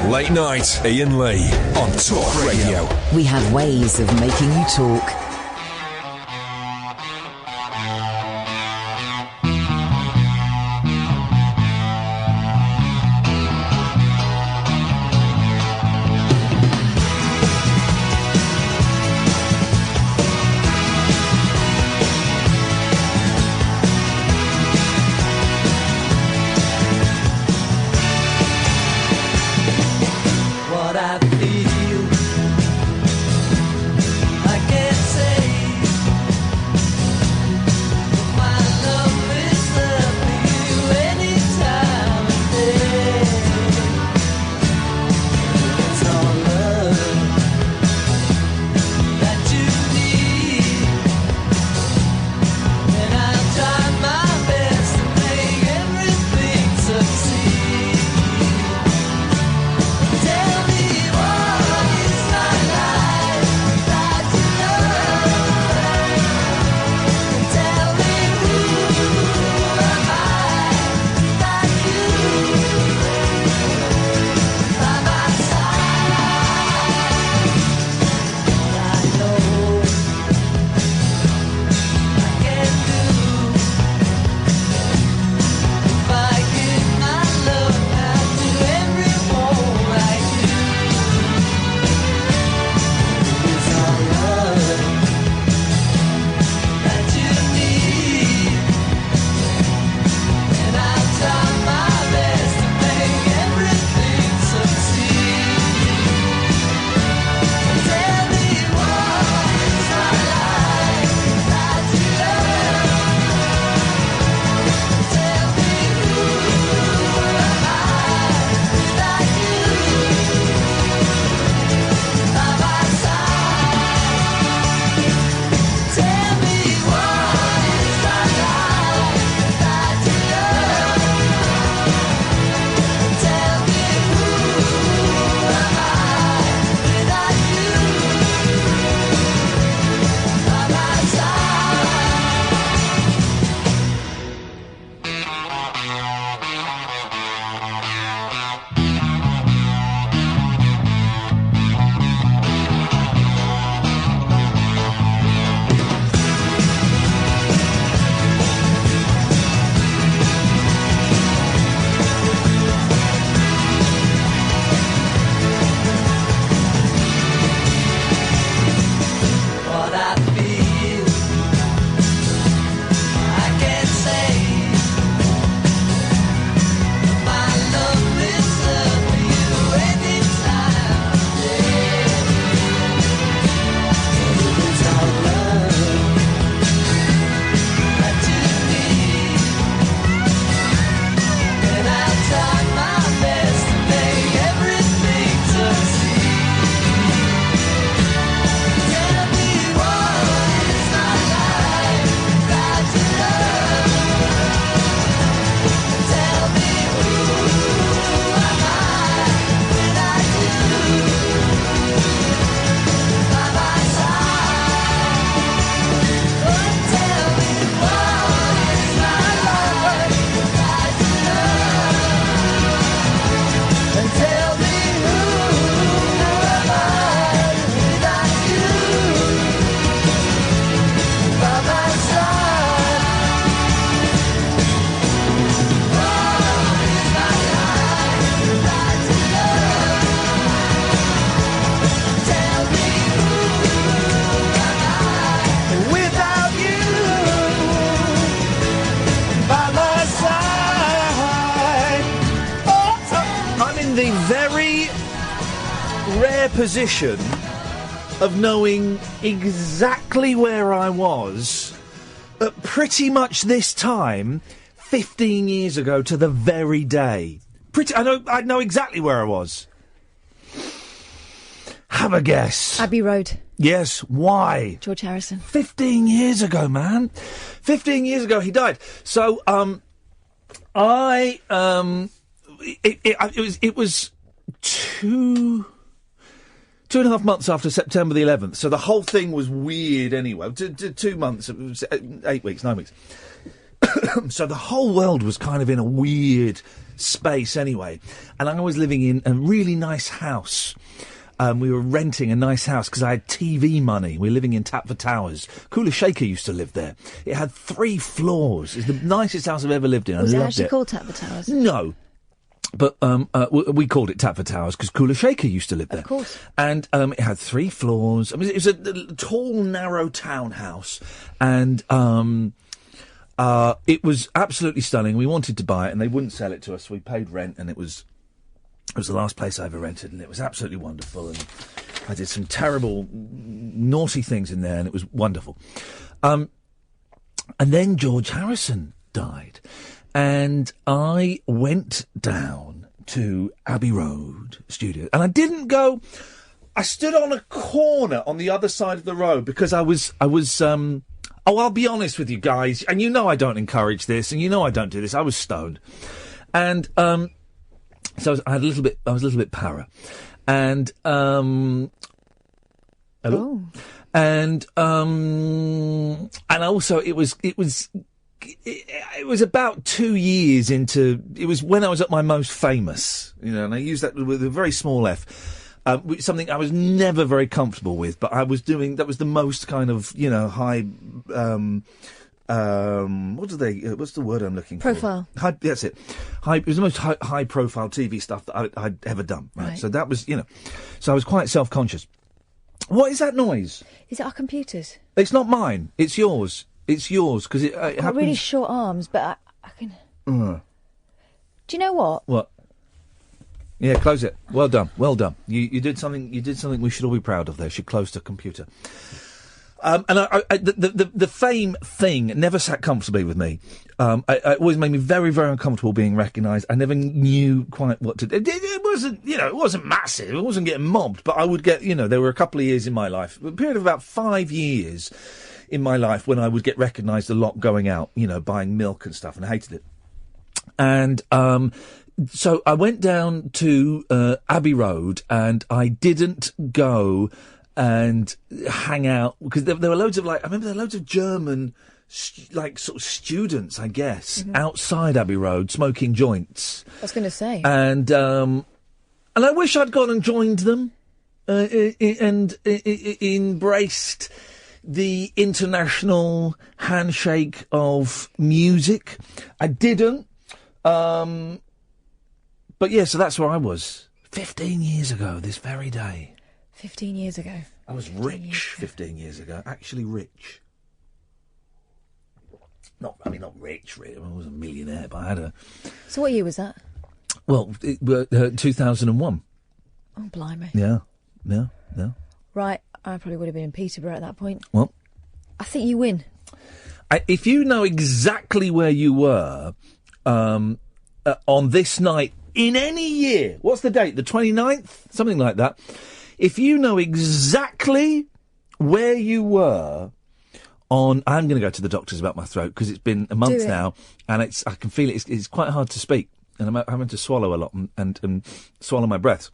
Late night, Iain Lee on Talk Radio. We have ways of making you talk. Position of knowing exactly where I was at pretty much this time 15 years ago to the very day. I know exactly where I was. Have a guess. Abbey Road. Yes, why? George Harrison. 15 years ago, man. 15 years ago he died. So it was 2.5 months after September the 11th, so the whole thing was weird anyway. 2 months, it was 8 weeks, 9 weeks. So the whole world was kind of in a weird space anyway. And I was living in a really nice house. We were renting a nice house because I had TV money. We were living in Tapford Towers. Kula Shaker used to live there. It had 3 floors. It's the nicest house I've ever lived in. I loved it. Was it actually called Tapford Towers? No. But we called it Tapford Towers because Kula Shaker used to live there. Of course. And it had 3 floors. I mean, it was a tall, narrow townhouse. And it was absolutely stunning. We wanted to buy it and they wouldn't sell it to us. We paid rent and it was the last place I ever rented, and it was absolutely wonderful. And I did some terrible, naughty things in there, and it was wonderful. And then George Harrison died, and I went down to Abbey Road Studio, and I didn't go. I stood on a corner on the other side of the road because I was. Oh, I'll be honest with you guys, and you know I don't encourage this, and you know I don't do this. I was stoned, and so I was a little bit para, and hello, and also it was about 2 years into. It was when I was at my most famous, and I use that with a very small f. Something I was never very comfortable with, but I was doing. That was the most kind of high. What's the word I'm looking Profile. for? Profile. That's it. It was the most high profile TV stuff that I'd ever done. Right? So that was, so I was quite self-conscious. What is that noise? Is it our computers? It's not mine. It's yours. It's yours because it happens. Really short arms, but I can. Do you know what? What? Yeah, close it. Well done. Well done. You did something. You did something we should all be proud of. There, she closed her computer. And the fame thing never sat comfortably with me. It always made me very, very uncomfortable being recognised. I never knew quite what to do. It wasn't, it wasn't massive. It wasn't getting mobbed, but I would get, there were a couple of years in my life, a period of about 5 years in my life when I would get recognised a lot going out, buying milk and stuff, and I hated it. And, so I went down to, Abbey Road and I didn't go and hang out because there were loads of I remember there were loads of German sort of students, I guess, outside Abbey Road smoking joints. I was going to say, and I wish I'd gone and joined them and embraced the international handshake of music. I didn't, but yeah, so that's where I was 15 years ago this very day. 15 years ago. I was rich 15 years ago. Actually rich. Not rich, really. I wasn't a millionaire, but I had a... So what year was that? Well, 2001. Oh, blimey. Yeah. Right, I probably would have been in Peterborough at that point. Well, I think you win. If you know exactly where you were on this night in any year, what's the date? The 29th? Something like that. If you know exactly where you were on... I'm going to go to the doctors about my throat because it's been a month now and I can feel it. It's quite hard to speak and I'm having to swallow a lot and swallow my breath.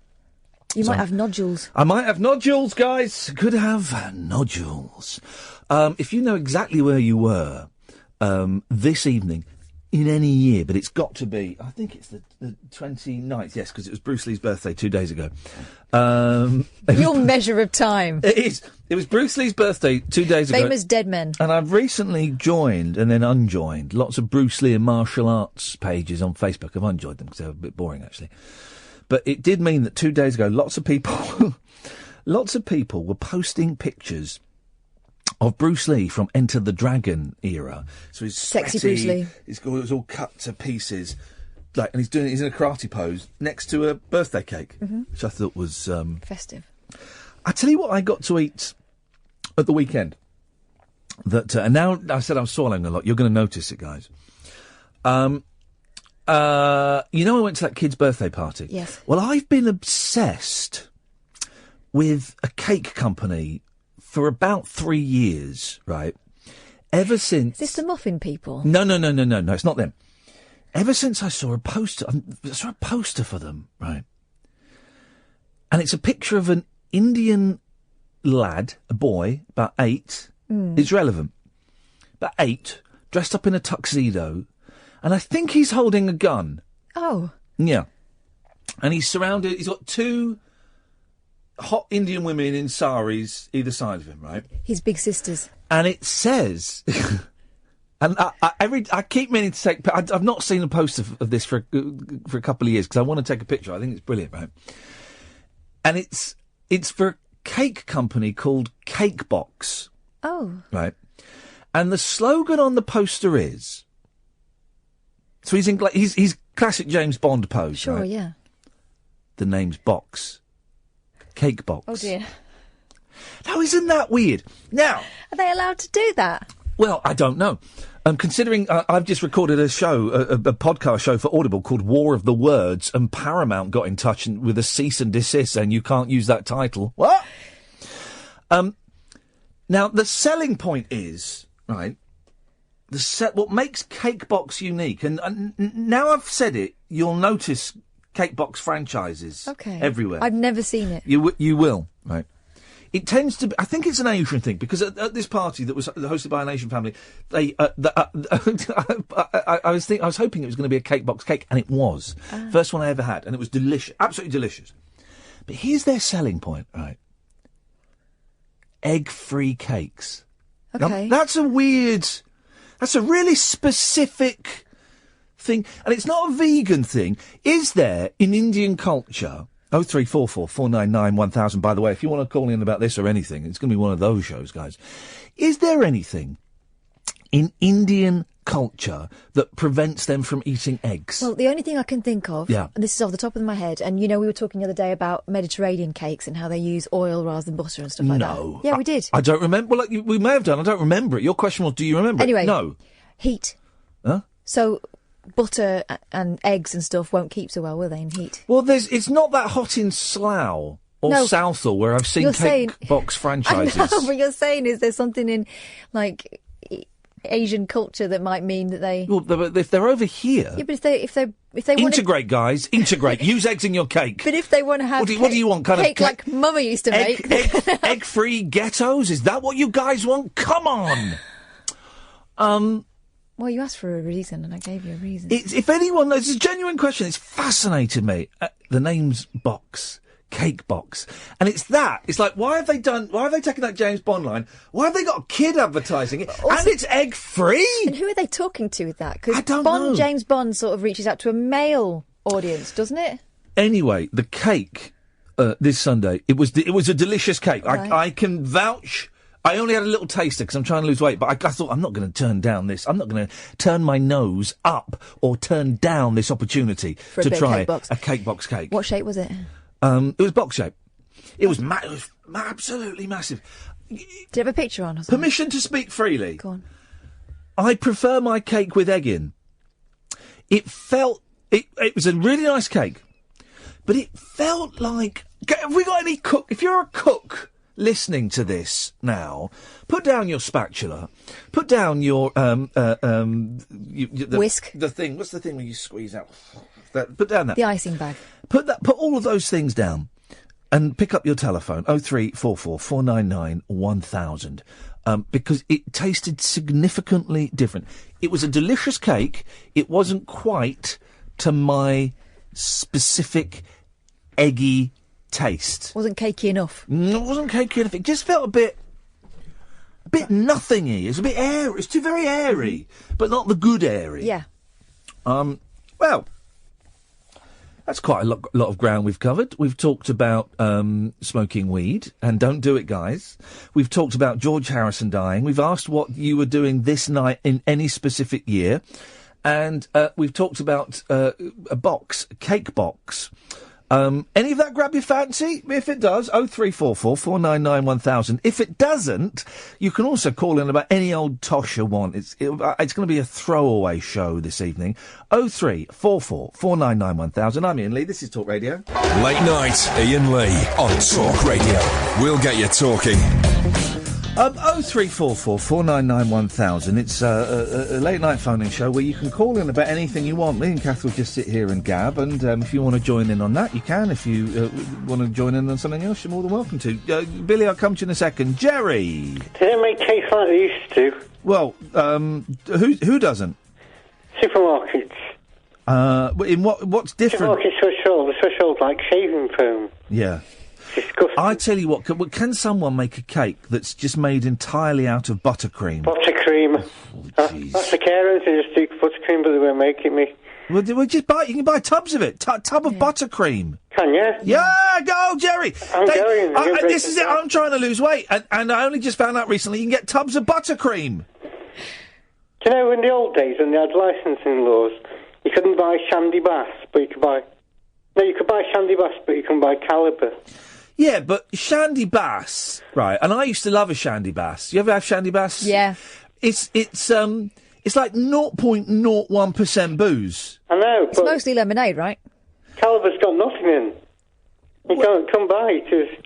You might have nodules. I might have nodules, guys. Could have nodules. If you know exactly where you were this evening in any year, but it's got to be, I think it's the 29th, yes, because it was Bruce Lee's birthday 2 days ago. Your measure of time. It is. It was Bruce Lee's birthday 2 days ago. Famous dead men. And I've recently joined and then unjoined lots of Bruce Lee and martial arts pages on Facebook. I've unjoined them because they were a bit boring, actually. But it did mean that 2 days ago, lots of people were posting pictures of Bruce Lee from Enter the Dragon era. So he's sexy sweaty, Bruce Lee. It's all cut to pieces, and he's in a karate pose next to a birthday cake, which I thought was festive. I tell you what, I got to eat at the weekend. That and now I said I'm swallowing a lot. You're going to notice it, guys. I went to that kid's birthday party. Yes. Well, I've been obsessed with a cake company for about 3 years, right? Ever since... Is this the muffin people? No, it's not them. Ever since I saw a poster for them, right? And it's a picture of an Indian lad, a boy, about 8. It's relevant. About 8, dressed up in a tuxedo, and I think he's holding a gun. Oh. Yeah. And he's surrounded... He's got two hot Indian women in saris either side of him, right? His big sisters. And it says... and I keep meaning to take... I've not seen a post of this for a couple of years because I want to take a picture. I think it's brilliant, right? And it's for a cake company called Cake Box. Oh. Right. And the slogan on the poster is... So he's classic James Bond pose, Sure, right? yeah. The name's Box. Cake Box. Oh, dear. Now, isn't that weird? Now... Are they allowed to do that? Well, I don't know. Considering I've just recorded a show, a podcast show for Audible called War of the Words, and Paramount got in touch with a cease and desist saying you can't use that title. What? Now, the selling point is, right, what makes Cake Box unique, and now I've said it, you'll notice Cake Box franchises everywhere. I've never seen it. You will, right. It tends to be, I think it's an Asian thing, because at this party that was hosted by an Asian family, I was hoping it was going to be a Cake Box cake, and it was. First one I ever had, and it was delicious, absolutely delicious. But here's their selling point, right? Egg-free cakes. Okay. Now, that's a really specific thing, and it's not a vegan thing. Is there, in Indian culture... 0344 499 1000. By the way, if you want to call in about this or anything, it's going to be one of those shows, guys. Is there anything in Indian culture that prevents them from eating eggs? Well, the only thing I can think of, and this is off the top of my head, and we were talking the other day about Mediterranean cakes and how they use oil rather than butter and stuff like that. No. Yeah, we did. I don't remember. Well, we may have done. I don't remember it. Your question was, do you remember anyway, it? No. Heat. Huh? So... butter and eggs and stuff won't keep so well, will they, in heat? Well, it's not that hot in Slough or Southall where I've seen Cake Box franchises. I know, but you're saying is there something in, like, Asian culture that might mean that they... Well, if they're over here... Yeah, but if they integrate, guys, integrate. Use eggs in your cake. But if they want to have what do you want? Cake like Mama used to make. Egg-free ghettos? Is that what you guys want? Come on! Well, you asked for a reason, and I gave you a reason. If anyone knows, it's a genuine question. It's fascinated me. The name's Box, Cake Box, and it's that. It's like, why have they taken that James Bond line? Why have they got a kid advertising it? Also, and it's egg free. And who are they talking to with that? I don't know. James Bond sort of reaches out to a male audience, doesn't it? Anyway, the cake this Sunday, it was a delicious cake. Right. I can vouch. I only had a little taster because I'm trying to lose weight, but I thought I'm not going to turn down this. I'm not going to turn my nose up or turn down this opportunity to try a Cake Box cake. What shape was it? It was box shape. It was absolutely massive. Do you have a picture on? Or Permission to speak freely. Go on. I prefer my cake with egg in. It was a really nice cake, but it felt like... Have we got any cook? If you're a cook... listening to this now, put down your spatula, put down your whisk. The thing. What's the thing where you squeeze out? Put down that. The icing bag. Put all of those things down, and pick up your telephone 0344 499 1000. Because it tasted significantly different. It was a delicious cake. It wasn't quite to my specific eggy taste. Wasn't cakey enough. No, it wasn't cakey enough. It just felt a bit nothingy. It's a bit airy. It's too very airy, but not the good airy. Yeah. Well, that's quite a lot of ground we've covered. We've talked about smoking weed, and don't do it, guys. We've talked about George Harrison dying. We've asked what you were doing this night in any specific year, and we've talked about a Cake Box. Any of that grab your fancy? If it does, 0344 499 1000. If it doesn't, you can also call in about any old tosh you want. It's going to be a throwaway show this evening. 0344 499 1000. I'm Iain Lee. This is Talk Radio. Late night, Iain Lee on Talk Radio. We'll get you talking. 0344 499 1000. It's a late night phoning show where you can call in about anything you want. Me and Kath will just sit here and gab, and if you want to join in on that, you can. If you want to join in on something else, you're more than welcome to. Billy, I'll come to you in a second. Jerry! Does it make taste like they used to? Well, who doesn't? Supermarkets. In what's different? It's so short, like shaving foam. Yeah. Disgusting. I tell you what, can someone make a cake that's just made entirely out of buttercream? Buttercream. That's the carers who just do buttercream, but they won't make it me. Well, just buy. You can buy tubs of it. Tub of buttercream. Can you? Yeah, go, Gerry. I'm going. This is it. I'm trying to lose weight, and I only just found out recently you can get tubs of buttercream. Do you know, in the old days when they had licensing laws, you couldn't buy Shandy Bass, but you could buy... No, you could buy Shandy Bass, but you couldn't buy Calibre. Yeah, but Shandy Bass, right, and I used to love a Shandy Bass. You ever have Shandy Bass? Yeah. It's like 0.01% booze. I know, It's mostly lemonade, right? Calibre's got nothing in. You can't come buy it.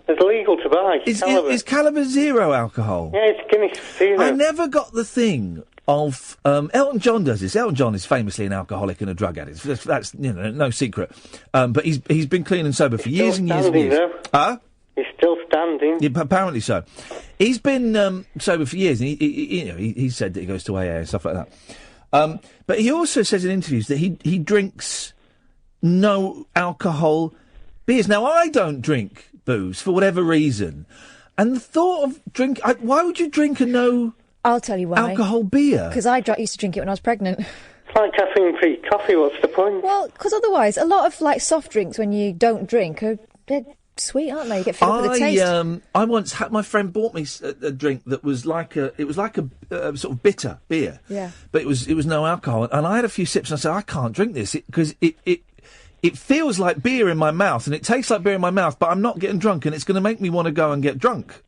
It's legal to buy. Is Calibre zero alcohol? Yeah, it's Guinness zero. I never got the thing of Elton John does this. Elton John is famously an alcoholic and a drug addict. That's no secret. But he's been clean and sober for years and years and years. Huh? He's still standing. Yeah, apparently so. He's been sober for years, and he said that he goes to AA and stuff like that. But he also says in interviews that he drinks no alcohol beers. Now I don't drink booze for whatever reason, and the thought of why would you drink a no? I'll tell you why. Alcohol beer? Because I used to drink it when I was pregnant. It's like caffeine-free coffee. What's the point? Well, because otherwise, a lot of soft drinks when you don't drink they're sweet, aren't they? You get filled with the taste. I once had my friend bought me a drink that was like a sort of bitter beer. Yeah. But it was no alcohol, and I had a few sips, and I said I can't drink this because it feels like beer in my mouth, and it tastes like beer in my mouth, but I'm not getting drunk, and it's going to make me want to go and get drunk.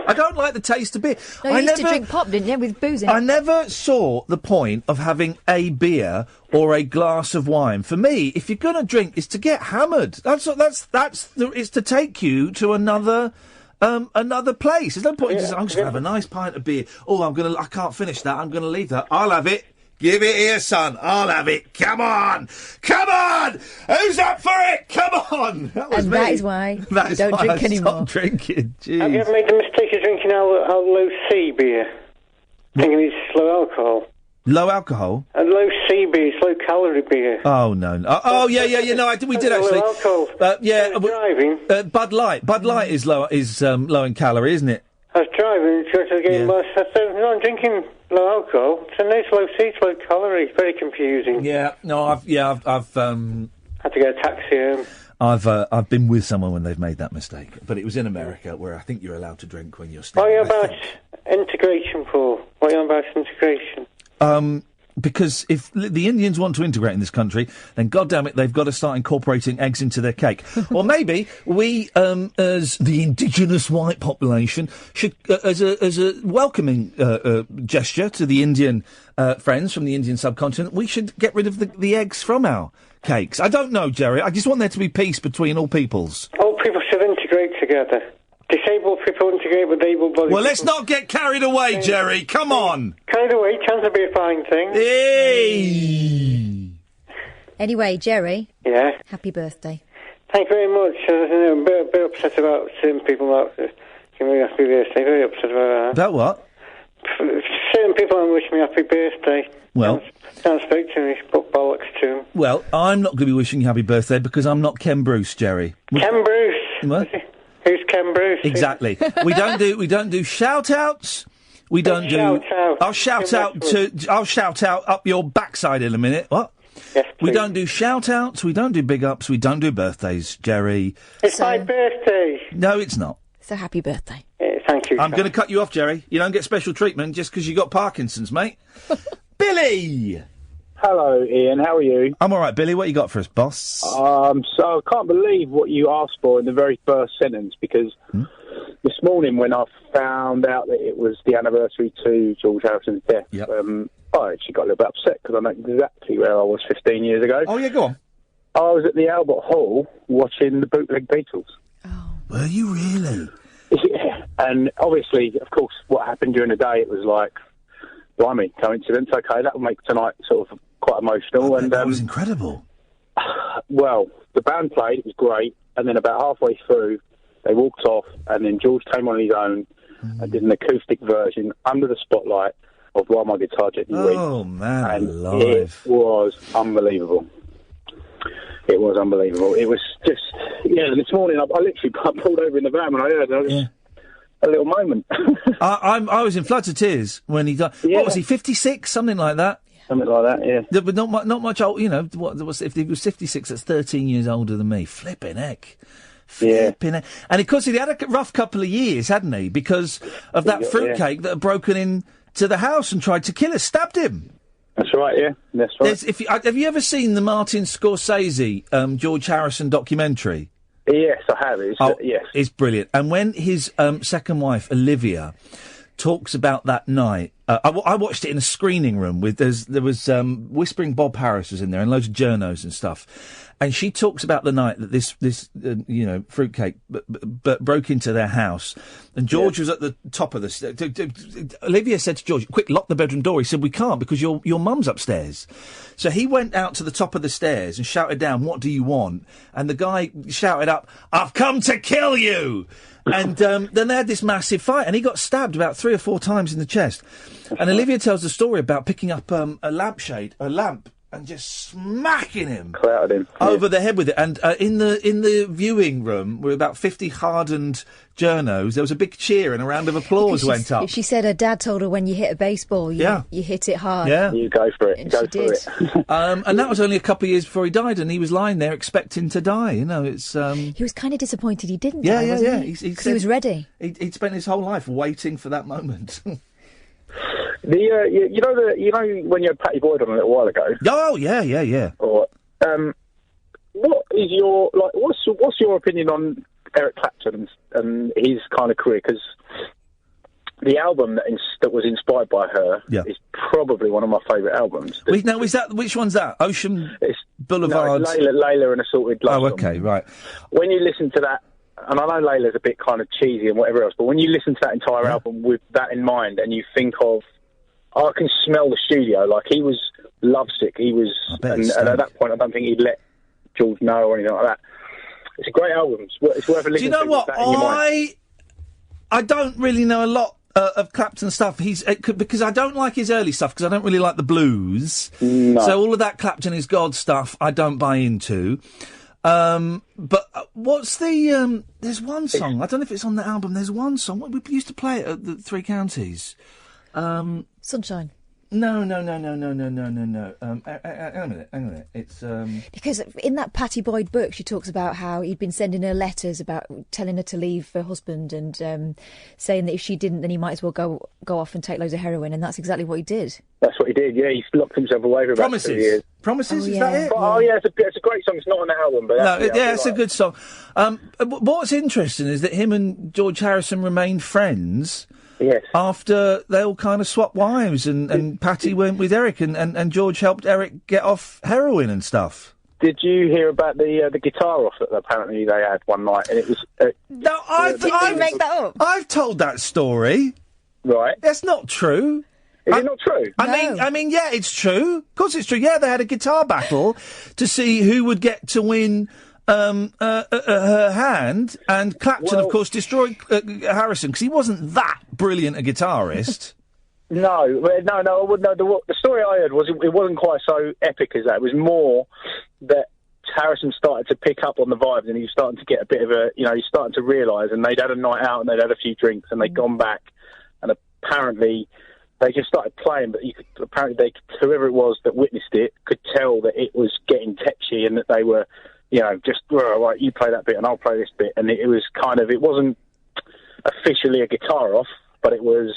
I don't like the taste of beer. No, you used to drink pop, didn't you, with booze in it? I never saw the point of having a beer or a glass of wine. For me, if you're going to drink, it's to get hammered. It's to take you to another place. There's no point in just, I'm just going to have a nice pint of beer. Oh, I can't finish that. I'm going to leave that. I'll have it. Give it here, son. I'll have it. Come on. Come on. Who's up for it? Come on. That was me. That is why you don't drink anymore. Stop drinking. Jeez. Have you ever made the mistake of drinking our low C beer? Thinking it's low alcohol. Low alcohol? A low C beer, it's low calorie beer. Oh, no. No, we did actually. Low alcohol. Driving. Bud Light. Bud Light is low in calorie, isn't it? I was driving, I said, no, I'm drinking low alcohol. So no, it's low C, it's low calorie. It's very confusing. Yeah, no, I've had to get a taxi home. I've been with someone when they've made that mistake, but it was in America where I think you're allowed to drink when you're still. What are you about integration for? What are you about integration? Because if the Indians want to integrate in this country, then goddamn it, they've got to start incorporating eggs into their cake. Or maybe we, as the indigenous white population, should, as a welcoming gesture to the Indian friends from the Indian subcontinent, we should get rid of the eggs from our cakes. I don't know, Gerry. I just want there to be peace between all peoples. All people should integrate together. Disabled people integrate with able-bodied. Well, let's not get carried away, Gerry. Come on. Carried away, chance to be a fine thing. Hey. Anyway, Gerry. Yeah. Happy birthday. Thank you very much. I'm a bit upset about certain people not giving me happy birthday. Very upset about that. About what? Certain people don't wish me happy birthday. Well, can't speak to me. Put bollocks to them. Well, I'm not going to be wishing you happy birthday because I'm not Ken Bruce, Gerry. Ken Bruce. What? Who's Ken Bruce? Exactly. we don't do shout outs. We don't do. I'll shout out up your backside in a minute. What? Yes, please. We don't do shout outs. We don't do big ups. We don't do birthdays, Gerry. It's my birthday. No, it's not. So happy birthday. Thank you. I'm going to cut you off, Gerry. You don't get special treatment just because you got Parkinson's, mate. Billy. Hello, Ian. How are you? I'm all right, Billy. What you got for us, boss? So I can't believe what you asked for in the very first sentence, because this morning when I found out that it was the anniversary to George Harrison's death, I actually got a little bit upset because I know exactly where I was 15 years ago. Oh, yeah, go on. I was at the Albert Hall watching the bootleg Beatles. Oh. Were you really? Yeah. And obviously, of course, what happened during the day, it was like, blimey, coincidence. Okay, that will make tonight sort of quite emotional. And that was incredible. Well, the band played, it was great, and then about halfway through, they walked off, and then George came on his own and did an acoustic version under the spotlight, of Why My Guitar Gently Weeps. Oh, man, and alive. it was unbelievable. It was unbelievable. It was just, this morning I literally pulled over in the van when I heard it. A little moment. I was in floods of tears when he died. Yeah. What was he, 56? Something like that? Something like that, yeah. But not much old, if he was 56, that's 13 years older than me. Flipping heck. Flipping heck. And of course, he'd had a rough couple of years, hadn't he? Because of that fruitcake that had broken into the house and tried to kill us, stabbed him. That's right, yeah. That's right. Have you ever seen the Martin Scorsese, George Harrison documentary? Yes, I have. Yes. It's brilliant. And when his second wife, Olivia, talks about that night, I watched it in a screening room there was Whispering Bob Harris was in there and loads of journos and stuff. And she talks about the night that this fruitcake broke into their house, and George was at the top of the. Olivia said to George, "Quick, lock the bedroom door." He said, "We can't because your mum's upstairs." So he went out to the top of the stairs and shouted down, "What do you want?" And the guy shouted up, "I've come to kill you!" And then they had this massive fight, and he got stabbed about 3 or 4 times in the chest. And Olivia tells the story about picking up a lamp. And just smacking him, clouted him over the head with it. And in the viewing room, with about 50 hardened journos, there was a big cheer and a round of applause went up. She said her dad told her when you hit a baseball, you hit it hard. Yeah, you go for it. And go she for did. it. And that was only a couple of years before he died, and he was lying there expecting to die. It's. He was kind of disappointed he didn't die, wasn't he? Because he was ready. He'd spent his whole life waiting for that moment. You know when you had Patty Boyd on a little while ago. Oh yeah. Or, what is your what's your opinion on Eric Clapton and his kind of career? Because the album that was inspired by her is probably one of my favourite albums. Which one's that? Ocean Boulevard. No, Layla and Assaulted Love. Oh, okay, right. When you listen to that. And I know Layla's a bit kind of cheesy and whatever else, but when you listen to that entire album with that in mind, and you think of, I can smell the studio. Like, he was lovesick. He was, and at that point, I don't think he'd let George know or anything like that. It's a great album. It's worth a listen to. Do you know what? I don't really know a lot of Clapton stuff. Because I don't like his early stuff, because I don't really like the blues. No. So all of that Clapton is God stuff I don't buy into. But what's the there's one song, I don't know if it's on the album, there's one song, we used to play it at the Three Counties. Sunshine. No. Hang on a minute. It's because in that Patty Boyd book, she talks about how he'd been sending her letters about telling her to leave her husband and saying that if she didn't, then he might as well go off and take loads of heroin, and that's exactly what he did. That's what he did. Yeah, he locked himself away for about 2 years. Promises, is that it? Oh yeah, it's a great song. It's not on the album, but it's a good song. What's interesting is that him and George Harrison remained friends. Yes. After they all kind of swapped wives, and Patty went with Eric, and George helped Eric get off heroin and stuff. Did you hear about the guitar off that apparently they had one night? And it was no, I've make that up. I've told that story. Right. That's not true. Is it not true? I mean, yeah, it's true. Of course, it's true. Yeah, they had a guitar battle to see who would get to win. Her hand, and Clapton, of course, destroyed Harrison because he wasn't that brilliant a guitarist. No. The story I heard was it wasn't quite so epic as that. It was more that Harrison started to pick up on the vibes, and he was starting to get a bit of he's starting to realise, and they'd had a night out, and they'd had a few drinks, and they'd gone back, and apparently they just started playing, but whoever it was that witnessed it could tell that it was getting tetchy, and that they were. Just, right, you play that bit and I'll play this bit. And it was it wasn't officially a guitar off, but it was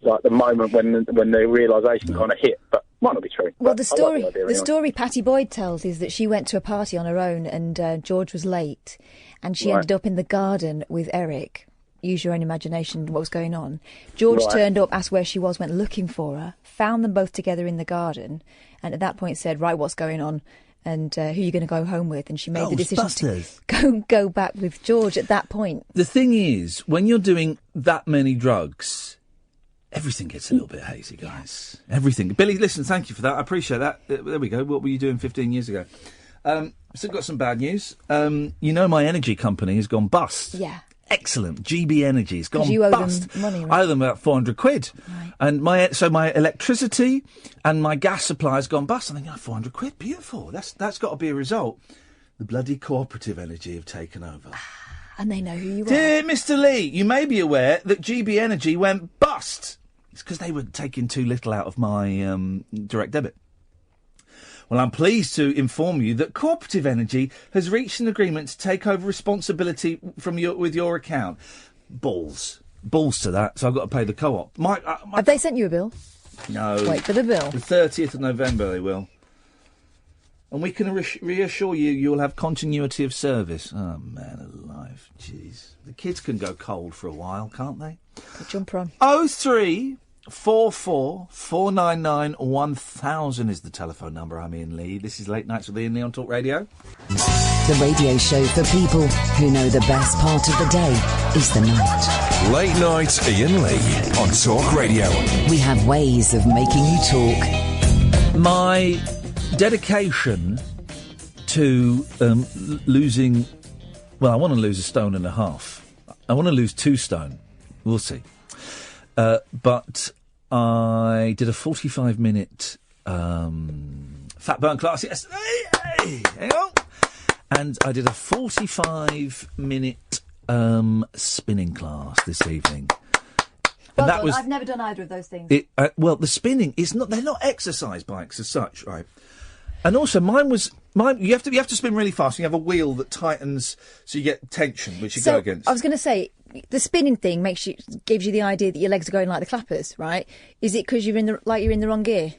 like the moment when the realisation kind of hit. But might not be true. Well, the story Patty Boyd tells is that she went to a party on her own, and George was late, and she ended up in the garden with Eric. Use your own imagination what was going on. George turned up, asked where she was, went looking for her, found them both together in the garden, and at that point said, right, what's going on? And who are you going to go home with? And she made the decision to go back with George at that point. The thing is, when you're doing that many drugs, everything gets a little bit hazy, guys. Everything. Billy, listen, thank you for that. I appreciate that. There we go. What were you doing 15 years ago? Still got some bad news. My energy company has gone bust. Yeah. excellent. GB Energy's gone you owe bust. them money, right? I owe them about 400 quid. Right. And my electricity and my gas supply has gone bust. I'm thinking, 400 quid, beautiful. That's got to be a result. The bloody cooperative energy have taken over. And they know who you are. Dear Mr. Lee, you may be aware that GB Energy went bust. It's because they were taking too little out of my direct debit. Well, I'm pleased to inform you that Cooperative Energy has reached an agreement to take over responsibility with your account. Balls to that. So I've got to pay the co-op. Have they sent you a bill? No. Wait for the bill. The 30th of November they will. And we can reassure you you'll have continuity of service. Oh, man alive. Jeez. The kids can go cold for a while, can't they? Jump on. 0344 499 1000 is the telephone number. I'm Iain Lee. This is Late Nights with Iain Lee on Talk Radio. The radio show for people who know the best part of the day is the night. Late Night Iain Lee on Talk Radio. We have ways of making you talk. My dedication to losing... Well, I want to lose 1.5 stone. I want to lose 2 stone. We'll see. But I did a 45-minute fat burn class yesterday. Hey, hang on. And I did a 45-minute spinning class this evening. Well done. I've never done either of those things. Well, the spinning is not. They're not exercise bikes as such, right? And also, mine. You have to spin really fast. And you have a wheel that tightens, so you get tension, which you go against. I was going to say, the spinning thing gives you the idea that your legs are going like the clappers, right? Is it because you're in the wrong gear?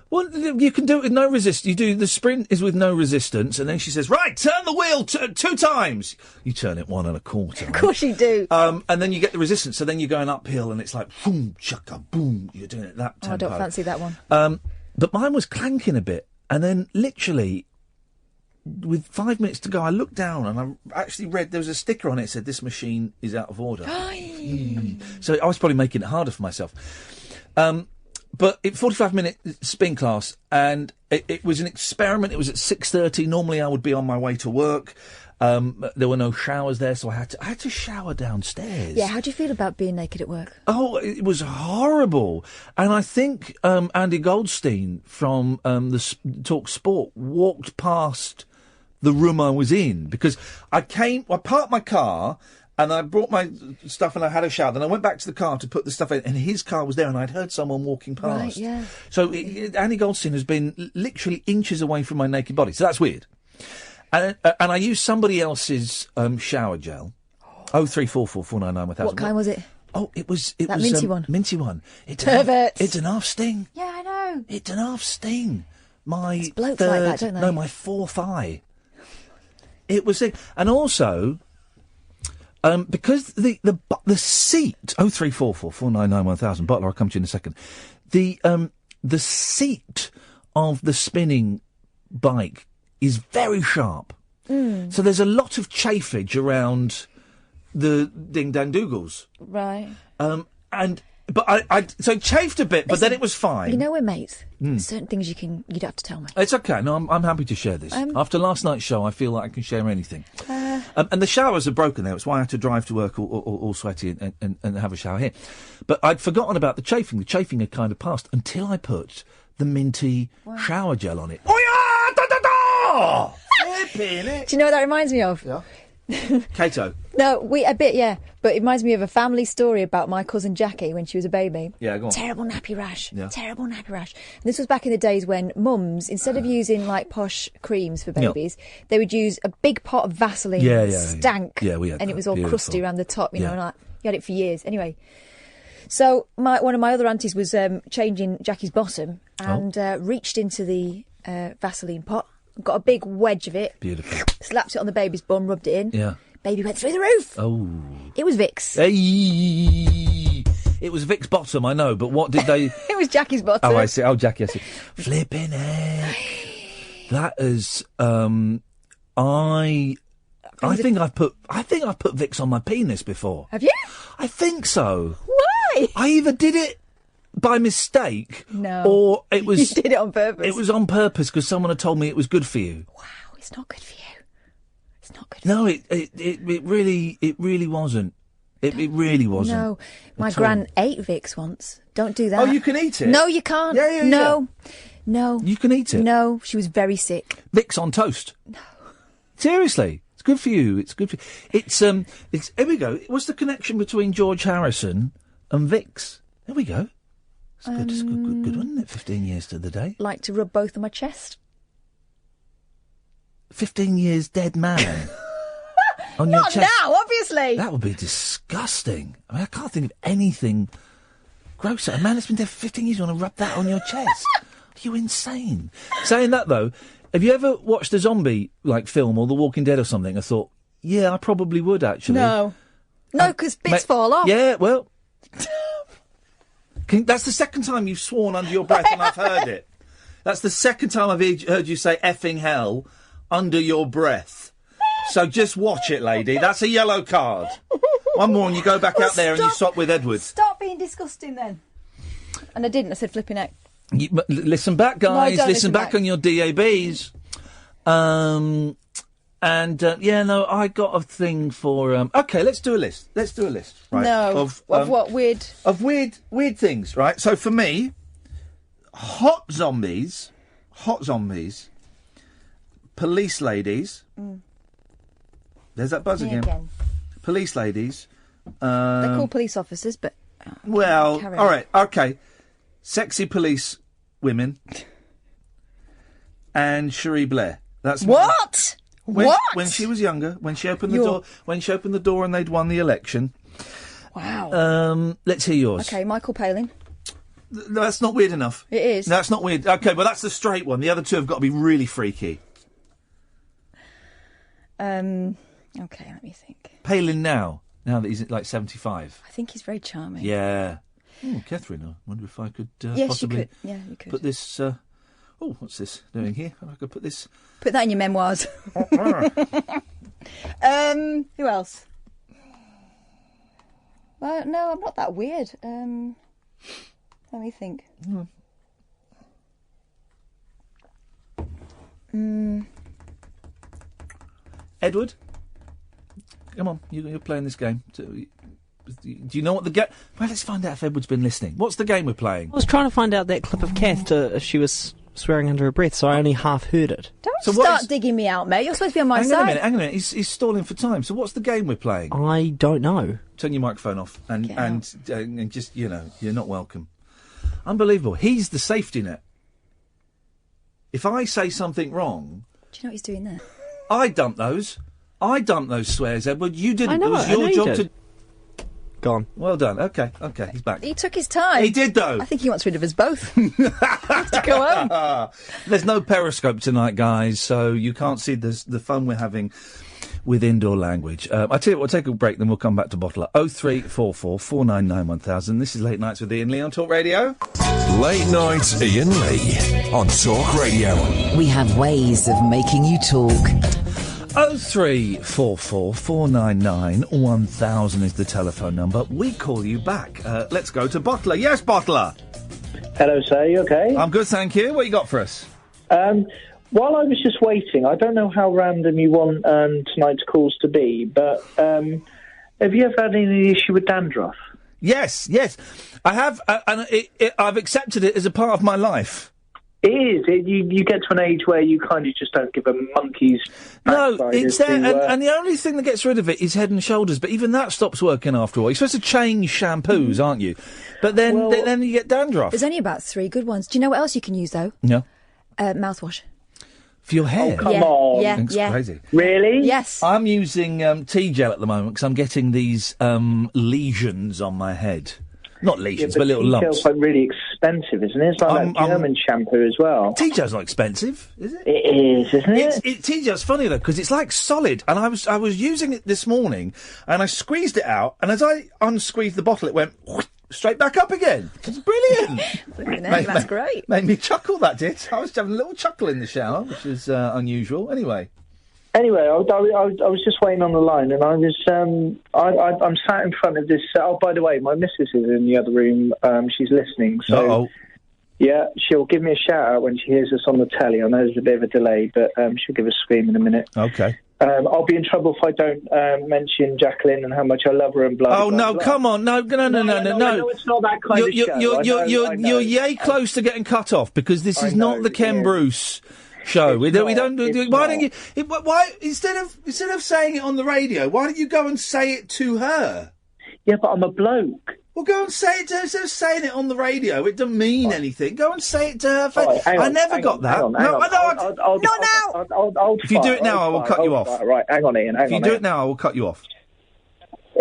Well, you can do it with no resistance. You do the sprint is with no resistance, and then she says, "Right, turn the wheel 2 times." You turn it 1 1/4. Right? Of course you do. And then you get the resistance. So then you're going uphill, and it's like boom, chaka, boom. You're doing it that tempo. I don't fancy that one. But mine was clanking a bit, and then literally, with 5 minutes to go, I looked down and I actually read there was a sticker on it that said, "This machine is out of order." So I was probably making it harder for myself. But 45-minute spin class, and it was an experiment. It was at 6:30. Normally, I would be on my way to work. There were no showers there, so I had to shower downstairs. Yeah, how do you feel about being naked at work? Oh, it was horrible. And I think Andy Goldstein from the Talk Sport walked past the room I was in, because I parked my car. And I brought my stuff and I had a shower. Then I went back to the car to put the stuff in, and his car was there, and I'd heard someone walking past. Right, yeah. So Andy Goldstein has been literally inches away from my naked body. So that's weird. And I used somebody else's shower gel. 0344 499 1000. What kind was it? Oh, it was that minty one. Minty one. It's an half sting. Yeah, I know. It's an half sting. My blokes like that, don't they? No, my 4th eye. It was sick. And also, because the seat, 0344 499 1000, Butler, I'll come to you in a second. The seat of the spinning bike is very sharp. So there's a lot of chafage around the ding-dang-doogles. Right. But I chafed a bit, but then it was fine. You know we're mates. Certain things you don't have to tell me. It's okay. No, I'm happy to share this. After last night's show, I feel like I can share anything. And the showers are broken there. It's why I had to drive to work all sweaty and have a shower here. But I'd forgotten about the chafing. The chafing had kind of passed until I put the minty shower gel on it. Oh, yeah! Da, da, da! Do you know what that reminds me of? Yeah. Cato. No, a bit, yeah. But it reminds me of a family story about my cousin Jackie when she was a baby. Yeah, go on. Terrible nappy rash. Yeah. Terrible nappy rash. And this was back in the days when mums, instead of using like posh creams for babies, they would use a big pot of Vaseline. Stank. Yeah, we had and that. it was all Beautiful. crusty around the top, you know, and you had it for years. Anyway. So one of my other aunties was changing Jackie's bottom and reached into the Vaseline pot, got a big wedge of it. Beautiful. Slapped it on the baby's bum, rubbed it in. Yeah. Baby went through the roof. Oh. It was Vicks. Hey. It was Vic's bottom, I know, but what did they... It was Jackie's bottom. Oh, I see. Oh, Jackie, I see. Flipping it. That is... I think I've put Vicks on my penis before. Have you? I think so. Why? I either did it by mistake, or it was... You did it on purpose. It was on purpose because someone had told me it was good for you. Wow, it's not good for you. It's not good No, it really wasn't. It really wasn't. No, my gran ate Vicks once. Don't do that. Oh, you can eat it? No, you can't. Yeah. No. You can eat it? No, she was very sick. Vicks on toast? No. Seriously? It's good for you. It's good for you. It's, here we go. What's the connection between George Harrison and Vicks? There we go. It's good. It's good, wasn't it? 15 years to the day. Like to rub both on my chest. 15 years dead man. On your Not chest. now, obviously. That would be disgusting. I mean, I can't think of anything grosser. A man that's been dead for 15 years, you want to rub that on your chest? Are you insane? Saying that, though, have you ever watched a zombie, film or The Walking Dead or something? I thought, yeah, I probably would, actually. No, because bits fall off. Yeah, well... that's the second time you've sworn under your breath and I've heard it. That's the second time I've heard you say effing hell under your breath. So just watch it, lady. That's a yellow card. One more and you go back out there and you swap with Edward. Stop being disgusting then. And I didn't. I said flipping heck. Listen back, guys. No, listen back on your DABs. I got a thing for... OK, let's do a list. Right, no. Of what? Weird... Of weird things, right? So for me, hot zombies, police ladies... There's that buzz again. Police ladies. They're called police officers, but... all right, OK. Sexy police women. And Cherie Blair. That's what? What? When she was younger, when she opened the door and they'd won the election. Wow. Let's hear yours. OK, Michael Palin. No, that's not weird enough. It is. No, that's not weird. OK, well, that's the straight one. The other two have got to be really freaky. OK, let me think. Palin now that he's 75. I think he's very charming. Yeah. Oh, Catherine, I wonder if I could yes, possibly... you could. Yeah, you could. Put this... what's this doing here? I could put this... Put that in your memoirs. Who else? Well, no, I'm not that weird. Let me think. Edward? Come on, you're playing this game. Do you know what the game... Well, let's find out if Edward's been listening. What's the game we're playing? I was trying to find out that clip of Kath. She was swearing under her breath, so I only half heard it. Don't start digging me out, mate. You're supposed to be on my side. Hang on a minute. He's stalling for time. So what's the game we're playing? I don't know. Turn your microphone off and just, you're not welcome. Unbelievable. He's the safety net. If I say something wrong... Do you know what he's doing there? I dump those swears, Edward. You didn't. I know, it was your job to... Gone. Well done. Okay, he's back. He took his time. He did, though. I think he wants rid of us both. To go home. There's no Periscope tonight, guys, so you can't see the fun we're having with indoor language. I tell you what, we'll take a break, then we'll come back to Bottler. 0344 499 1000. This is Late Nights with Iain Lee on Talk Radio. Late Night Iain Lee on Talk Radio. We have ways of making you talk. 0344 499 1000 is the telephone number. We call you back. Let's go to Bottler. Yes, Bottler. Hello, sir. You okay? I'm good, thank you. What you got for us? While I was just waiting, I don't know how random you want tonight's calls to be, but have you ever had any issue with dandruff? Yes. I have, and I've accepted it as a part of my life. It is. You get to an age where you kind of just don't give a monkey's No, it's there, and the only thing that gets rid of it is Head and Shoulders, but even that stops working after a while. You're supposed to change shampoos, aren't you? But then you get dandruff. There's only about 3 good ones. Do you know what else you can use, though? No. Mouthwash. For your hair? Oh, come on. Yeah. Crazy. Really? Yes. I'm using T-gel at the moment because I'm getting these lesions on my head. Not lesions, but little lumps. T-gel's like really expensive, isn't it? It's like that German shampoo as well. T-gel's not expensive, is it? It is, isn't it? T-gel's funny though because it's like solid, and I was using it this morning, and I squeezed it out, and as I unsqueezed the bottle, it went straight back up again. It's brilliant. That's great. Made me chuckle. That did. I was having a little chuckle in the shower, which is unusual. Anyway, I was just waiting on the line, and I'm sat in front of this. Oh, by the way, my missus is in the other room. She's listening, so yeah, she'll give me a shout out when she hears us on the telly. I know there's a bit of a delay, but she'll give us a scream in a minute. Okay. I'll be in trouble if I don't mention Jacqueline and how much I love her and blah. Oh, blah, no, blah. come on. No. No, it's not that kind of show. You're yay close to getting cut off because this is not the Ken Bruce show. We don't do. Why don't you? Why instead of saying it on the radio, why don't you go and say it to her? Yeah, but I'm a bloke. Well, go and say it to her. Instead of saying it on the radio, it doesn't mean anything. Go and say it to her. I never got that. Not now. If you do it now, I will cut you off. Right, hang on, Ian. If you do it now, I will cut you off.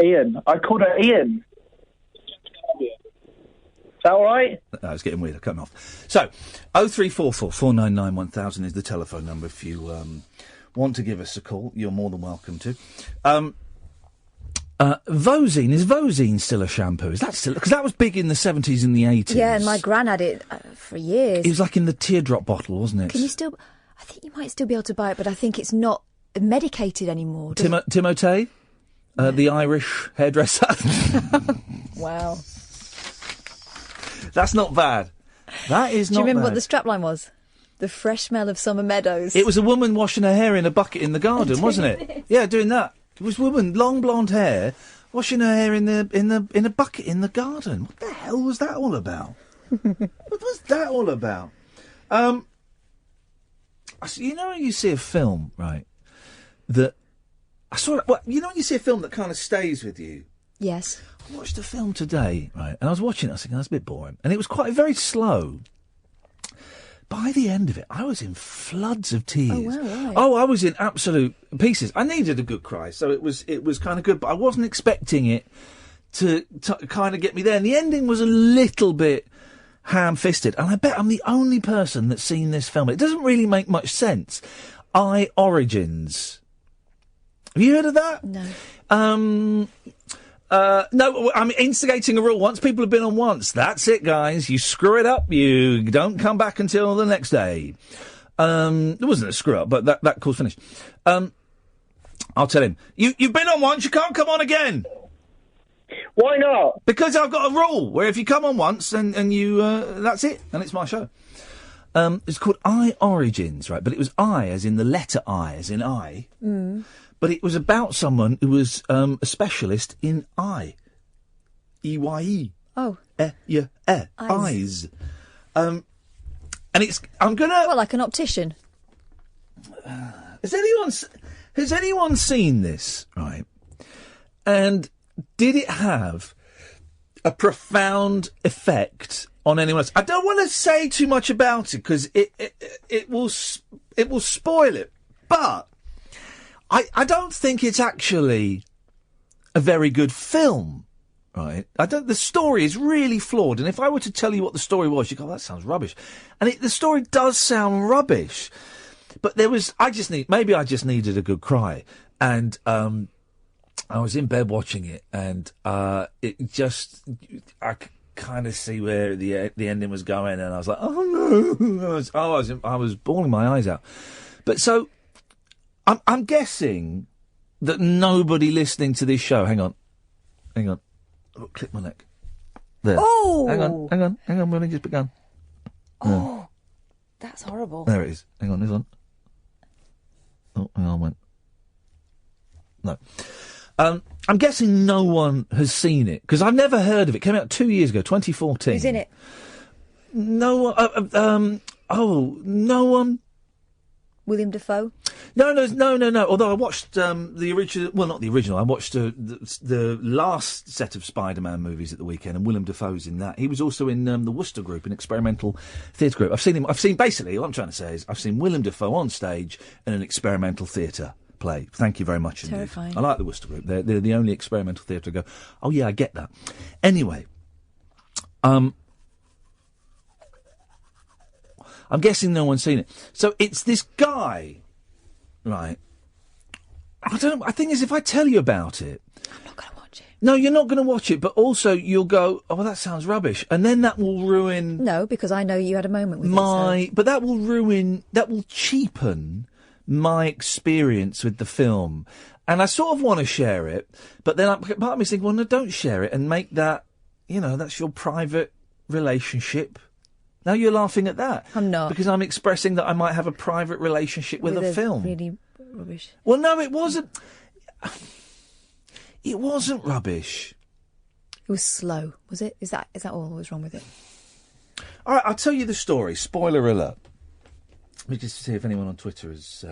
Ian, I called her Ian. Is that all right? No, it's getting weird. I cut him off. So, 0344 499 1000 is the telephone number if you want to give us a call. You're more than welcome to. Vosine, is Vosine still a shampoo? Is that still... Because that was big in the 70s and the 80s. Yeah, and my gran had it for years. It was like in the teardrop bottle, wasn't it? Can you still... I think you might still be able to buy it, but I think it's not medicated anymore. Timothée? The Irish hairdresser? Wow. That's not bad. That is not bad. Do you remember what the strapline was? The fresh smell of summer meadows. It was a woman washing her hair in a bucket in the garden, wasn't it? Yeah, doing that. It was a woman, long blonde hair, washing her hair in a bucket in the garden. What the hell was that all about? What was that all about? You know when you see a film, right, that... I saw it... Well, you know when you see a film that kind of stays with you? Yes. I watched a film today, right, and I was watching it, I was thinking, that's a bit boring. And it was quite very slow. By the end of it, I was in floods of tears. Oh, wow, right. Oh, I was in absolute pieces. I needed a good cry, so it was kind of good, but I wasn't expecting it to kind of get me there. And the ending was a little bit ham-fisted, and I bet I'm the only person that's seen this film. It doesn't really make much sense. Origins. Have you heard of that? No. No, I'm instigating a rule. Once people have been on once, that's it, guys. You screw it up, you don't come back until the next day. It wasn't a screw up, but that call's finished. I'll tell him. You've been on once, you can't come on again. Why not? Because I've got a rule where if you come on once and you, that's it, and it's my show. It's called Origins, right? But it was I, as in the letter I, as in I. Mm. But it was about someone who was a specialist in eye. E-Y-E. Oh. Eyes. And it's... I'm gonna... Well, like an optician. Has anyone seen this, right? And did it have a profound effect on anyone else? I don't want to say too much about it, because it will spoil it. But... I don't think it's actually a very good film, right? The story is really flawed, and if I were to tell you what the story was, you'd go, oh, that sounds rubbish. And the story does sound rubbish. But maybe I just needed a good cry. And, I was in bed watching it, and, I could kind of see where the ending was going, and I was like, oh no! I was bawling my eyes out. But so, I'm guessing that nobody listening to this show... Hang on. I've click my neck. There. Oh! Hang on. We've only just begun. Oh, that's horrible. There it is. Hang on, this one. Oh, hang on, went. No. I'm guessing no one has seen it, because I've never heard of it. It came out 2 years ago, 2014. Who's in it? No one... no one... William Dafoe? No. Although I watched the original... Well, not the original. I watched the last set of Spider-Man movies at the weekend, and Willem Dafoe's in that. He was also in the Worcester Group, an experimental theatre group. Basically, what I'm trying to say is I've seen Willem Dafoe on stage in an experimental theatre play. Thank you very much indeed. Terrifying. I like the Worcester Group. They're the only experimental theatre to go, oh yeah, I get that. Anyway, I'm guessing no one's seen it. So it's this guy, right? I think is if I tell you about it... I'm not going to watch it. No, you're not going to watch it, but also you'll go, oh, well, that sounds rubbish. And then that will ruin... No, because I know you had a moment with it. But that will cheapen my experience with the film. And I sort of want to share it, but then part of me is thinking, well, no, don't share it and make that, that's your private relationship. Now you're laughing at that. I'm not. Because I'm expressing that I might have a private relationship with a film. Really rubbish. Well, no, it wasn't. It wasn't rubbish. It was slow, was it? Is that all that was wrong with it? All right, I'll tell you the story. Spoiler alert. Let me just see if anyone on Twitter has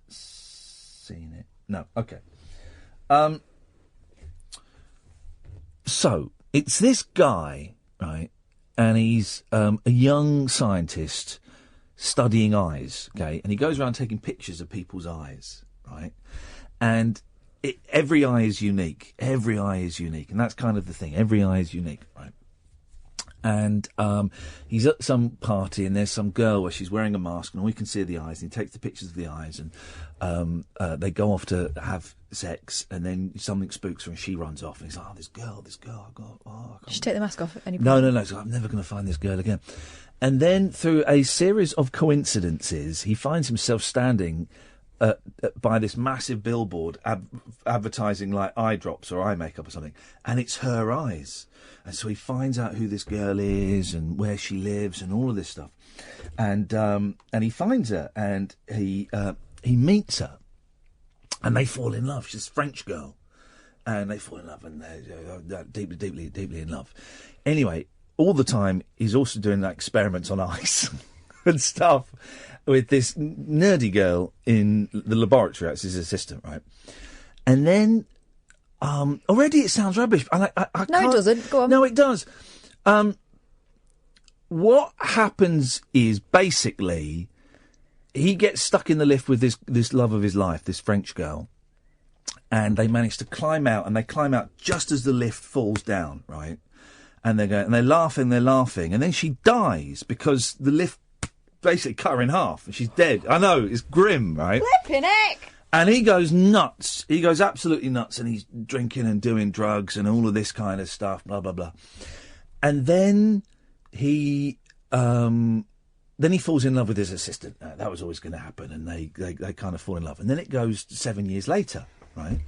seen it. No, okay. So, it's this guy, right, and he's a young scientist studying eyes, okay, and he goes around taking pictures of people's eyes, right, and every eye is unique. Every eye is unique, and that's kind of the thing. Every eye is unique, right? And he's at some party, and there's some girl where she's wearing a mask, and all you can see are the eyes. And he takes the pictures of the eyes, and they go off to have sex, and then something spooks her, and she runs off. And he's like, "Oh, this girl, I can't." Did she take the mask off at any point? No. So I'm never going to find this girl again. And then, through a series of coincidences, he finds himself standing by this massive billboard advertising like eye drops or eye makeup or something, and it's her eyes. And so he finds out who this girl is and where she lives and all of this stuff, and he finds her, and he meets her, and they fall in love. She's a French girl, and they fall in love, and they're deeply in love. Anyway, all the time he's also doing like experiments on ice and stuff with this nerdy girl in the laboratory as his assistant, right? And then already it sounds rubbish. And I no, can't... it doesn't. Go on. No, it does. What happens is basically he gets stuck in the lift with this love of his life, this French girl, and they manage to climb out, and they climb out just as the lift falls down, right? And they're going, and they're laughing, and then she dies because the lift basically cut her in half, and she's dead. I know, it's grim, right? Flipping heck! And he goes nuts. He goes absolutely nuts, and he's drinking and doing drugs and all of this kind of stuff, blah, blah, blah. And then he falls in love with his assistant. That was always going to happen, and they kind of fall in love. And then it goes 7 years later, right?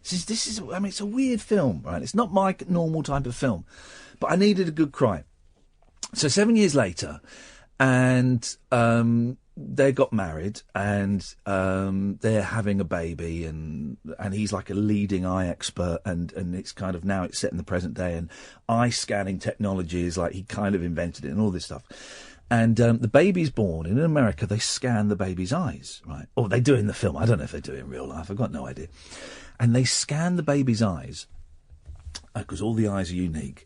This is, I mean, it's a weird film, right? It's not my normal type of film, but I needed a good cry. So 7 years later, and they got married, and they're having a baby, and he's like a leading eye expert, and it's kind of now it's set in the present day, and eye scanning technology is like he kind of invented it and all this stuff. And the baby's born, and in America they scan the baby's eyes, right? Or they do it in the film. I don't know if they do it in real life. I've got no idea. And they scan the baby's eyes because all the eyes are unique,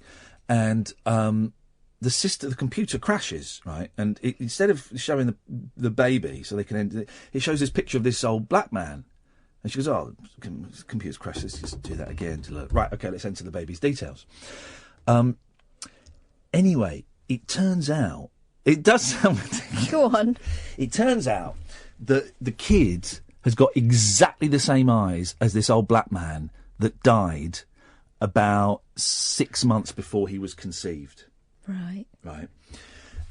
and the computer crashes, right? And instead of showing the baby, so they can end it shows this picture of this old black man, and she goes, "Oh, computer's crashed. Let's just do that again." Right, okay, let's enter the baby's details. Anyway, it turns out it does sound ridiculous. Go on. It turns out that the kid has got exactly the same eyes as this old black man that died about 6 months before he was conceived. Right. Right.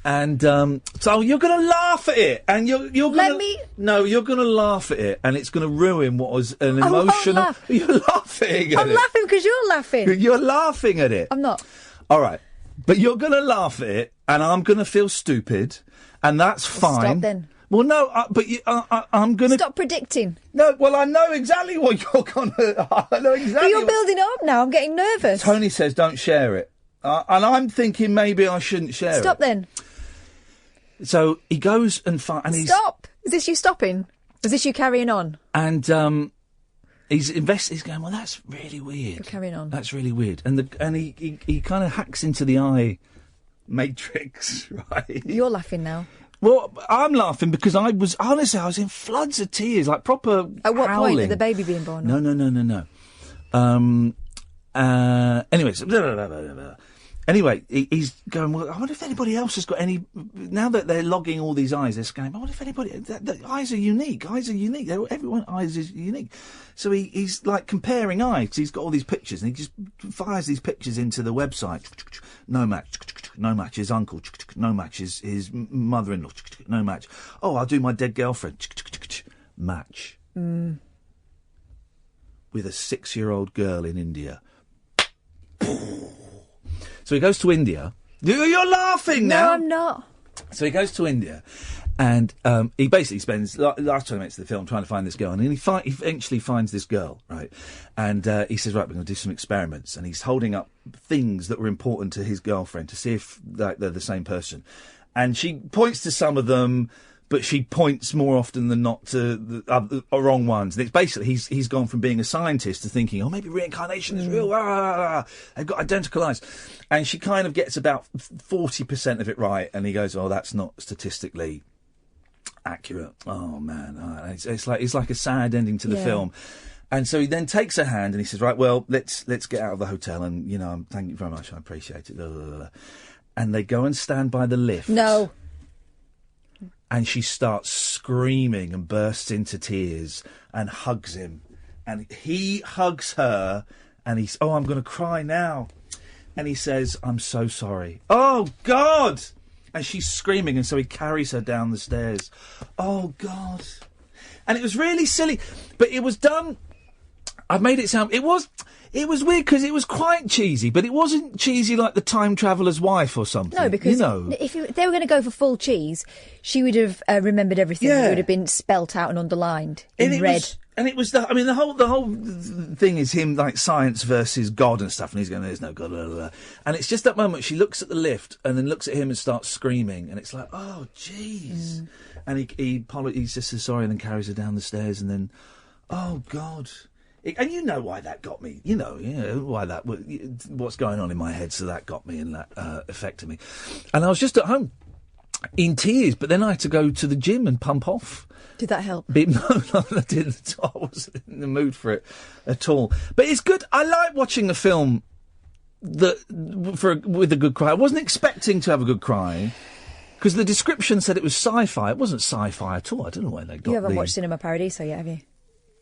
And so you're going to laugh at it, and you're going to... No, you're going to laugh at it, and it's going to ruin what was an emotional... Laugh. You're laughing at it. I'm laughing because you're laughing. You're laughing at it. I'm not. All right. But you're going to laugh at it, and I'm going to feel stupid, and that's fine. Stop then. Well, no, but I'm going to... Stop predicting. No, well, I know exactly what you're going to... I know exactly But you're building it up now. I'm getting nervous. Tony says don't share it. And I'm thinking maybe I shouldn't share it. Stop then. So he goes and Stop! Is this you stopping? Is this you carrying on? And he's going, well, that's really weird. You're carrying on. That's really weird. And he kind of hacks into the eye matrix, right? You're laughing now. Well, I'm laughing because I was in floods of tears, like proper At what howling. point? At the baby being born? No. Anyway, he's going, well, I wonder if anybody else has got any... Now that they're logging all these eyes, they're going, I wonder if anybody... The eyes are unique. Everyone's eyes is unique. So he's, like, comparing eyes. He's got all these pictures, and he just fires these pictures into the website. No match. No match. His uncle. No match. His mother-in-law. No match. Oh, I'll do my dead girlfriend. Match. Mm. With a 6-year-old girl in India. So he goes to India. You're laughing now. No, I'm not. So he goes to India, And he basically spends last 20 minutes of the film trying to find this girl, and he eventually finds this girl, right? And he says, right, we're going to do some experiments, and he's holding up things that were important to his girlfriend to see if they're the same person. And she points to some of them, but she points more often than not to the wrong ones. And it's basically he's gone from being a scientist to thinking, oh, maybe reincarnation is real. They've got identical eyes. And she kind of gets about 40% of it right, and he goes, oh, that's not statistically accurate. Oh man, it's like a sad ending to the film. And so he then takes her hand and he says, right, well, let's get out of the hotel, and thank you very much, I appreciate it. And they go and stand by the lift. No. And she starts screaming and bursts into tears and hugs him, and he hugs her, and he's, oh, I'm going to cry now, and he says, I'm so sorry. Oh God. And she's screaming, and so he carries her down the stairs. Oh, God. And it was really silly, but it was done. I've made it sound... It was weird because it was quite cheesy, but it wasn't cheesy like The Time Traveller's Wife or something. No, because if they were going to go for full cheese, she would have remembered everything. It would have been spelt out and underlined in red. The whole thing is him, like, science versus God and stuff, and he's going, there's no God, blah, blah, blah. And it's just that moment she looks at the lift and then looks at him and starts screaming, and it's like, oh, jeez. And he just says sorry and then carries her down the stairs, and then, oh, God. And you know why that got me. You know why that, what's going on in my head, so that got me and that affected me. And I was just at home in tears, but then I had to go to the gym and pump off. Did that help? No, I didn't. I wasn't in the mood for it at all. But it's good. I like watching a film with a good cry. I wasn't expecting to have a good cry because the description said it was sci-fi. It wasn't sci-fi at all. I don't know where they got it. You haven't watched Cinema Paradiso yet, have you?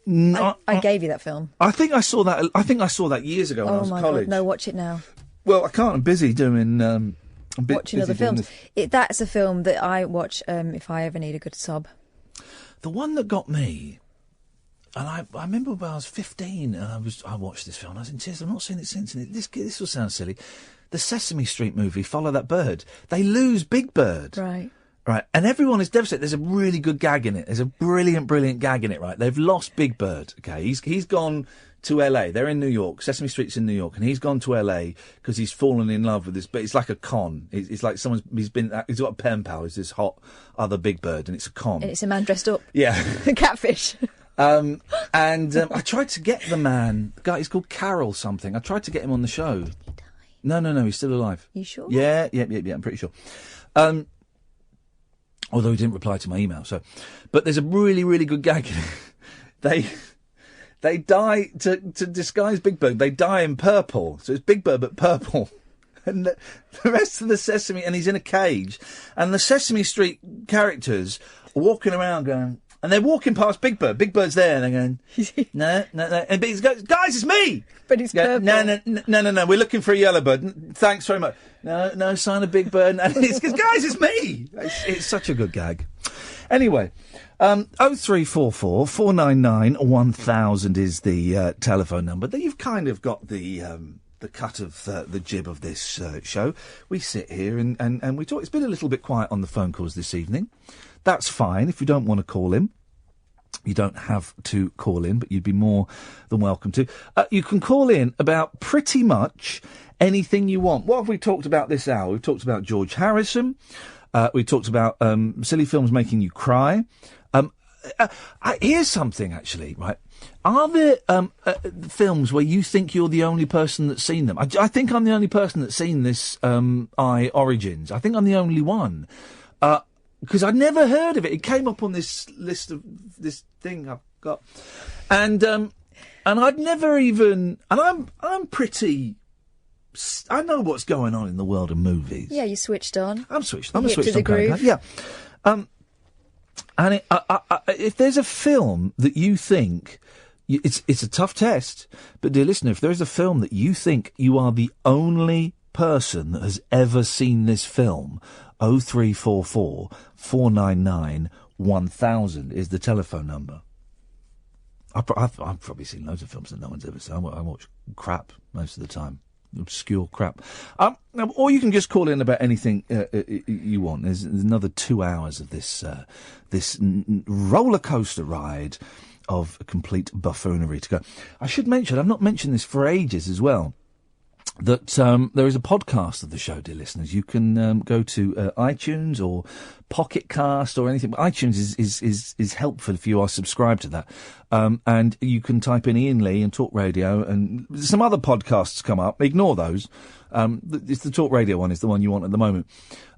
No, I gave you that film. I think I saw that years ago when I was at college. God, no, watch it now. Well, I can't. I'm busy doing... watching other films. That's a film that I watch if I ever need a good sob. The one that got me, and I remember when I was 15 and I watched this film, I was in tears. I've not seen it since. And this will sound silly. The Sesame Street movie, Follow That Bird. They lose Big Bird. Right. And everyone is devastated. There's a really good gag in it. There's a brilliant gag in it, right? They've lost Big Bird, okay? He's gone to LA. They're in New York. Sesame Street's in New York, and he's gone to LA because he's fallen in love with this. But it's like a con. It's like he's got a pen pal. He's this hot other Big Bird, and it's a con. And it's a man dressed up. Yeah, Catfish. I tried to get the man. The guy, he's called Carol something. I tried to get him on the show. Did he die? No, he's still alive. You sure? Yeah. I'm pretty sure. Although he didn't reply to my email. But there's a really good gag in it. They die to disguise Big Bird. They die in purple, so it's Big Bird but purple. And the rest of the Sesame, and he's in a cage, and the Sesame Street characters are walking around going, and they're walking past Big Bird. Big Bird's there, and they're going, no, and he goes, guys, it's me. But he's purple. No, we're looking for a yellow bird. Thanks very much. No sign of Big Bird. And it's guys, it's me. It's such a good gag. Anyway. 0344 499 1000 is the telephone number. You've kind of got the cut of the jib of this show. We sit here and we talk. It's been a little bit quiet on the phone calls this evening. That's fine. If you don't want to call in, you don't have to call in, but you'd be more than welcome to. You can call in about pretty much anything you want. What have we talked about this hour? We've talked about George Harrison. We talked about silly films making you cry. Here's something, actually, right? Are there films where you think you're the only person that's seen them? I think I'm the only person that's seen this I Origins. I think I'm the only one. Because I'd never heard of it. It came up on this list of this thing I've got. And I'd never even... And I'm pretty... I know what's going on in the world of movies. Yeah, you switched on. I'm a switched on kind of guy. Yeah. And if there's a film that you think... It's a tough test, but dear listener, if there's a film that you think you are the only person that has ever seen this film, 0344 499 1000 is the telephone number. I've probably seen loads of films that no one's ever seen. I watch crap most of the time. obscure crap. Or you can just call in about anything you want. There's another 2 hours of this roller coaster ride of complete buffoonery to go. I should mention, I've not mentioned this for ages as well, that there is a podcast of the show, dear listeners. You can go to iTunes or Pocket Cast or anything. iTunes is helpful if you are subscribed to that. And you can type in Iain Lee and Talk Radio, and some other podcasts come up. Ignore those. It's the Talk Radio one is the one you want at the moment.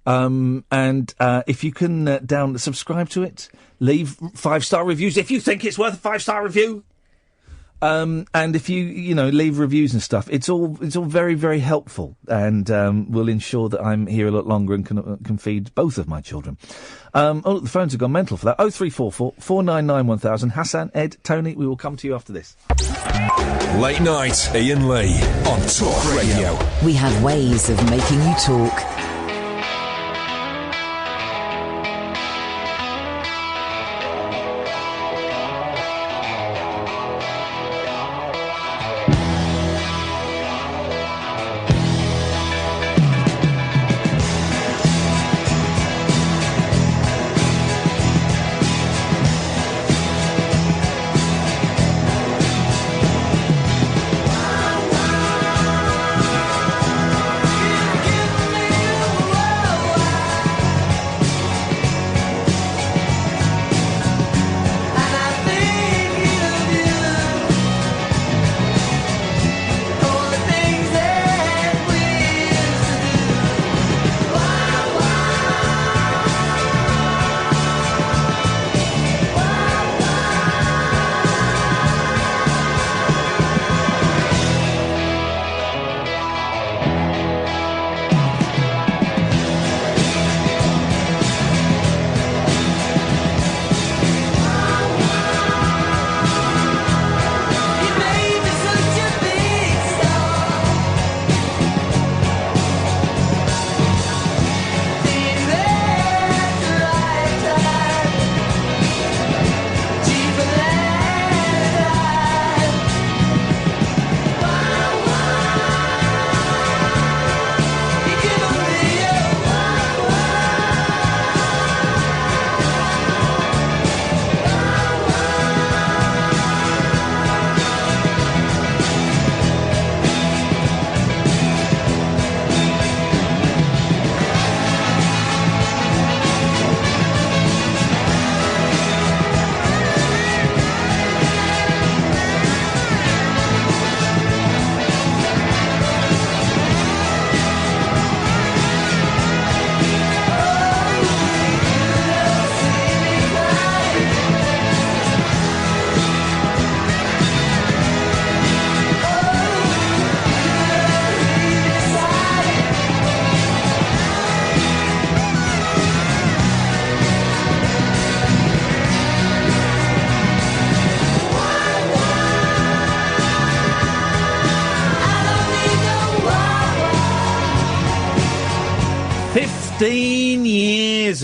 And if you can subscribe to it, leave 5-star reviews if you think it's worth a 5-star review. And if you leave reviews and stuff, it's all very, very helpful, and will ensure that I'm here a lot longer and can feed both of my children. The phones have gone mental for that. 0344 499 1000. Hassan, Ed, Tony, we will come to you after this. Late night, Iain Lee on Talk Radio. We have ways of making you talk.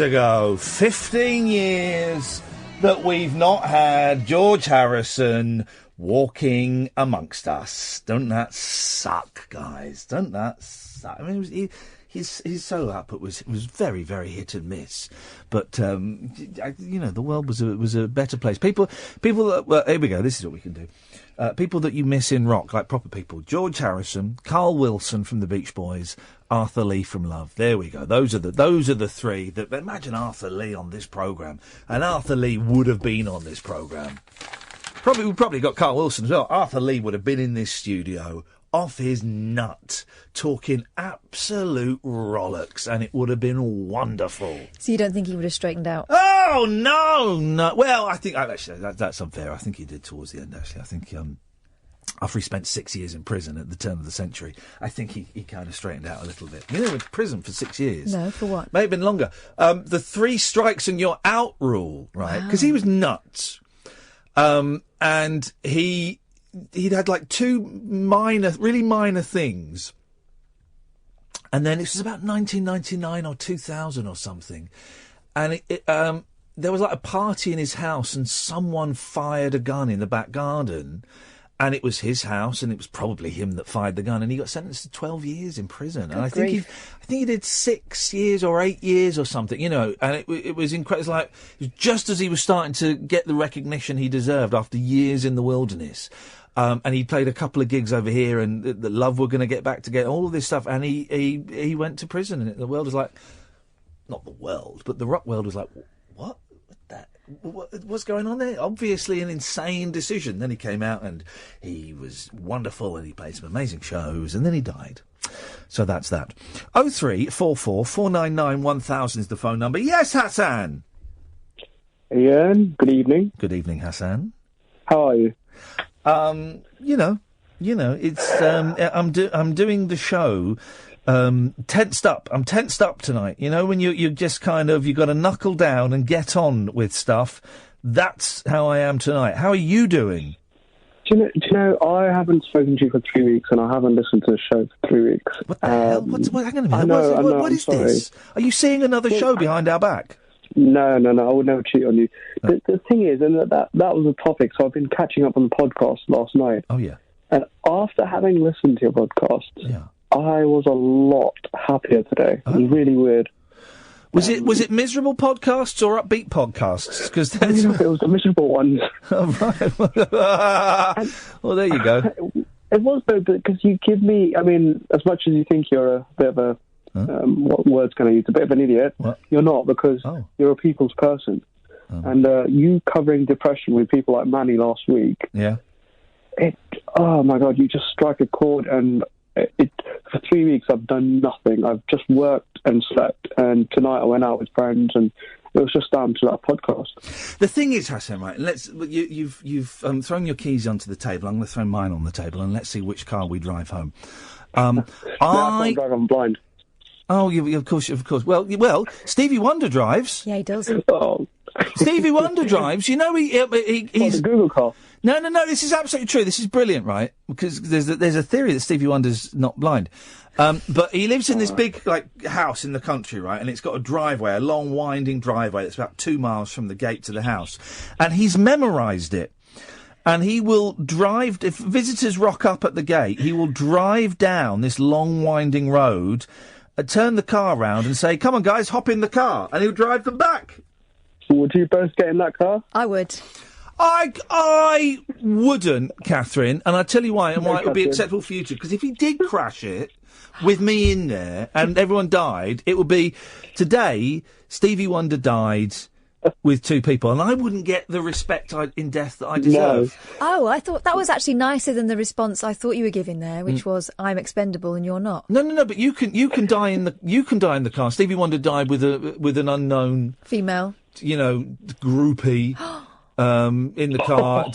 Ago, 15 years that we've not had George Harrison walking amongst us. Don't that suck, guys? Don't that suck? I mean, his solo output was very, very hit and miss. But the world was a better place. People that, well, here we go. This is what we can do. People that you miss in rock, like proper people: George Harrison, Carl Wilson from the Beach Boys, Arthur Lee from Love. There we go. Those are the three. That imagine Arthur Lee on this programme, and Arthur Lee would have been on this programme. We probably got Carl Wilson as well. Arthur Lee would have been in this studio off his nut, talking absolute rollicks, and it would have been wonderful. So you don't think he would have straightened out? Oh, no. Well, I think, actually, that's unfair. I think he did towards the end, actually. I think after he spent 6 years in prison at the turn of the century, I think he kind of straightened out a little bit. You know, went to prison for 6 years. No, for what? May have been longer. The 3 strikes and you're out rule, right? Because he was nuts. And he'd had like 2 really minor things. And then it was about 1999 or 2000 or something. And there was like a party in his house and someone fired a gun in the back garden. And it was his house, and it was probably him that fired the gun, and he got sentenced to 12 years in prison. Good and I think he did 6 years or 8 years or something, you know. And it was incredible. It was just as he was starting to get the recognition he deserved after years in the wilderness. And he played a couple of gigs over here, and the Love were going to get back together, all of this stuff. And he went to prison, and the world was like, not the world, but the rock world was like, what? What's going on there? Obviously an insane decision. Then he came out and he was wonderful and he played some amazing shows and then he died. So that's that. 0344 499 1000 is the phone number. Yes, Hassan. Iain, good evening. Good evening, Hassan. How are you? You know, it's I'm doing the show. Tensed up. I'm tensed up tonight. You know, when you just kind of, you got to knuckle down and get on with stuff. That's how I am tonight. How are you doing? Do you know, I haven't spoken to you for 3 weeks and I haven't listened to the show for 3 weeks. What the hell? Hang on a minute. What is this? Are you seeing another show behind our back? No, I would never cheat on you. The thing is, and that was the topic, so I've been catching up on the podcast last night. Oh, yeah. And after having listened to your podcast, yeah, I was a lot happier today. It was really weird. Was it miserable podcasts or upbeat podcasts? Because it was the miserable ones. Oh, right. Well, there you go. It was though, because you give me. I mean, as much as you think you're a bit of a what word's can I use? A bit of an idiot. What? You're not, because you're a people's person. And you covering depression with people like Manny last week. Yeah. Oh my God! You just strike a chord and. For 3 weeks, I've done nothing. I've just worked and slept, and tonight I went out with friends, and it was just down to that podcast. The thing is, Hassan, right? You've thrown your keys onto the table. I'm going to throw mine on the table, and let's see which car we drive home. I can't drive. I'm blind. Oh, of course. Well, Stevie Wonder drives. Yeah, he does. Oh. Stevie Wonder drives. You know, he's a Google car. No. This is absolutely true. This is brilliant, right? Because there's a theory that Stevie Wonder's not blind, but he lives in this big house in the country, right? And it's got a driveway, a long winding driveway that's about 2 miles from the gate to the house, and he's memorised it. And he will drive, if visitors rock up at the gate, he will drive down this long winding road, turn the car round, and say, "Come on, guys, hop in the car," and he'll drive them back. Would you both get in that car? I would. I wouldn't, Catherine, and I'll tell you why, and why it would be acceptable for you too. Because if he did crash it with me in there and everyone died, it would be today. Stevie Wonder died with 2 people, and I wouldn't get the respect in death that I deserve. No. Oh, I thought that was actually nicer than the response I thought you were giving there, which was "I'm expendable and you're not." No. But you can die in the car. Stevie Wonder died with an unknown female, groupie. In the car,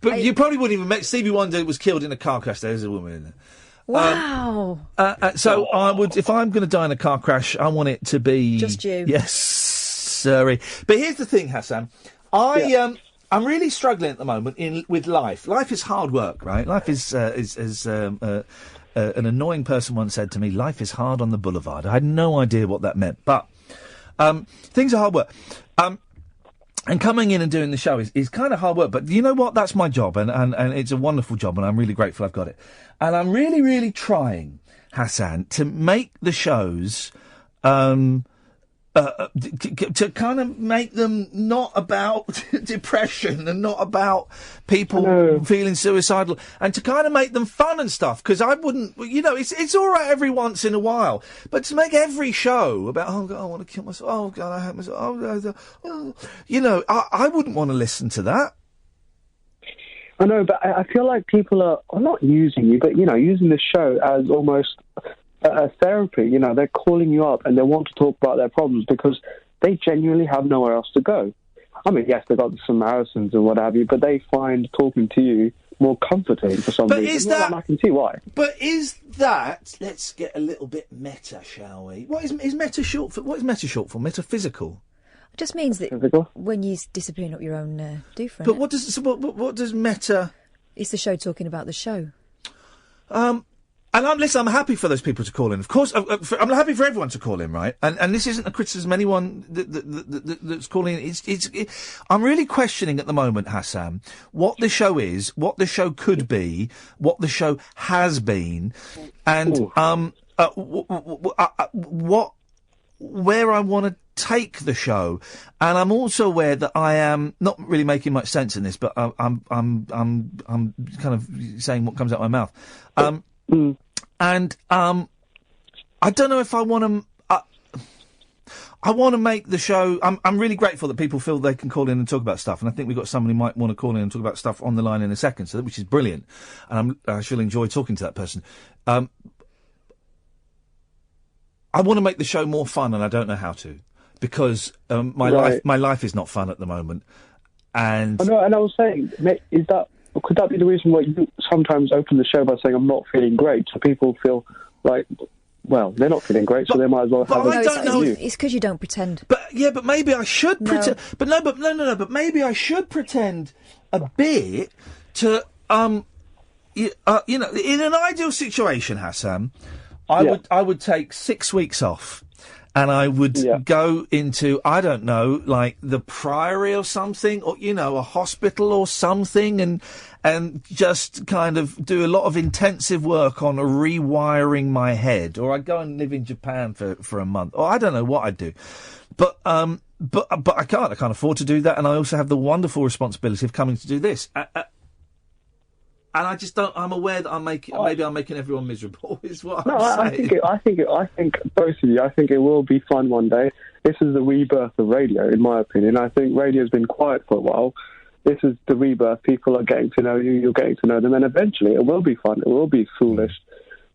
but you probably wouldn't even met. Stevie Wonder was killed in a car crash. There's a woman in there. Wow. So I would, if I'm going to die in a car crash, I want it to be just you. Yes, sorry. But here's the thing, Hassan. I'm really struggling at the moment with life. Life is hard work, right? Life is an annoying person once said to me, "Life is hard on the boulevard." I had no idea what that meant, but things are hard work. And coming in and doing the show is kind of hard work, but you know what? That's my job, and it's a wonderful job, and I'm really grateful I've got it. And I'm really, really trying, Hassan, to make the shows, to kind of make them not about depression and not about people feeling suicidal, and to kind of make them fun and stuff, because I wouldn't, it's all right every once in a while, but to make every show about, oh God, I want to kill myself, oh God, I hate myself, I wouldn't want to listen to that. I know, but I feel like people are not using you, but, using the show as almost therapy. They're calling you up and they want to talk about their problems because they genuinely have nowhere else to go. I mean, yes, they've got some Samaritans and what have you, but they find talking to you more comforting for some reason. And I can see why. But is that, let's get a little bit meta, shall we? What is meta short for? What is meta short for? Metaphysical? It just means that when you're disappearing up your own doofra. But what does meta? It's the show talking about the show. And I'm happy for those people to call in. Of course, I'm happy for everyone to call in, right? And this isn't a criticism of anyone that's calling in. I'm really questioning at the moment, Hassan, what the show is, what the show could be, what the show has been, and where I want to take the show. And I'm also aware that I am not really making much sense in this, but I'm kind of saying what comes out of my mouth. And I don't know if I want to. I want to make the show. I'm really grateful that people feel they can call in and talk about stuff, and I think we've got somebody who might want to call in and talk about stuff on the line in a second, which is brilliant, and I shall enjoy talking to that person. I want to make the show more fun, and I don't know how to, because my life is not fun at the moment. And I know, and I was saying, could that be the reason why you sometimes open the show by saying I'm not feeling great, so people feel like, well, they're not feeling great, so they might as well have I don't know. It's because you don't pretend. But maybe I should pretend. But maybe I should pretend a bit to in an ideal situation, Hassan, I would take 6 weeks off. And I would go into, I don't know, like the Priory or something, or, a hospital or something, and just kind of do a lot of intensive work on rewiring my head. Or I'd go and live in Japan for a month. Or I don't know what I'd do. But I can't afford to do that. And I also have the wonderful responsibility of coming to do this. And I just don't. I'm aware that I'm making everyone miserable. Is what I'm saying. I think both of you. I think it will be fun one day. This is the rebirth of radio, in my opinion. I think radio's been quiet for a while. This is the rebirth. People are getting to know you. You're getting to know them, and eventually it will be fun. It will be foolish.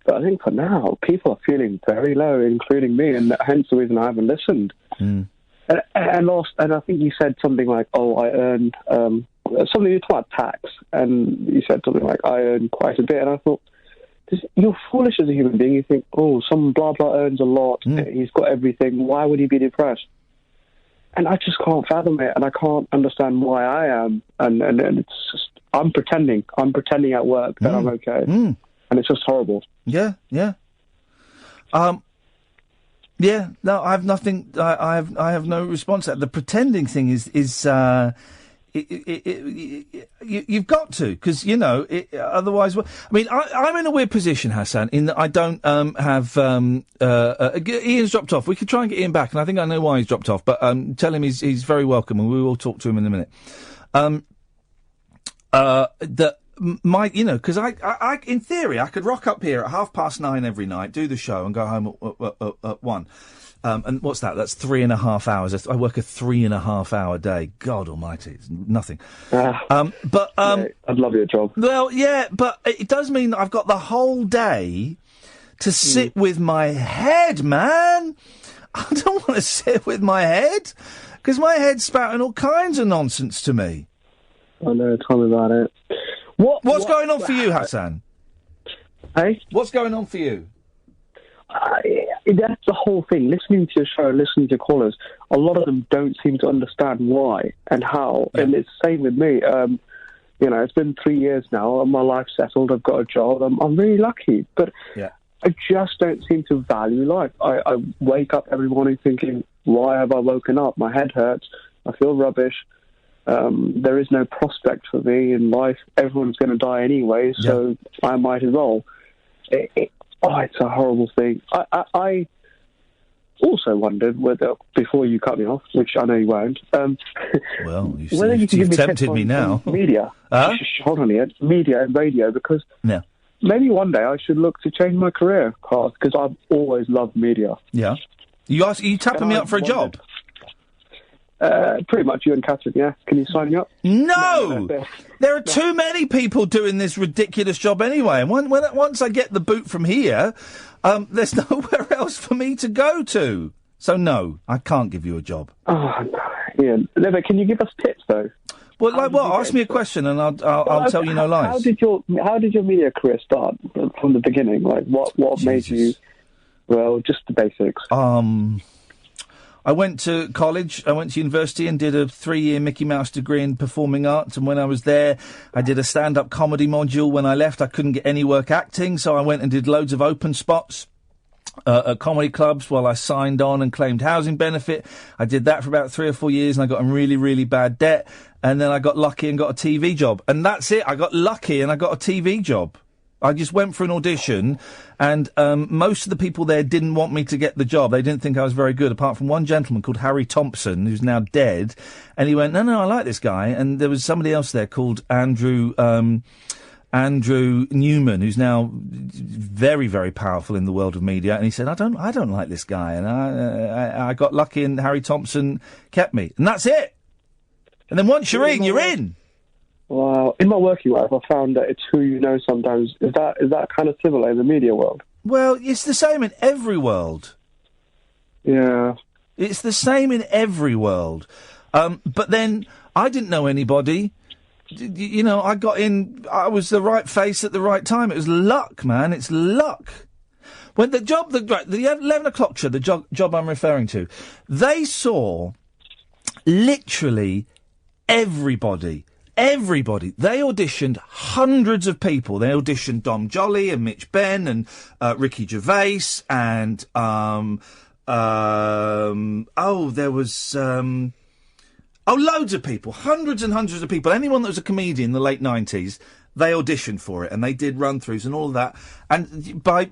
But I think for now, people are feeling very low, including me, and hence the reason I haven't listened. And I think you said something like, "Oh, I earned." Something you talked about tax, and you said something like, I earn quite a bit, and I thought, you're foolish as a human being. You think, some blah blah earns a lot, he's got everything, why would he be depressed? And I just can't fathom it, and I can't understand why I am, and it's just, I'm pretending at work that I'm okay, and it's just horrible. No, I have nothing. I have no response to that. The pretending thing is you've got to, because otherwise. I mean, I'm in a weird position, Hassan, in that I don't have. Ian's dropped off. We could try and get Ian back, and I think I know why he's dropped off. But tell him he's very welcome, and we will talk to him in a minute. Because I in theory I could rock up here at 9:30 every night, do the show, and go home at 1. And what's that? That's 3.5 hours. I work a 3.5 hour day. God almighty, it's nothing. I'd love your job. Well, yeah, but it does mean that I've got the whole day to sit with my head, man. I don't want to sit with my head, because my head's spouting all kinds of nonsense to me. I know, tell me about it. What's going on for you, Hassan? Hey? What's going on for you? That's the whole thing. Listening to your show, listening to callers, a lot of them don't seem to understand why and how. Yeah. And it's the same with me. It's been 3 years now, and my life's settled. I've got a job. I'm really lucky, but I just don't seem to value life. I wake up every morning thinking, why have I woken up? My head hurts. I feel rubbish. There is no prospect for me in life. Everyone's going to die anyway, so I might as well. It's a horrible thing. I also wondered whether, before you cut me off, which I know you won't, well, you've tempted me now. Media. Hold on here. Media and radio, because maybe one day I should look to change my career path, because I've always loved media. Yeah. Are you tapping me up for a job? Pretty much, you and Catherine, yeah. Can you sign me up? No! There are too many people doing this ridiculous job anyway. And once I get the boot from here, there's nowhere else for me to go to. So no, I can't give you a job. Oh, no, Ian. No, but can you give us tips, though? Well, like what? Ask me a question and I'll tell you no lies. How did your media career start from the beginning? Like, what made you... Well, just the basics. I went to college, I went to university and did a 3-year Mickey Mouse degree in performing arts, and when I was there, I did a stand-up comedy module. When I left, I couldn't get any work acting, so I went and did loads of open spots at comedy clubs while I signed on and claimed housing benefit. I did that for about 3 or 4 years, and I got in really, really bad debt, and then I got lucky and got a TV job. And that's it, I got lucky and I got a TV job. I just went for an audition, and most of the people there didn't want me to get the job. They didn't think I was very good, apart from one gentleman called Harry Thompson, who's now dead. And he went, no, I like this guy. And there was somebody else there called Andrew Newman, who's now very, very powerful in the world of media. And he said, I don't like this guy. And I got lucky, and Harry Thompson kept me. And that's it. And then once you're in, you're in. Wow. In my working life, I found that it's who you know sometimes. Is that kind of similar in the media world? Well, it's the same in every world. Yeah. It's the same in every world. But then I didn't know anybody. You know, I got in, I was the right face at the right time. It was luck, man. It's luck. When the 11 o'clock show, the job I'm referring to, they saw literally everybody. They auditioned hundreds of people. They auditioned Dom Jolly and Mitch Benn and Ricky Gervais and there was loads of people, hundreds and hundreds of people. Anyone that was a comedian in the late 90s, they auditioned for it, and they did run-throughs and all of that. And by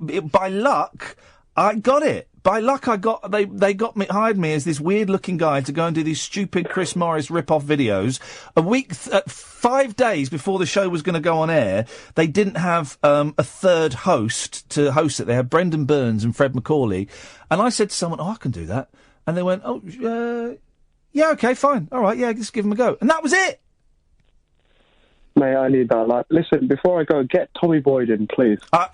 luck, I got it. By luck, they hired me as this weird-looking guy to go and do these stupid Chris Morris rip-off videos. 5 days before the show was going to go on air, they didn't have a third host to host it. They had Brendan Burns and Fred McCauley. And I said to someone, I can do that. And they went, yeah, okay, fine. All right, yeah, just give them a go. And that was it. Mate, I need that. Like, listen, before I go, get Tommy Boyd in, please. I've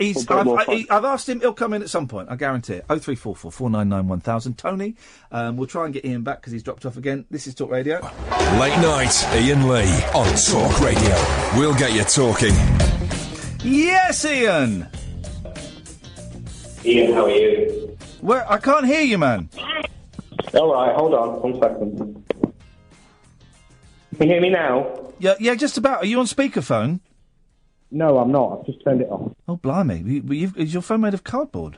asked him. He'll come in at some point. I guarantee it. 0344 499 1000. Tony, we'll try and get Iain back because he's dropped off again. This is Talk Radio. Late night, Iain Lee on Talk Radio. We'll get you talking. Yes, Iain. Iain, how are you? I can't hear you, man. All right, hold on 1 second. Can you hear me now? Yeah, just about. Are you on speakerphone? No, I'm not. I've just turned it off. Oh, blimey. Is your phone made of cardboard?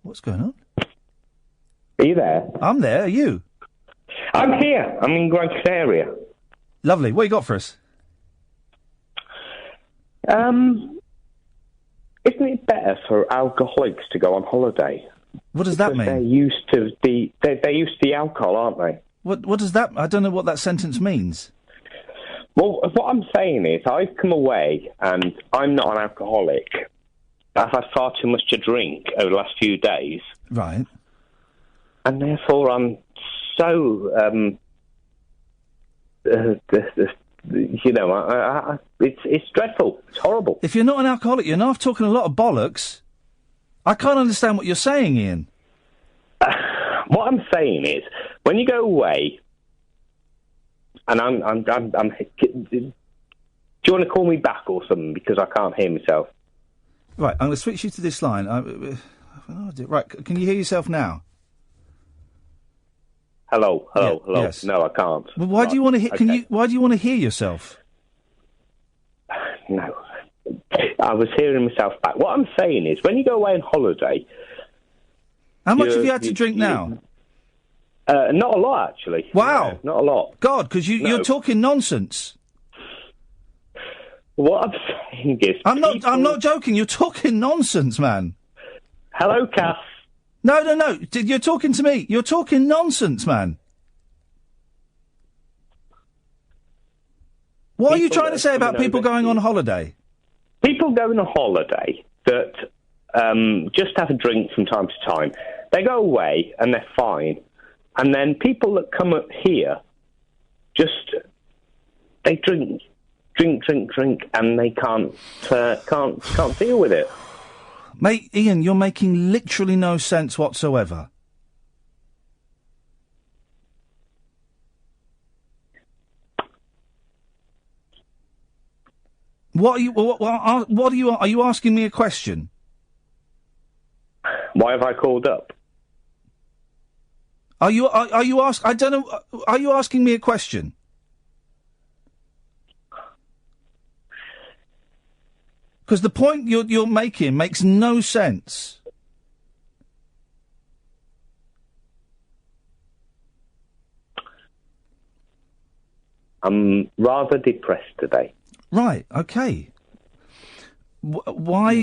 What's going on? Are you there? I'm there. Are you? I'm here. I'm in Gran Canaria. Lovely. What you got for us? Isn't it better for alcoholics to go on holiday? What does that mean? They're used to the alcohol, aren't they? What does that... I don't know what that sentence means. Well, what I'm saying is I've come away and I'm not an alcoholic. I've had far too much to drink over the last few days. Right. And therefore I'm so... it's dreadful. It's horrible. If you're not an alcoholic, you're not talking a lot of bollocks. I can't understand what you're saying, Iain. What I'm saying is, when you go away, and I'm do you want to call me back or something because I can't hear myself? Right, I'm going to switch you to this line. Right, can you hear yourself now? Hello. Yes. No, I can't. Well, why do you want to hear? Okay. Why do you want to hear yourself? No, I was hearing myself back. What I'm saying is, when you go away on holiday, how much have you had to drink now? Not a lot, actually. Wow, not a lot. God, because you're talking nonsense. What I'm saying is, I'm not joking. You're talking nonsense, man. Hello, Cass. No. You're talking to me. You're talking nonsense, man. What are you trying to say about people going on holiday? People going on holiday that just have a drink from time to time. They go away and they're fine. And then people that come up here, they drink, and they can't deal with it. Mate, Iain, you're making literally no sense whatsoever. What are you? Are you asking me a question? Why have I called up? Are you I don't know. Are you asking me a question? Because the point you're making makes no sense. I'm rather depressed today. Right. Okay. Why?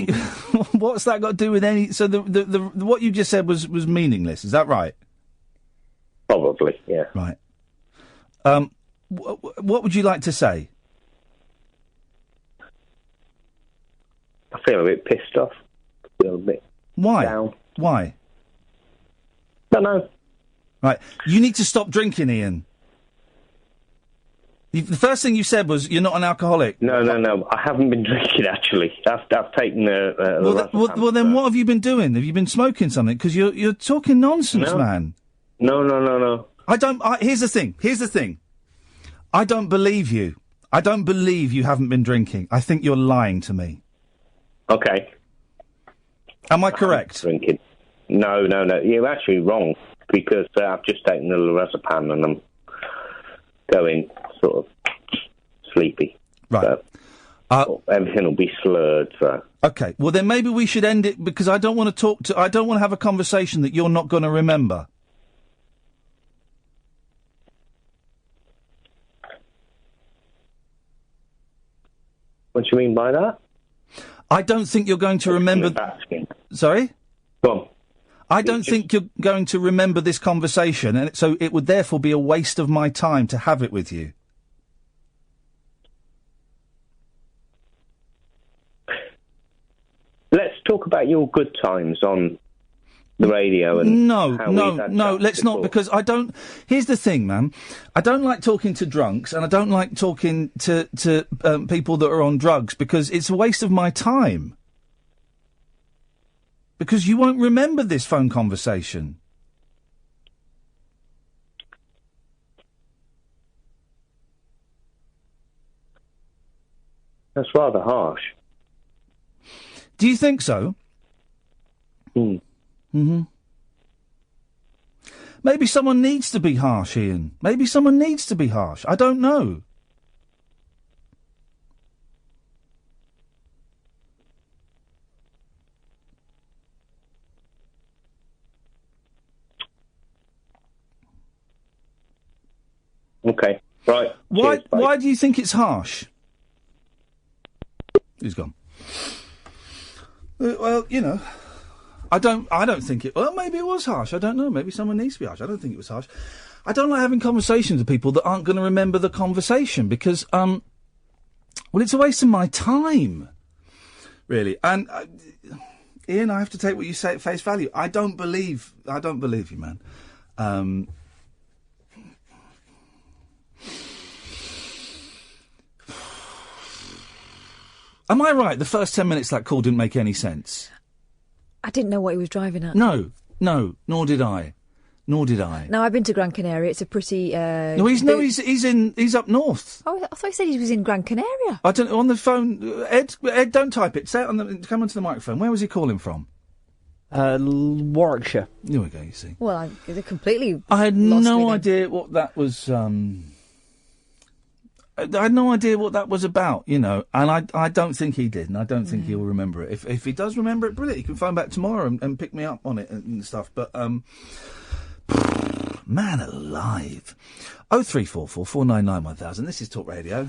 What's that got to do with any? So the what you just said was meaningless. Is that right? Probably. Yeah. Right. What would you like to say? I feel a bit pissed off. I feel a bit Why? down. Why? Don't know. Right. You need to stop drinking, Ian. The first thing you said was you're not an alcoholic. No. I haven't been drinking, actually. I've taken well, then what have you been doing? Have you been smoking something? Because you're talking nonsense, man. No. Here's the thing. I don't believe you. I don't believe you haven't been drinking. I think you're lying to me. Okay. Am I correct? Drinking. No. You're actually wrong, because I've just taken the lorazepam and I'm going sort of sleepy. Right. So everything will be slurred, so... Okay, well then maybe we should end it, because I don't want to have a conversation that you're not going to remember. What do you mean by that? I don't think you're going to remember... Sorry? Go on. I don't think you're going to remember this conversation, and so it would therefore be a waste of my time to have it with you. Let's talk about your good times on the radio. And no, let's not, because I don't... Here's the thing, man. I don't like talking to drunks, and I don't like talking to people that are on drugs, because it's a waste of my time. Because you won't remember this phone conversation. That's rather harsh. Do you think so? Mm-hmm. Maybe someone needs to be harsh, Ian. Maybe someone needs to be harsh. I don't know. Okay, right. Why do you think it's harsh? He's gone. Well, you know, I don't think it... Well, maybe it was harsh. I don't know. Maybe someone needs to be harsh. I don't think it was harsh. I don't like having conversations with people that aren't going to remember the conversation, because, well, it's a waste of my time, really. And, Ian, I have to take what you say at face value. I don't believe you, man. Am I right? The first 10 minutes of that call didn't make any sense. I didn't know what he was driving at. No, nor did I. No, I've been to Gran Canaria. It's a pretty... he's up north. Oh, I thought he said he was in Gran Canaria. I don't know, on the phone... Ed, don't type it. Say it come onto the microphone. Where was he calling from? Warwickshire. There we go, you see. Well, they're completely... I had no idea what that was... I had no idea what that was about, you know, and I don't think he did, and I don't think he'll remember it. If he does remember it, brilliant. He can phone back tomorrow and pick me up on it and stuff. But man alive, 0344 499 1000. This is Talk Radio.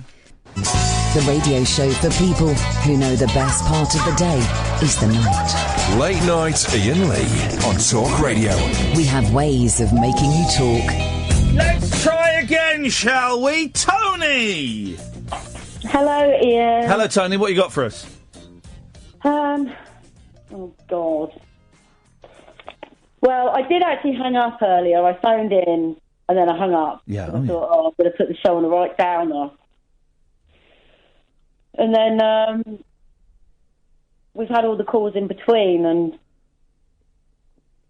The radio show for people who know the best part of the day is the night. Late night Iain Lee on Talk Radio. We have ways of making you talk. Let's try again, shall we? Tony! Hello, Ian. Hello, Tony. What you got for us? Oh, God. Well, I did actually hang up earlier. I phoned in and then I hung up. Yeah. I thought, I'm going to put the show on the right downer. And then we've had all the calls in between, and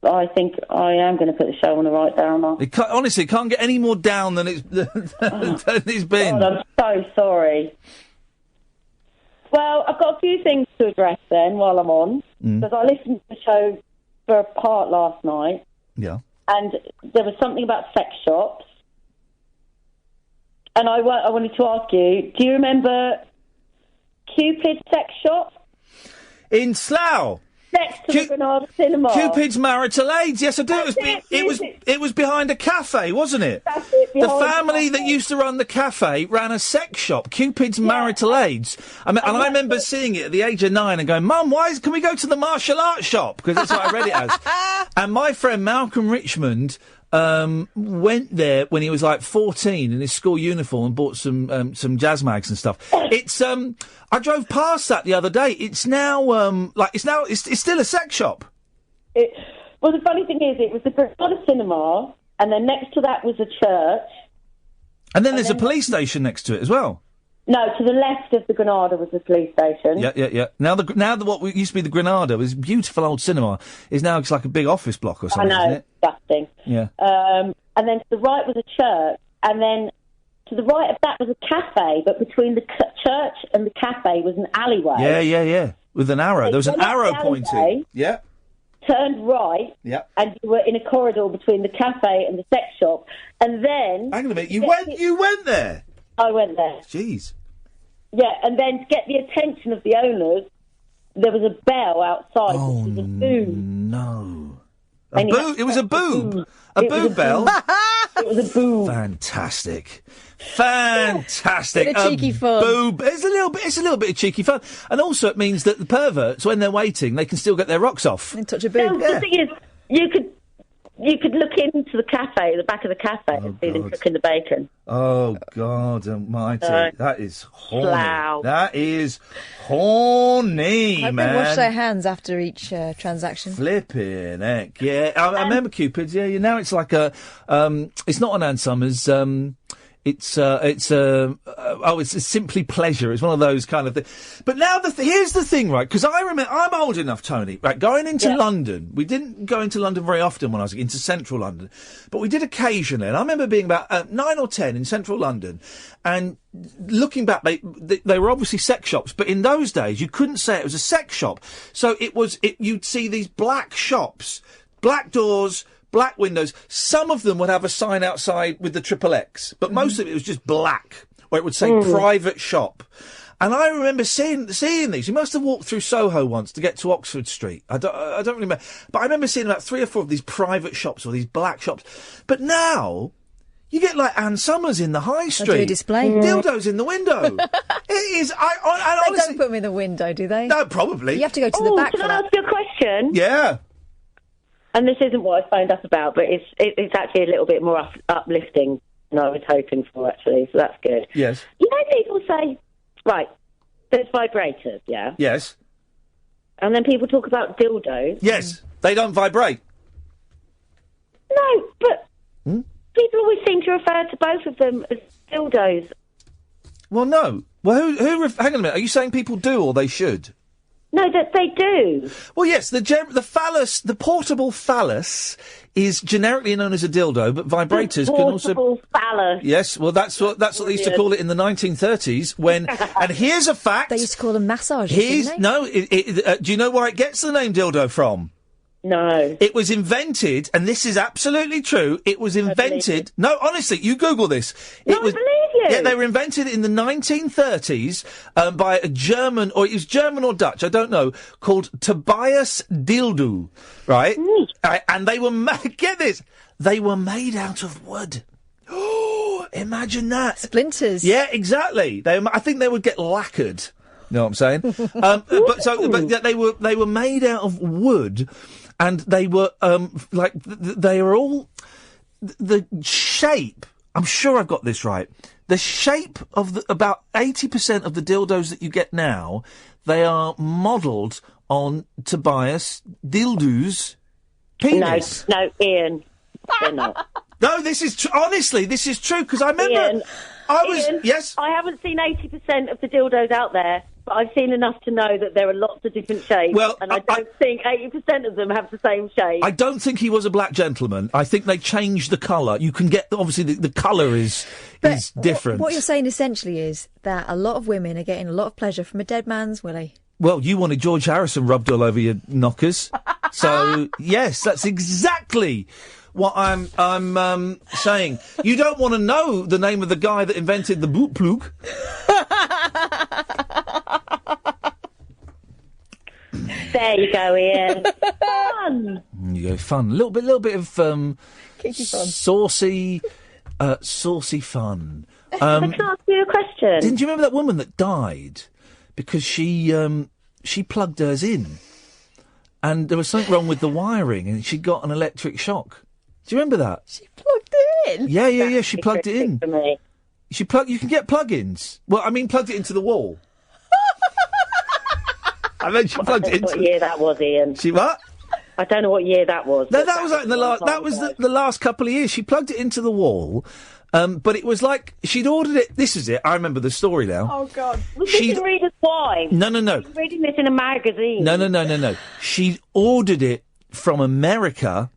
I think I am going to put the show on the right downer. Honestly, it can't get any more down than it's been. God, I'm so sorry. Well, I've got a few things to address then while I'm on, because I listened to the show for a part last night. Yeah. And there was something about sex shops. And I wanted to ask you, do you remember Cupid's sex shop? In Slough? Next to the Granada Cinema. Cupid's Marital Aids, yes I do. It was behind a cafe, wasn't it? That's it, the family that used to run the cafe ran a sex shop, Cupid's Marital Aids. And I remember seeing it at the age of 9 and going, Mum, can we go to the martial arts shop? Because that's what I read it as. And my friend Malcolm Richmond went there when he was like 14 in his school uniform and bought some jazz mags and stuff. It's I drove past that the other day. It's now it's still a sex shop. Well, the funny thing is, it was the Granada Cinema, and then next to that was a church. And then there's a police station next to it as well. No, to the left of the Granada was the police station. Yeah. Now what used to be the Granada was beautiful old cinema is now just like a big office block or something, I know, isn't it? disgusting. Yeah. And then to the right was a church, and then to the right of that was a cafe, but between the church and the cafe was an alleyway. Yeah. With an arrow. There was an arrow pointing. Yeah. Turned right. Yeah. And you were in a corridor between the cafe and the sex shop, and then. Hang on a minute. You went there. I went there. Jeez. Yeah, and then to get the attention of the owners, there was a bell outside. Oh, which was a boom. No. It was a boob. A boob bell. It was a boob. Fantastic. Bit of cheeky fun. Boob. It's a little bit of cheeky fun, and also it means that the perverts, when they're waiting, they can still get their rocks off and touch a boob. The thing is, you could look into the cafe, the back of the cafe, and see them cooking the bacon. Oh, God almighty. That is horny. Slough. That is horny, I man. They wash their hands after each transaction. Flipping heck, yeah. I remember Cupid's, yeah. Now it's like a... it's not an Ann Summers... It's simply pleasure. It's one of those kind of things. But now here's the thing, right? Because I remember, I'm old enough, Tony, right? Going into London, we didn't go into London very often when I was into central London, but we did occasionally. And I remember being about 9 or 10 in central London, and looking back, they were obviously sex shops, but in those days you couldn't say it was a sex shop. So you'd see these black shops, black doors, black windows. Some of them would have a sign outside with the triple X, but most of it was just black, or it would say private shop. And I remember seeing these. You must have walked through Soho once to get to Oxford Street. I don't remember, but I remember seeing about 3 or 4 of these private shops or these black shops. But now you get like Ann Summers in the high street. They do a display. Dildos in the window. It is. I honestly, they don't put them in the window, do they? No, probably. You have to go to the back can for I that. ask you a question? Yeah. And this isn't what I phoned up about, but it's actually a little bit more uplifting than I was hoping for, actually, so that's good. Yes. You know, people say, right, there's vibrators, yeah? Yes. And then people talk about dildos. Yes, they don't vibrate. No, but people always seem to refer to both of them as dildos. Well, no. Well, hang on a minute. Are you saying people do or they should? No, that they do. Well, yes, the phallus, the portable phallus, is generically known as a dildo, but vibrators can also... Portable phallus. Yes, well, that's what they used to call it in the 1930s, when... And here's a fact... They used to call them massages, didn't they? No, do you know where it gets the name dildo from? No. It was invented, and this is absolutely true, it was invented... No, honestly, you Google this. I believe you. Yeah, they were invented in the 1930s by a German, or it was German or Dutch, I don't know, called Tobias Dildo, right? And they were get this, they were made out of wood. Oh, imagine that. Splinters. Yeah, exactly. I think they would get lacquered. You know what I'm saying? But they were made out of wood, and they were they were all the shape. I'm sure I've got this right. The shape of about 80% of the dildos that you get now, they are modelled on Tobias Dildo's penis. No, Ian, they're not. No, this is honestly, this is true, because I remember Ian, yes. I haven't seen 80% of the dildos out there, but I've seen enough to know that there are lots of different shades. Well, and I don't think 80% of them have the same shade. I don't think he was a black gentleman. I think they changed the colour. You can get, obviously, the colour is different. What you're saying essentially is that a lot of women are getting a lot of pleasure from a dead man's willy. Well, you wanted George Harrison rubbed all over your knockers. So, yes, that's exactly what I'm saying. You don't want to know the name of the guy that invented the boot plug. There you go, Ian. Fun. You go, fun. A little bit of Kinky fun. saucy fun. Can I ask you a question? Didn't you remember that woman that died because she plugged hers in, and there was something wrong with the wiring, and she got an electric shock? Do you remember that? She plugged it in? Yeah. She plugged it in. For me. You can get plug-ins. Well, I mean, plugged it into the wall. And then she plugged it into. What year that was, Ian? She what? I don't know what year that was. No, that was like in the last. That was the last couple of years. She plugged it into the wall, but it was like she'd ordered it. This is it. I remember the story now. Oh God! Was this in Reader's Wife? No. I was reading this in a magazine. No. She ordered it from America,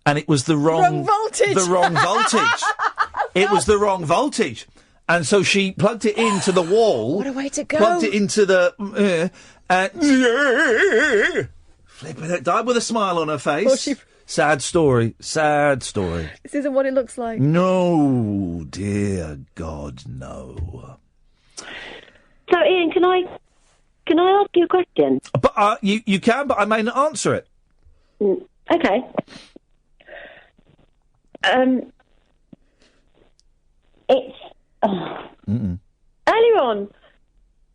and it was the wrong voltage. The wrong voltage. It was the wrong voltage. And so she plugged it into the wall. What a way to go. Plugged it into the... flipping it. Died with a smile on her face. Sad story. This isn't what it looks like. No, dear God, no. So, Ian, can I ask you a question? But you can, but I may not answer it. Okay. It's... Earlier on,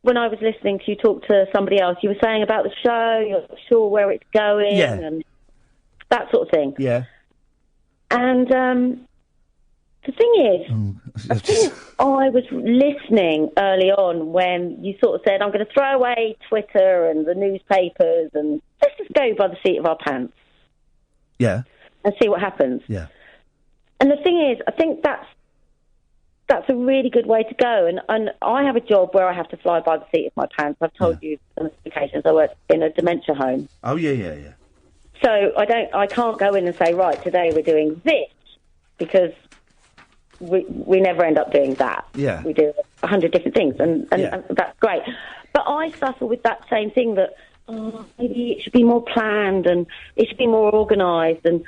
when I was listening to you talk to somebody else, you were saying about the show, you're not sure where it's going, and that sort of thing. Yeah. And the thing is, I think I was listening early on when you sort of said, I'm going to throw away Twitter and the newspapers and let's just go by the seat of our pants. Yeah. And see what happens. Yeah. And the thing is, I think that's a really good way to go. And I have a job where I have to fly by the seat of my pants. I've told you on occasions I work in a dementia home. Oh, yeah. So I can't go in and say, right, today we're doing this, because we never end up doing that. Yeah. We do 100 different things, and that's great. But I suffer with that same thing that, maybe it should be more planned and it should be more organised and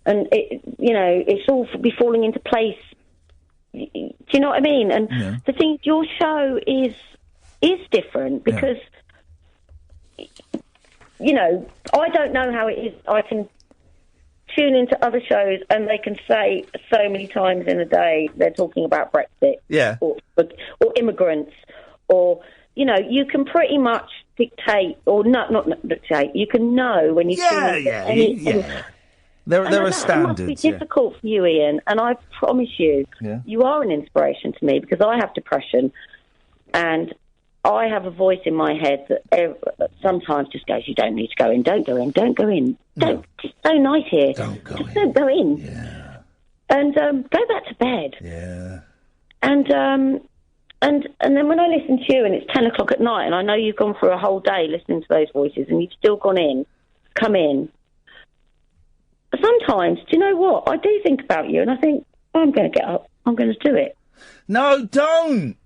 it, it's all be falling into place. Do you know what I mean? And the thing is, your show is different because, I don't know how it is. I can tune into other shows and they can say so many times in a day they're talking about Brexit, or immigrants, or you can pretty much dictate, or not dictate. You can know when you tune into There are standards. It must be difficult for you, Ian, and I promise you, you are an inspiration to me, because I have depression, and I have a voice in my head that sometimes just goes, you don't need to go in, don't go in. It's so nice here. Don't go in. Yeah. And go back to bed. Yeah. And then when I listen to you and it's 10 o'clock at night and I know you've gone for a whole day listening to those voices and you've still come in, sometimes, do you know what? I do think about you and I think, I'm going to get up. I'm going to do it. No, don't.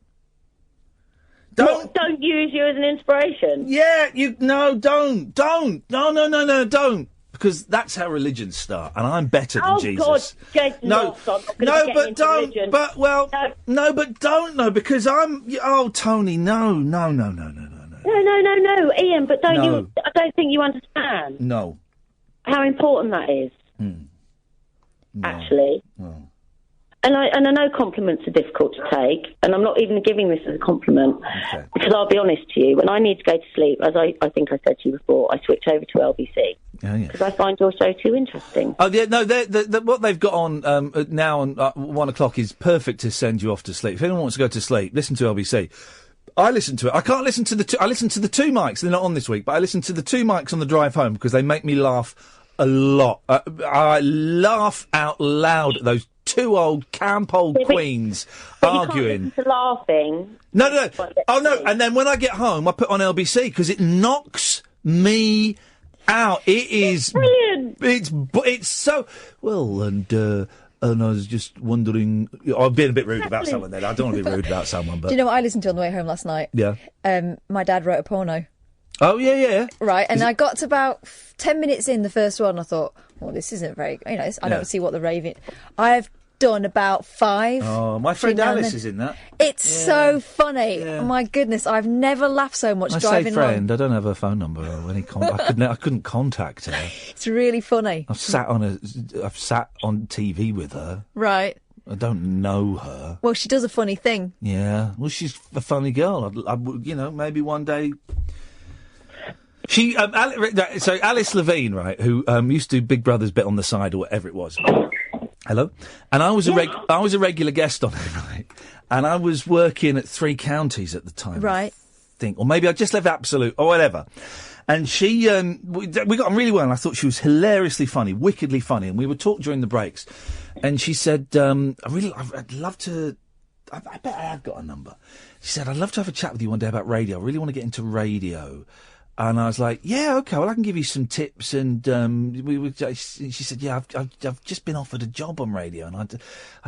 Don't use you as an inspiration. Yeah, don't. No, don't. Because that's how religions start, and I'm better than Jesus. Oh, God, get lost. I'm not going to get into don't. Religion. But, but don't, no, because I'm... Oh, Tony, no. No, Ian, but I don't think you understand. No. How important that is. No. Actually. No. And I know compliments are difficult to take, and I'm not even giving this as a compliment, because I'll be honest to you, when I need to go to sleep, as I think I said to you before, I switch over to LBC. Because I find your show too interesting. Oh, yeah, no, what they've got on now on 1 o'clock is perfect to send you off to sleep. If anyone wants to go to sleep, listen to LBC. I listen to it. I can't listen to I listen to the two mics. They're not on this week, but I listen to the two mics on the drive home because they make me laugh a lot. I laugh out loud at those two camp old queens arguing. You can't listen to laughing. No. Oh, no. And then when I get home, I put on LBC because it knocks me out. It is brilliant. It's so well, and I was just wondering. I've been a bit rude about someone then. I don't want to be rude about someone, but do you know what I listened to on the way home last night? Yeah. My dad wrote a porno. Oh yeah. Right, and I got to about 10 minutes in the first one. I thought, well, this isn't very. I don't see what the raving. I've done about 5. Oh, my friend Alice is in that. It's so funny. Yeah. Oh, my goodness, I've never laughed so much driving along. I say friend, I don't have her phone number or any I couldn't contact her. It's really funny. I've sat on TV with her. Right. I don't know her. Well, she does a funny thing. Yeah. Well, she's a funny girl. Maybe one day. So Alice Levine, right, who used to do Big Brother's bit on the side or whatever it was. Hello? And I was a regular guest on it, right? And I was working at 3 Counties at the time. Right. I think. Or maybe I just left Absolute or whatever. And she, we got on really well, and I thought she was hilariously funny, wickedly funny. And we would talk during the breaks. And she said, I'd love to, I bet I have got a number. She said, I'd love to have a chat with you one day about radio. I really want to get into radio. And I was like, yeah, okay, well, I can give you some tips. And she said, yeah, I've just been offered a job on radio, and I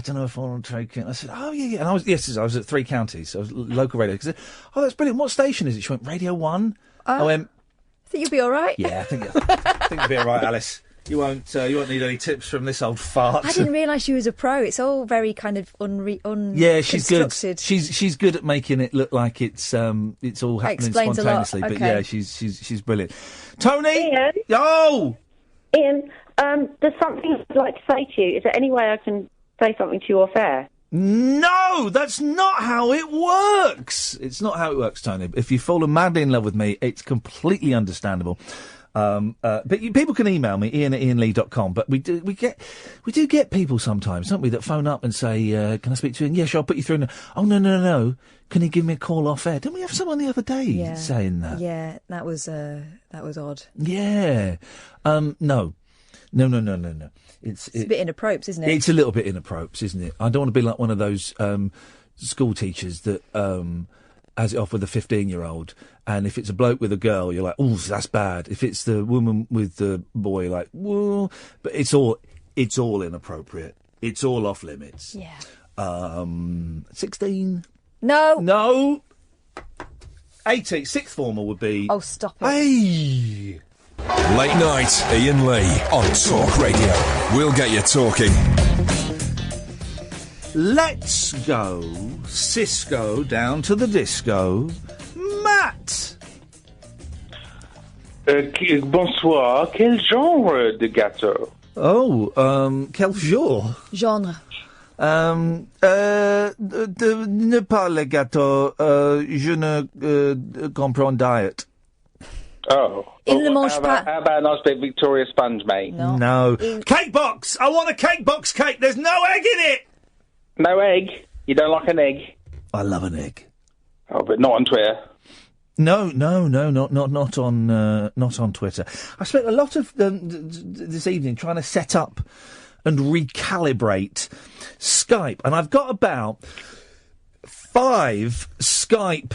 don't know if I want to take it. I said, oh, yeah. And I was at 3 Counties, so I was local radio. She said, oh, that's brilliant. What station is it? She went, Radio 1. I went, I think you'll be all right. Yeah, I think you'll be all right, Alice. You won't need any tips from this old fart. I didn't realise she was a pro. It's all very kind of Yeah, she's good. She's good at making it look like it's all happening spontaneously. Okay. But yeah, she's brilliant. Tony, Ian? Oh, Ian, there's something I'd like to say to you. Is there any way I can say something to you off air? No, that's not how it works. It's not how it works, Tony. If you've fallen madly in love with me, it's completely understandable. But people can email me, ian@ianlee.com, but we do get people sometimes, don't we, that phone up and say, can I speak to you? Yeah, sure, I'll put you through. And, oh, no. Can you give me a call off air? Didn't we have someone the other day saying that? Yeah, that was odd. Yeah. No. It's a bit inappropriate, isn't it? It's a little bit inappropriate, isn't it? I don't want to be like one of those school teachers that has it off with a 15-year-old, and if it's a bloke with a girl, you're like, oh, that's bad. If it's the woman with the boy, you're like, well, but it's all inappropriate. It's all off limits. Yeah. 16? No. 18. Sixth former would be. Oh, stop it. Hey. Late night, Iain Lee on Talk Radio. We'll get you talking. Let's go, Cisco, down to the disco. Matt! Bonsoir. Quel genre de gâteau? Oh, quel genre? Genre. Ne pas le gâteau, je ne comprends diet. Oh. Il ne mange pas. How about a nice big Victoria sponge, mate? No. Cake box! I want a cake box cake! There's no egg in it! No egg? You don't like an egg? I love an egg. Oh, but not on Twitter. No, not on Twitter. I spent a lot of this evening trying to set up and recalibrate Skype, and I've got about 5 Skype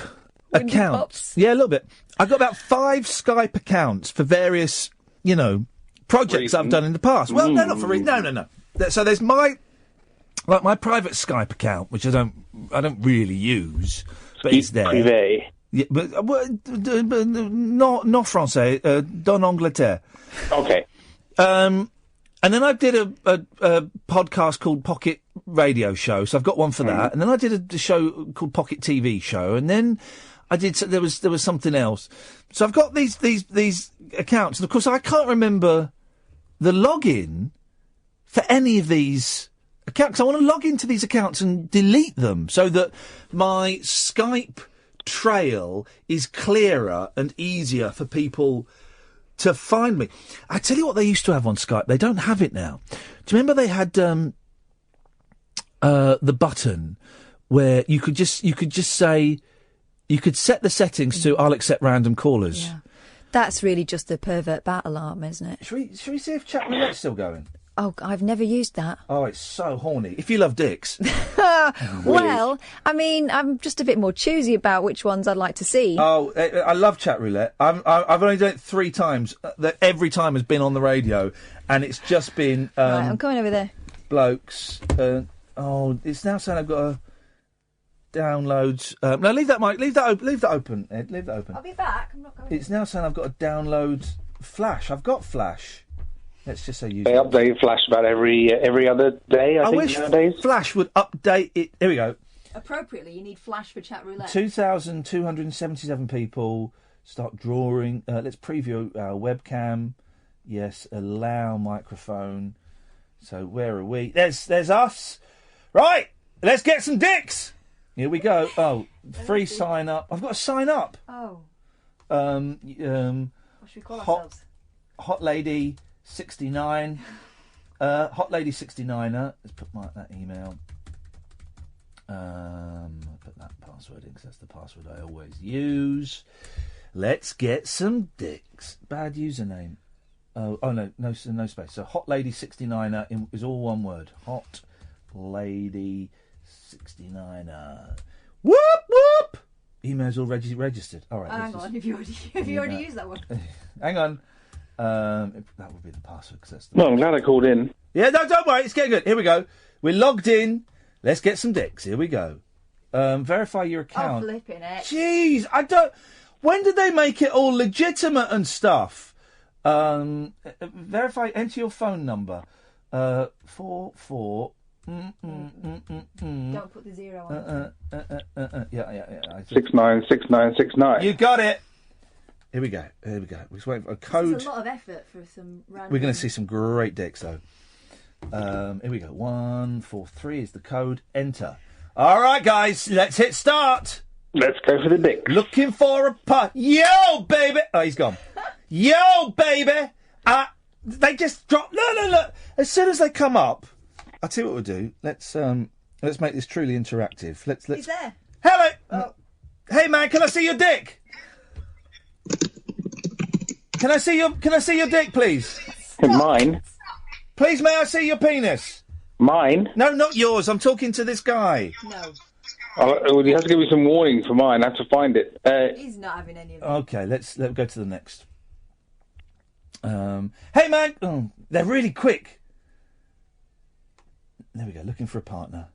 accounts. Yeah, a little bit. I've got about 5 Skype accounts for various, projects I've done in the past. Well, no, not for reasons. No. So there's my private Skype account, which I don't really use, but it's there. Privé. Yeah, but not français, dans Angleterre. Okay. And then I did a podcast called Pocket Radio Show, so I've got one for that. And then I did a show called Pocket TV Show, and then there was something else. So I've got these accounts, and of course I can't remember the login for any of these accounts. I want to log into these accounts and delete them so that my Skype trail is clearer and easier for people to find me. I tell you what they used to have on Skype. They don't have it now. Do you remember they had the button where you could just say, you could set the settings to I'll accept random callers. Yeah. That's really just the pervert bat alarm, isn't it? Should we see if chat roulette's still going? Oh, I've never used that. Oh, it's so horny. If you love dicks. Well, I mean, I'm just a bit more choosy about which ones I'd like to see. Oh, I love chat roulette. I've only done it 3 times. That every time has been on the radio, and it's just been. Right, I'm coming over there. Blokes. It's now saying I've got to download. No, leave that, Mike. Leave that open. Ed, leave that open. I'll be back. I'm not going. It's now saying I've got to download Flash. I've got Flash. Let's just say use. They update Flash about every other day. I think wish nowadays Flash would update it. Here we go. Appropriately, you need Flash for chat roulette. 2,277 people start drawing. Let's preview our webcam. Yes, allow microphone. So where are we? There's us. Right, let's get some dicks. Here we go. Oh, free sign up. I've got to sign up. Oh. What should we call ourselves? Hot Lady 69. Hot Lady 69er. Let's put that email. I'll put that password in because that's the password I always use. Let's get some dicks. Bad username. Oh no space. So Hot Lady 69er is all one word. Hot Lady 69er. Whoop whoop. Email's already registered. All right. Hang on. Have you already used that one? Hang on. That would be the password because that's. Well, I'm glad I called in. Yeah, no, don't worry. It's getting good. Here we go. We're logged in. Let's get some dicks. Here we go. Verify your account. Oh, flipping it. Jeez, I don't. When did they make it all legitimate and stuff? Verify. Enter your phone number. 44. Don't put the 0 on. Yeah. 696969. You got it. Here we go. We're just waiting for a code. It's a lot of effort for some random. We're going to see some great dicks, though. Here we go. 143 is the code. Enter. All right, guys. Let's hit start. Let's go for the dick. Looking for a putt. Yo, baby. Oh, he's gone. Yo, baby. They just drop. Look. As soon as they come up, I'll tell you what we'll do. Let's make this truly interactive. Let's. He's there. Hello. Oh. Hey, man. Can I see your dick? Can I see your dick, please? Mine? Please, may I see your penis? Mine? No, not yours. I'm talking to this guy. No. Well, you have to give me some warning for mine. I have to find it. He's not having any of it. Okay, let's go to the next. Hey, man. Oh, they're really quick. There we go. Looking for a partner.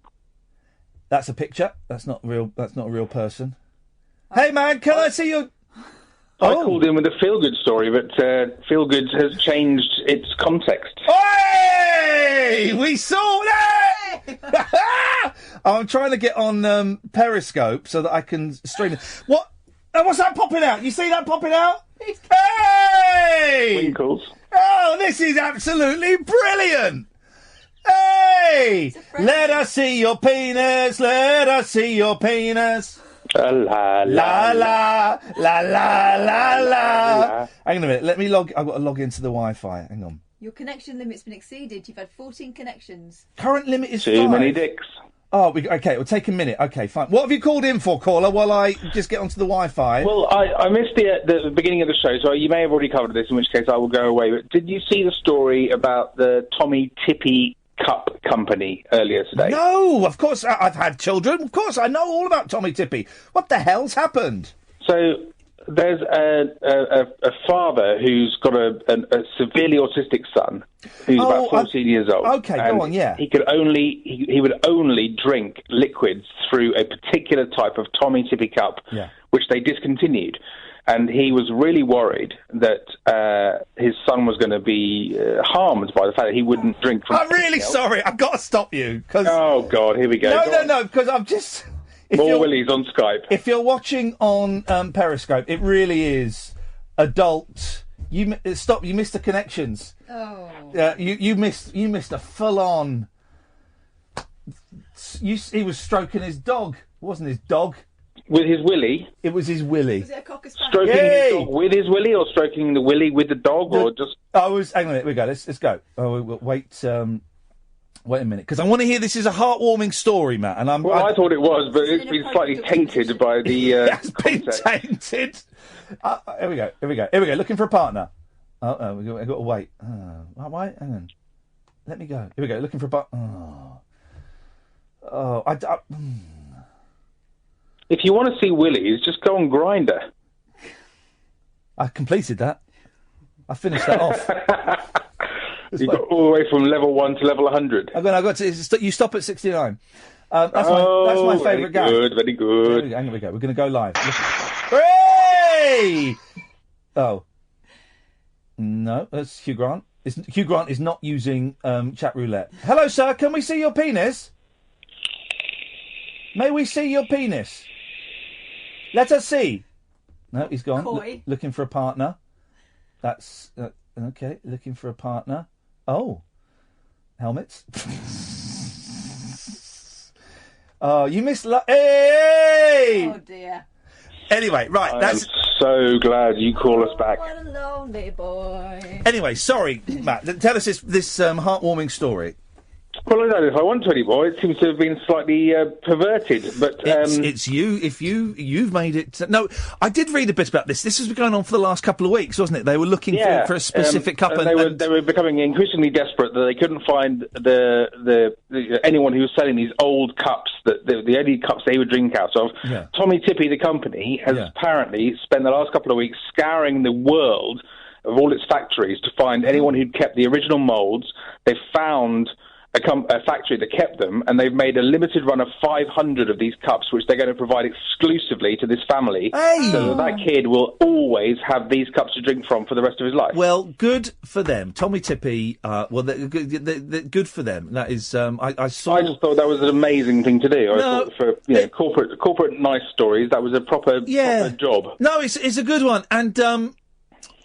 That's a picture. That's not real. That's not a real person. Oh. Hey, man. Can I see your? I called in with a feel-good story, but feel-good has changed its context. Hey! We saw that! I'm trying to get on Periscope so that I can stream it. What? What's that popping out? You see that popping out? Hey! Winkles. Oh, this is absolutely brilliant! Hey! Let us see your penis. Let us see your penis. La la la la la la la la. Hang on a minute. Let me log. I've got to log into the Wi-Fi. Hang on. Your connection limit's been exceeded. You've had 14 connections. Current limit is 5. Too many dicks. Oh, okay. It'll take a minute. Okay, fine. What have you called in for, caller? While I just get onto the Wi-Fi. Well, I missed the beginning of the show, so you may have already covered this. In which case, I will go away. But did you see the story about the Tommy Tippy Cup company earlier today? No, of course. I've had children. Of course, I know all about Tommy Tippy. What the hell's happened? So there's a father who's got a severely autistic son who's about 14 years old. Okay, go on. Yeah, he would only drink liquids through a particular type of Tommy Tippy cup, which they discontinued. And he was really worried that his son was going to be harmed by the fact that he wouldn't drink from... I'm really sorry. I've got to stop you. Oh, God, here we go. No, because I'm just... More Willies on Skype. If you're watching on Periscope, it really is adult. You stop. You missed the connections. Oh. You missed a full-on... He was stroking his dog. It wasn't his dog. With his willy? It was his willy. Was it a cocker spaniel? Stroking his dog with his willy, or stroking the willy with the dog, or just... Hang on a minute, we go. Let's go. Oh, we'll wait. Wait a minute, because I want to hear this is a heartwarming story, Matt. And I thought it was, but it's been slightly tainted by the. It's been tainted. Here we go. Looking for a partner. We've got to wait. Why? Hang on. Let me go. Here we go. Looking for a partner. If you want to see Willies, just go on Grindr. I completed that. I finished that off. You got all the way from level 1 to level 100. I got to. You stop at 69. That's my favourite game. Very good. Hang on, we go. We're going to go live. Hooray! Oh. No, that's Hugh Grant. Hugh Grant is not using chat roulette. Hello, sir. Can we see your penis? May we see your penis? Let us see. No, he's gone. Looking for a partner. That's okay. Looking for a partner. Oh, helmets. Oh, you missed. Hey! Oh dear. Anyway, right. I'm so glad you call us back. What a lonely boy. Anyway, sorry, Matt. Tell us this heartwarming story. Well, I don't know if I want to anymore. It seems to have been slightly perverted, but it's you. If you've made it. No, I did read a bit about this. This has been going on for the last couple of weeks, wasn't it? They were looking for a specific couple, and they were becoming increasingly desperate that they couldn't find the anyone who was selling these old cups, the only cups they would drink out of. Yeah. Tommy Tippy, the company, has apparently spent the last couple of weeks scouring the world of all its factories to find anyone who'd kept the original moulds. They found a factory that kept them, and they've made a limited run of 500 of these cups, which they're going to provide exclusively to this family. Hey! So that kid will always have these cups to drink from for the rest of his life. Well, good for them. Tommy Tippy, they're good for them. That is, I just thought that was an amazing thing to do. I thought for corporate nice stories, that was a proper job. No, it's a good one, and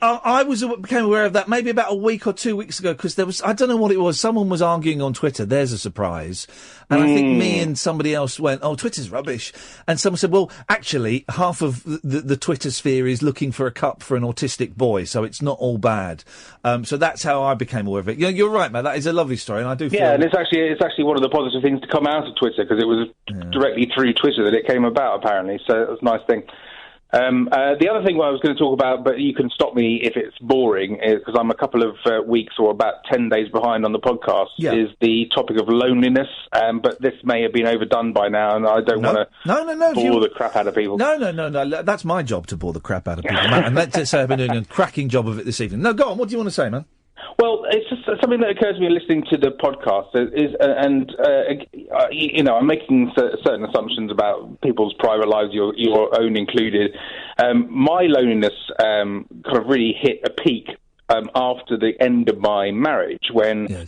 I became aware of that maybe about a week or 2 weeks ago, because there was, I don't know what it was, someone was arguing on Twitter, there's a surprise, and I think me and somebody else went, oh, Twitter's rubbish, and someone said, well, actually, half of the Twitter sphere is looking for a cup for an autistic boy, so it's not all bad. So that's how I became aware of it. You're right, man, that is a lovely story, and I do feel... Yeah, and it's actually one of the positive things to come out of Twitter, because it was directly through Twitter that it came about, apparently, so it was a nice thing. The other thing I was going to talk about, but you can stop me if it's boring, is because I'm a couple of weeks or about 10 days behind on the podcast, is the topic of loneliness. But this may have been overdone by now, and I don't want to bore the crap out of people. No. That's my job to bore the crap out of people, Matt, and let's say I've been doing a cracking job of it this evening. No, go on. What do you want to say, man? Well, it's just something that occurs to me listening to the podcast I'm making certain assumptions about people's private lives, your own included. My loneliness kind of really hit a peak after the end of my marriage, when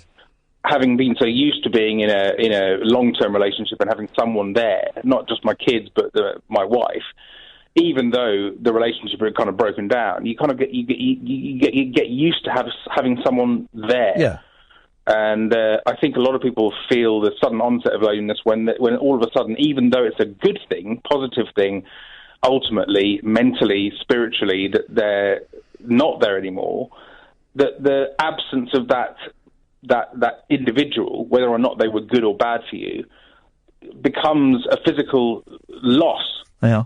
having been so used to being in a long-term relationship and having someone there, not just my kids but my wife. Even though the relationship had kind of broken down, you kind of get used to having someone there. Yeah. And I think a lot of people feel the sudden onset of loneliness when all of a sudden, even though it's a good thing, positive thing, ultimately, mentally, spiritually, that they're not there anymore. That the absence of that individual, whether or not they were good or bad for you, becomes a physical loss. Yeah.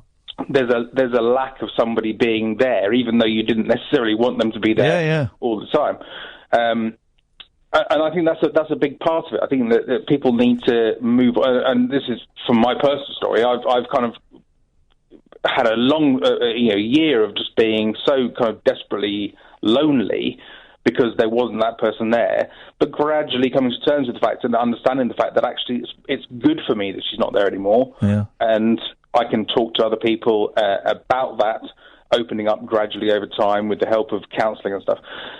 There's a lack of somebody being there, even though you didn't necessarily want them to be there all the time. And I think that's a big part of it. I think that people need to move on, and this is from my personal story. I've kind of had a long year of just being so kind of desperately lonely because there wasn't that person there, but gradually coming to terms with the fact and understanding the fact that actually it's good for me that she's not there anymore. Yeah. And I can talk to other people about that, opening up gradually over time with the help of counselling and stuff.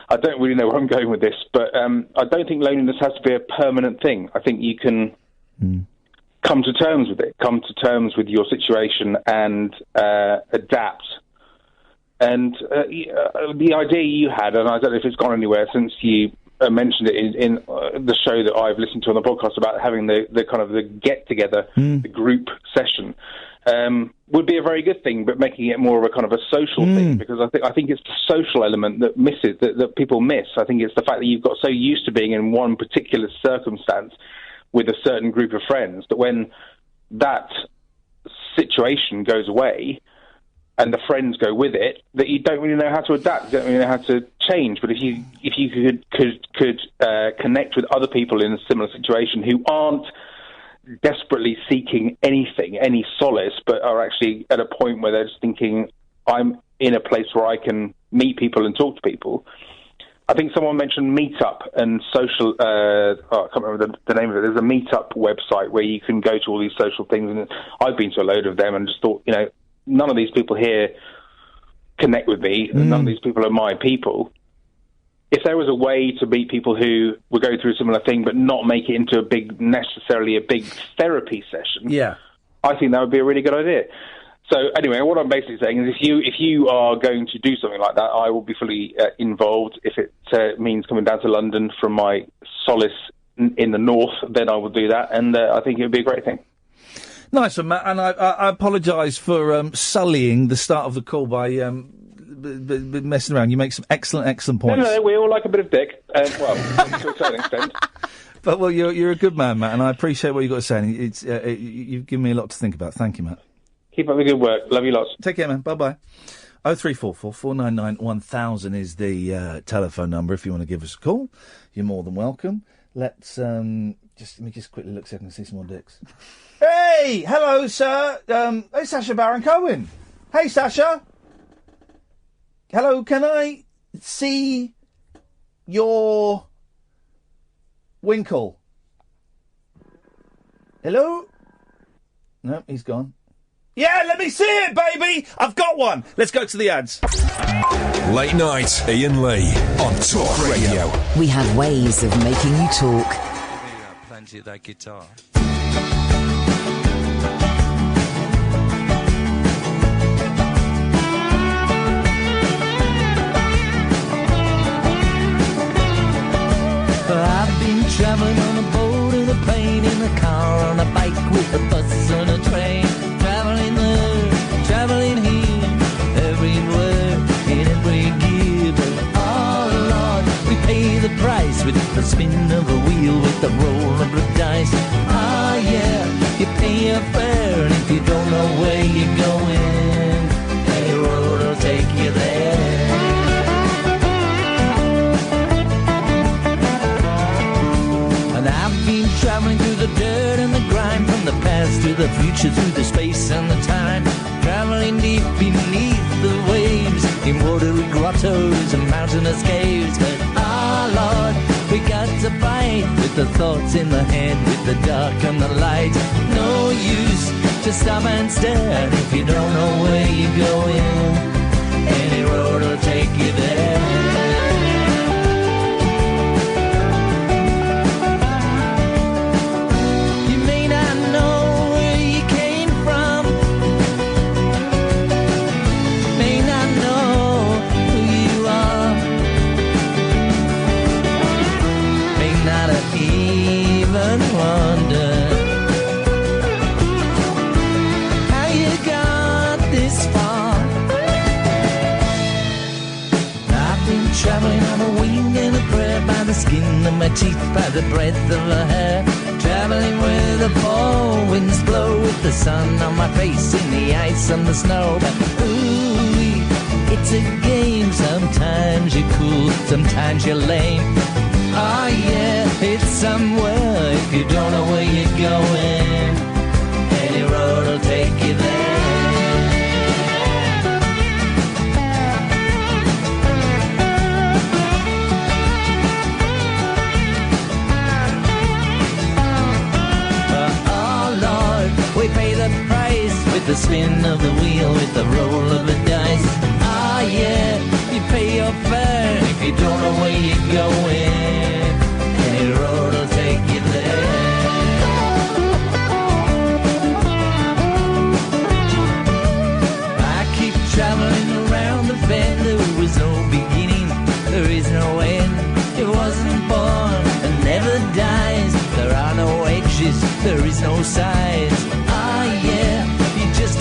I don't really know where I'm going with this, but I don't think loneliness has to be a permanent thing. I think you can come to terms with it, come to terms with your situation and adapt. And the idea you had, and I don't know if it's gone anywhere since you mentioned it in the show that I've listened to on the podcast about having the kind of the get-together, the group session. would be a very good thing, but making it more of a kind of a social thing, because I think it's the social element that misses, that people miss. I think it's the fact that you've got so used to being in one particular circumstance with a certain group of friends that when that situation goes away and the friends go with it, that you don't really know how to adapt, you don't really know how to change. But if you could connect with other people in a similar situation who aren't desperately seeking anything, any solace, but are actually at a point where they're just thinking, I'm in a place where I can meet people and talk to people. I think someone mentioned Meetup and social, I can't remember the name of it. There's a Meetup website where you can go to all these social things, and I've been to a load of them and just thought, none of these people here connect with me, and none of these people are my people. If there was a way to meet people who were going through a similar thing but not make it into necessarily a big therapy session, I think that would be a really good idea. So anyway, what I'm basically saying is if you are going to do something like that, I will be fully involved. If it means coming down to London from my solace in the north, then I will do that, and I think it would be a great thing. Nice one, Matt, and I apologise for sullying the start of the call by messing around. You make some excellent points. No, we all like a bit of dick, to a certain extent. But, you're a good man, Matt, and I appreciate what you've got to say. It's you've given me a lot to think about. Thank you, Matt. Keep up the good work. Love you lots. Take care, man. Bye-bye. 0344 499 1000 is the telephone number if you want to give us a call. You're more than welcome. Let me just quickly look so I can see some more dicks. Hey! Hello, sir. Hey, Sacha Baron Cohen. Hey, Sacha. Hello, can I see your winkle? Hello? No, he's gone. Yeah, let me see it, baby! I've got one! Let's go to the ads. Late night, Iain Lee on Talk Radio. We have ways of making you talk. Plenty of that guitar. I've been traveling on a boat, in a plane, in a car, on a bike, with a bus and a train. Traveling there, traveling here, everywhere, in every gear. But oh Lord, we pay the price with the spin of a wheel, with the roll of the dice. Ah yeah, you pay your fare, and if you don't know where you're going, any road will take you there. I've been traveling through the dirt and the grime, from the past to the future, through the space and the time. Traveling deep beneath the waves, in watery grottos and mountainous caves. But Lord, we got to fight with the thoughts in the head, with the dark and the light. No use to stop and stare if you don't know where you're going. Any road will take you there. Traveling on a wing and a prayer, by the skin of my teeth, by the breath of her hair. Traveling where the fall winds blow, with the sun on my face, in the ice and the snow. But ooh, it's a game. Sometimes you're cool, sometimes you're lame. Oh yeah, it's somewhere if you don't know where you're going. Any road will take you there. We pay the price with the spin of the wheel, with the roll of the dice. Ah yeah, you pay your fare if you don't know where you're going. Any road will take you there. I keep traveling around the bend. There was no beginning, there is no end. It wasn't born and never dies. There are no edges, there is no sides. Yeah, you just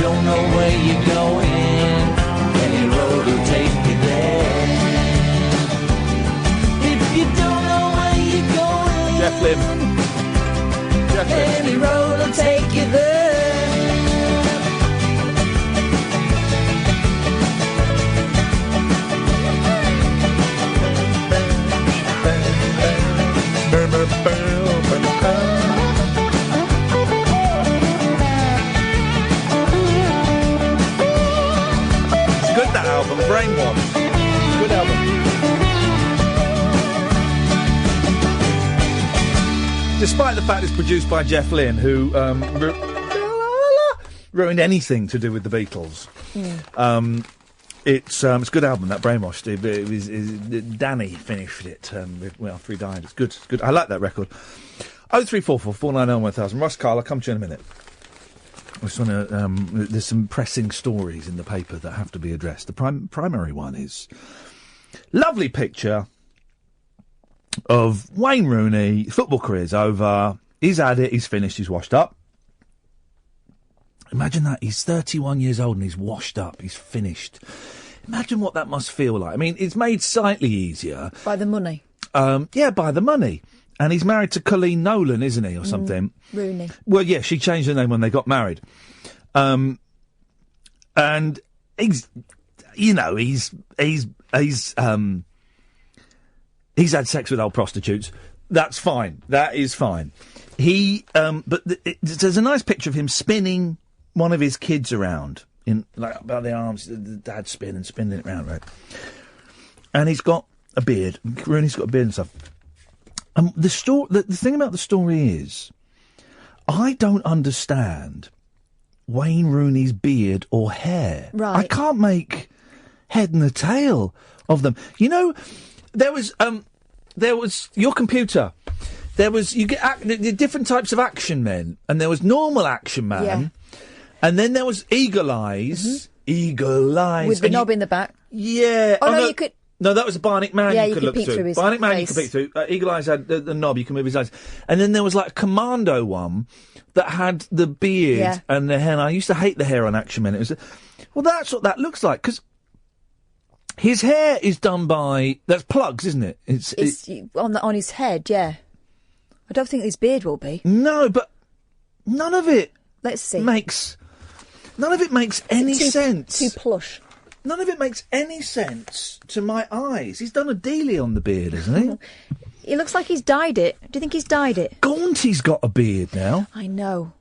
don't know where you're going, any road will take you there. If you don't know where you're going, Jeff Lynne. any road will take you there. It's good, that album, Brainwash. Good album. Despite the fact it's produced by Jeff Lynne, who ruined anything to do with the Beatles. It's a good album, that Brainwash. Danny finished it after he died. It's good. It's good. I like that record. 0344 490 1000. Ross Carl, I'll come to you in a minute. I just want to. There's some pressing stories in the paper that have to be addressed. The primary one is lovely picture of Wayne Rooney. Football career's over. He's had it. He's finished. He's washed up. Imagine that. He's 31 years old and he's washed up. He's finished. Imagine what that must feel like. I mean, it's made slightly easier. By the money. Yeah, by the money. And he's married to Colleen Nolan, isn't he, or something? Rooney. Well, yeah, she changed her name when they got married. And he's, you know, he's had sex with old prostitutes. That's fine. That is fine. But there's a nice picture of him spinning one of his kids around in like about the arms. The dad spinning it around, right? And he's got a beard. Rooney's got a beard and stuff. The thing about the story is, I don't understand Wayne Rooney's beard or hair. Right. I can't make head and a tail of them. You know, there was your computer. You get the different types of action men, and there was normal action man, Yeah. and then there was Eagle Eyes. Eagle Eyes With the knob in the back. Yeah. Oh, no, you could... No, that was a Bionic Man. Yeah, you you could could look peek through. through his Bionic Man, you face. could peek through. Eagle Eyes had the knob. You can move his eyes. And then there was like a Commando one that had the beard and the hair. And I used to hate the hair on Action Men. It was, well, that's what that looks like, because his hair is done by, that's plugs, isn't it? It's on his head, yeah. I don't think his beard will be. No, but none of it. Let's see. None of it makes any sense. Too plush. None of it makes any sense to my eyes. He's done a dealie on the beard, hasn't he? He looks like he's dyed it. Do you think he's dyed it? Gaunty's got a beard now. I know.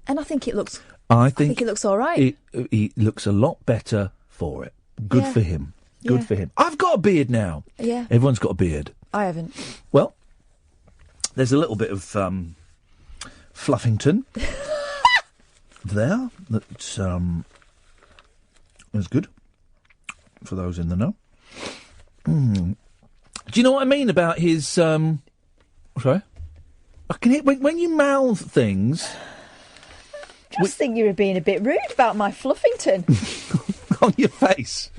And I think it looks... I think it looks all right. He looks a lot better for it. Good Yeah. for him. Good Yeah. for him. I've got a beard now. Yeah. Everyone's got a beard. I haven't. Well, there's a little bit of Fluffington there. That's good for those in the know. Do you know what I mean about his? Sorry, I can hear when you mouth things. I think you were being a bit rude about my Fluffington. On your face.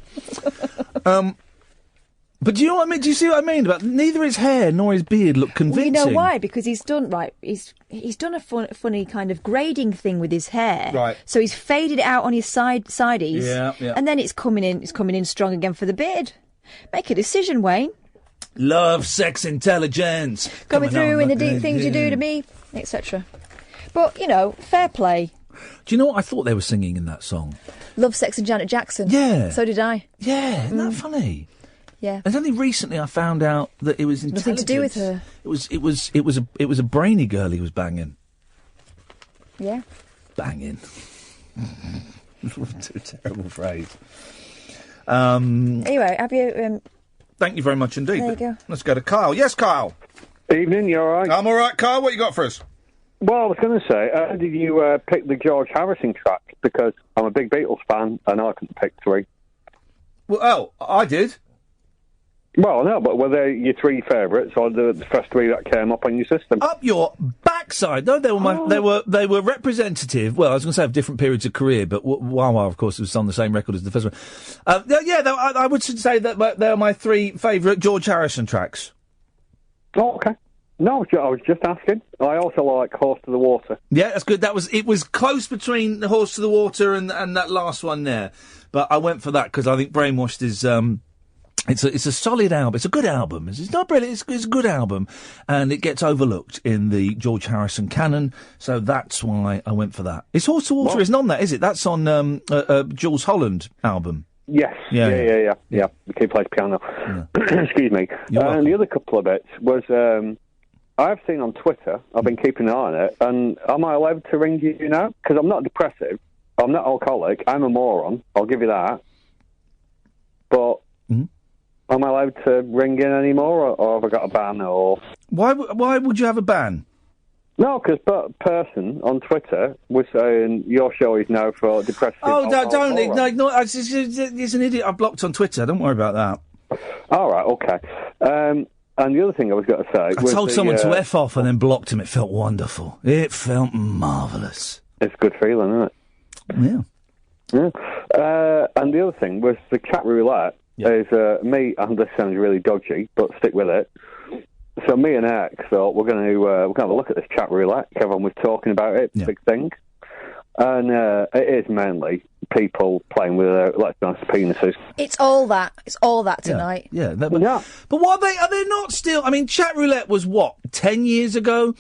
But do you know what I mean? Do you see what I mean? About neither his hair nor his beard look convincing. Well, you know why? Because he's done He's done a funny kind of grading thing with his hair. Right. So he's faded it out on his sideys. Yeah. And then it's coming in strong again for the beard. Make a decision, Wayne. Love, sex, intelligence. Coming through in the deep things you do to me, etc. But you know, fair play. Do you know what I thought they were singing in that song? Love, sex, and Janet Jackson. Yeah. So did I. Yeah, isn't that funny? Yeah. And only recently I found out that it was Nothing to do with her. It was a brainy girl he was banging. Yeah. Banging. What a terrible phrase. Anyway, have you? Thank you very much indeed. There you go. Let's go to Kyle. Yes, Kyle. Evening, you all right? I'm all right, Kyle. What you got for us? Well, I was going to say, did you pick the George Harrison track? Because I'm a big Beatles fan, and I couldn't pick three. Well, I did. Well, no, but were they your three favourites, or the first three that came up on your system? Up your backside. No, they were they were representative. Well, I was going to say of different periods of career, but Wow, of course, was on the same record as the first one. I would say that they are my three favourite George Harrison tracks. Oh, okay. No, I was just asking. I also like Horse to the Water. Yeah, that's good. It was close between the Horse to the Water and that last one there, but I went for that because I think Brainwashed is it's a solid album. It's a good album. It's not brilliant. It's a good album, and it gets overlooked in the George Harrison canon. So that's why I went for that. It's Horse to Water isn't on that, is it? That's on Jules Holland album. Yes. Yeah. The kid plays piano. Yeah. Excuse me. And the other couple of bits was. I've seen on Twitter, I've been keeping an eye on it, and am I allowed to ring you now? Because I'm not depressive, I'm not alcoholic, I'm a moron, I'll give you that. But am I allowed to ring in anymore, or have I got a ban? Or Why would you have a ban? No, because that person on Twitter was saying your show is now for depressive. Oh, no, don't ignore. He's an idiot I blocked on Twitter, don't worry about that. All right, okay. And the other thing I was going to say... I told someone to F off and then blocked him. It felt wonderful. It felt marvellous. It's a good feeling, isn't it? Yeah. And the other thing was the chat roulette is me, and this sounds really dodgy, but stick with it. So me and X thought we're going to have a look at this chat roulette. Kevin was talking about it, big thing. And it is mainly people playing with their, let's be honest, penises. It's all that. It's all that tonight. Yeah. But what are they not still... I mean, chat roulette was, 10 years ago?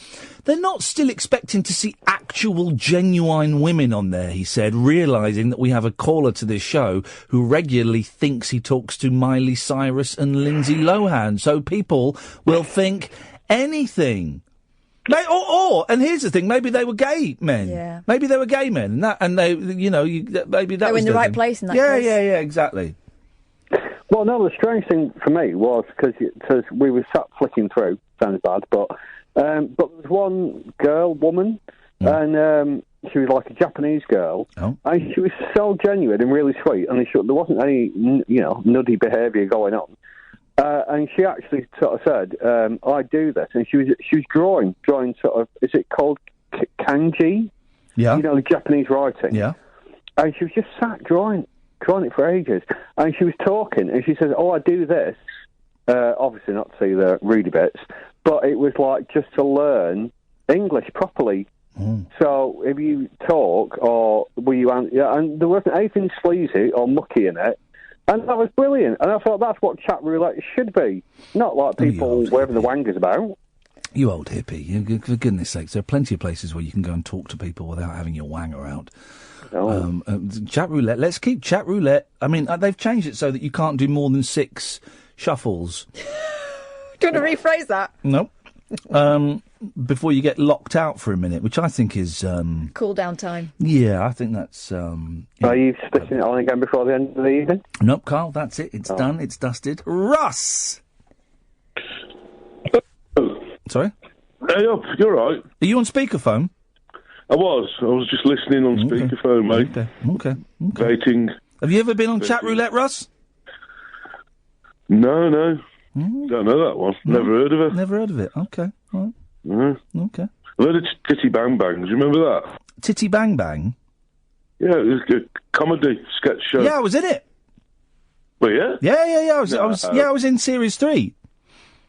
They're not still expecting to see actual, genuine women on there, he said, realising that we have a caller to this show who regularly thinks he talks to Miley Cyrus and Lindsay Lohan. So people will think anything. And here's the thing: maybe they were gay men. Yeah. Maybe they were gay men, and they, maybe that they was were in the right place in that case. Yeah, exactly. Well, no, the strange thing for me was because we were sat flicking through. Sounds bad, but there was one woman, and she was like a Japanese girl, and she was so genuine and really sweet, and there wasn't any, nutty behaviour going on. And she actually sort of said, I do this. And she was drawing sort of, is it called kanji? Yeah. The Japanese writing. Yeah. And she was just sat drawing it for ages. And she was talking, and she said, I do this. Obviously not to see the rudy bits, but it was like just to learn English properly. So if you talk, or and there wasn't anything sleazy or mucky in it. And that was brilliant. And I thought that's what chat roulette should be. Not like people waving the wangers about. You old hippie. For goodness sakes, there are plenty of places where you can go and talk to people without having your wanger out. Chat roulette. Let's keep chat roulette. I mean, they've changed it so that you can't do more than 6 shuffles. Do you want to rephrase that? Nope. Before you get locked out for a minute, which I think is... cool down time. Yeah, I think that's... Are you sticking it on again before the end of the evening? Nope, Carl, that's it. It's done. It's dusted. Russ! Sorry? Hey up, you're right. Are you on speakerphone? I was just listening on speakerphone, mate. Okay. Waiting. Have you ever been on chat roulette, Russ? No. Don't know that one. Never heard of it. Never heard of it. Okay. All right. Okay. I heard of Titty Bang Bang. Do you remember that? Titty Bang Bang? Yeah, it was a comedy sketch show. Yeah, I was in it. Well, yeah? Yeah. I was in series 3.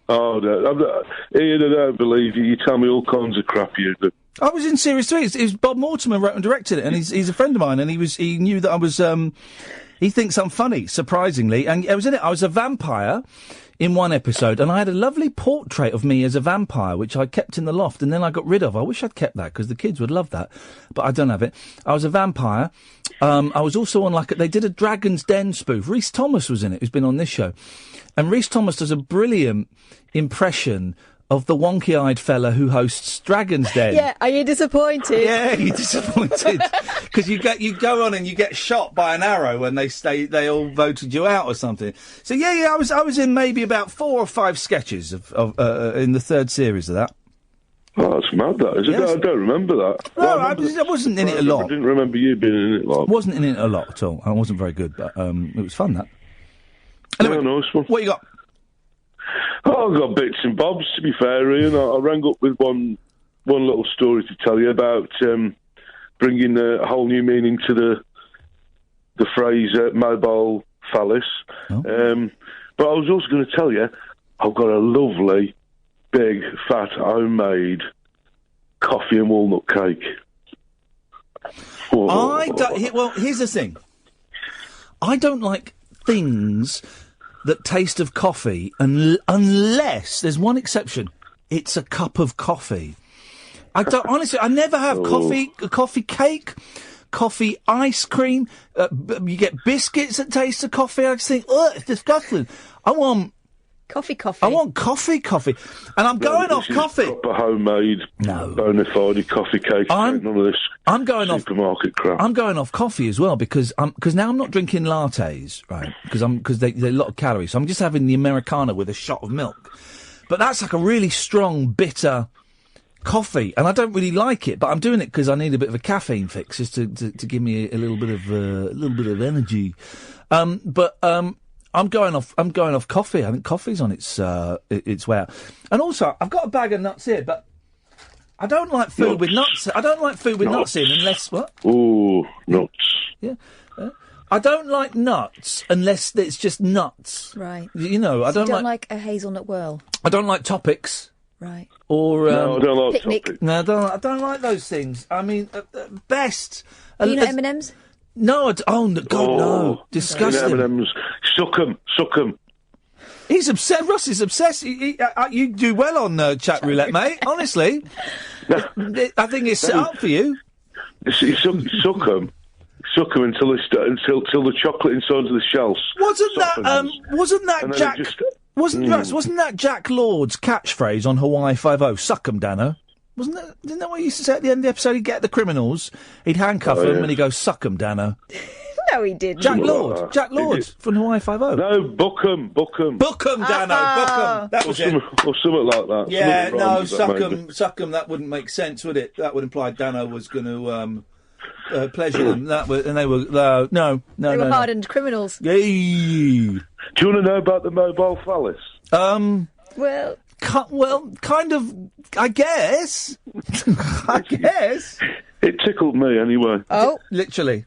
Oh, no. Ian, I don't believe you. You tell me all kinds of crap you do. I was in series 3. It was Bob Mortimer wrote and directed it, and he's a friend of mine, and he knew that I was. He thinks I'm funny, surprisingly, and I was in it. I was a vampire in one episode, and I had a lovely portrait of me as a vampire, which I kept in the loft, and then I got rid of. I wish I'd kept that, because the kids would love that, but I don't have it. I was a vampire. I was also on, they did a Dragon's Den spoof. Rhys Thomas was in it, who's been on this show. And Rhys Thomas does a brilliant impression of the wonky-eyed fella who hosts Dragon's Den. Yeah, are you disappointed? Yeah, you're disappointed. Because you go on and you get shot by an arrow when they all voted you out or something. So yeah, I was in maybe about 4 or 5 sketches of in the 3rd series of that. Oh, that's mad, that, is it? Yes. I don't remember that. No, I wasn't in it a lot. I didn't remember you being in it a lot. Wasn't in it a lot at all. I wasn't very good, but it was fun, that. Anyway, nice one. What you got? Oh, I've got bits and bobs, to be fair, Ian. I rang up with one little story to tell you about bringing a whole new meaning to the phrase mobile phallus. But I was also going to tell you, I've got a lovely big, fat, homemade coffee and walnut cake. Well, here's the thing. I don't like things that taste of coffee unless there's one exception. It's a cup of coffee. I don't honestly. I never have coffee cake, coffee ice cream. You get biscuits that taste of coffee. I just think, it's disgusting. I want coffee. I want coffee. And I'm going off coffee. Proper homemade, bona fide coffee cake. None of this. I'm going supermarket crap. I'm going off coffee as well because now I'm not drinking lattes, right? Because they're a lot of calories. So I'm just having the Americano with a shot of milk. But that's like a really strong, bitter coffee, and I don't really like it. But I'm doing it because I need a bit of a caffeine fix, just to give me a little bit of energy. I'm going off coffee. I think coffee's on its way out. And also, I've got a bag of nuts here, but I don't like food with nuts. I don't like food with nuts in unless what? Ooh, nuts. Yeah. I don't like nuts unless it's just nuts. Right. You know, I don't like a hazelnut whirl. I don't like topics. Right. Or no, I don't like picnic. topics. No, I don't like those things. I mean, best. Peanut M&Ms? No, no, disgusting. M&Ms, suck 'em. He's obsessed. Ross is obsessed. You do well on chat roulette, mate. Honestly, I think it's set up for you. Suck 'em until the chocolate inside the shells. Wasn't that Jack? Wasn't that Jack Lord's catchphrase on Hawaii 5-0? Suck 'em, Dano. Didn't that what he used to say at the end of the episode? He'd get the criminals, he'd handcuff them, and he'd go, suck 'em, Dano. No, he didn't. Jack Lord from Hawaii 5-0. No, book 'em. Book 'em, Dano, book 'em. That was it. Or something like that. Yeah, no, suck 'em, that wouldn't make sense, would it? That would imply Dano was going to pleasure them. They were hardened criminals. Yay. Do you want to know about the mobile phallus? Well, kind of, I guess. I guess. It tickled me anyway. Oh. Literally.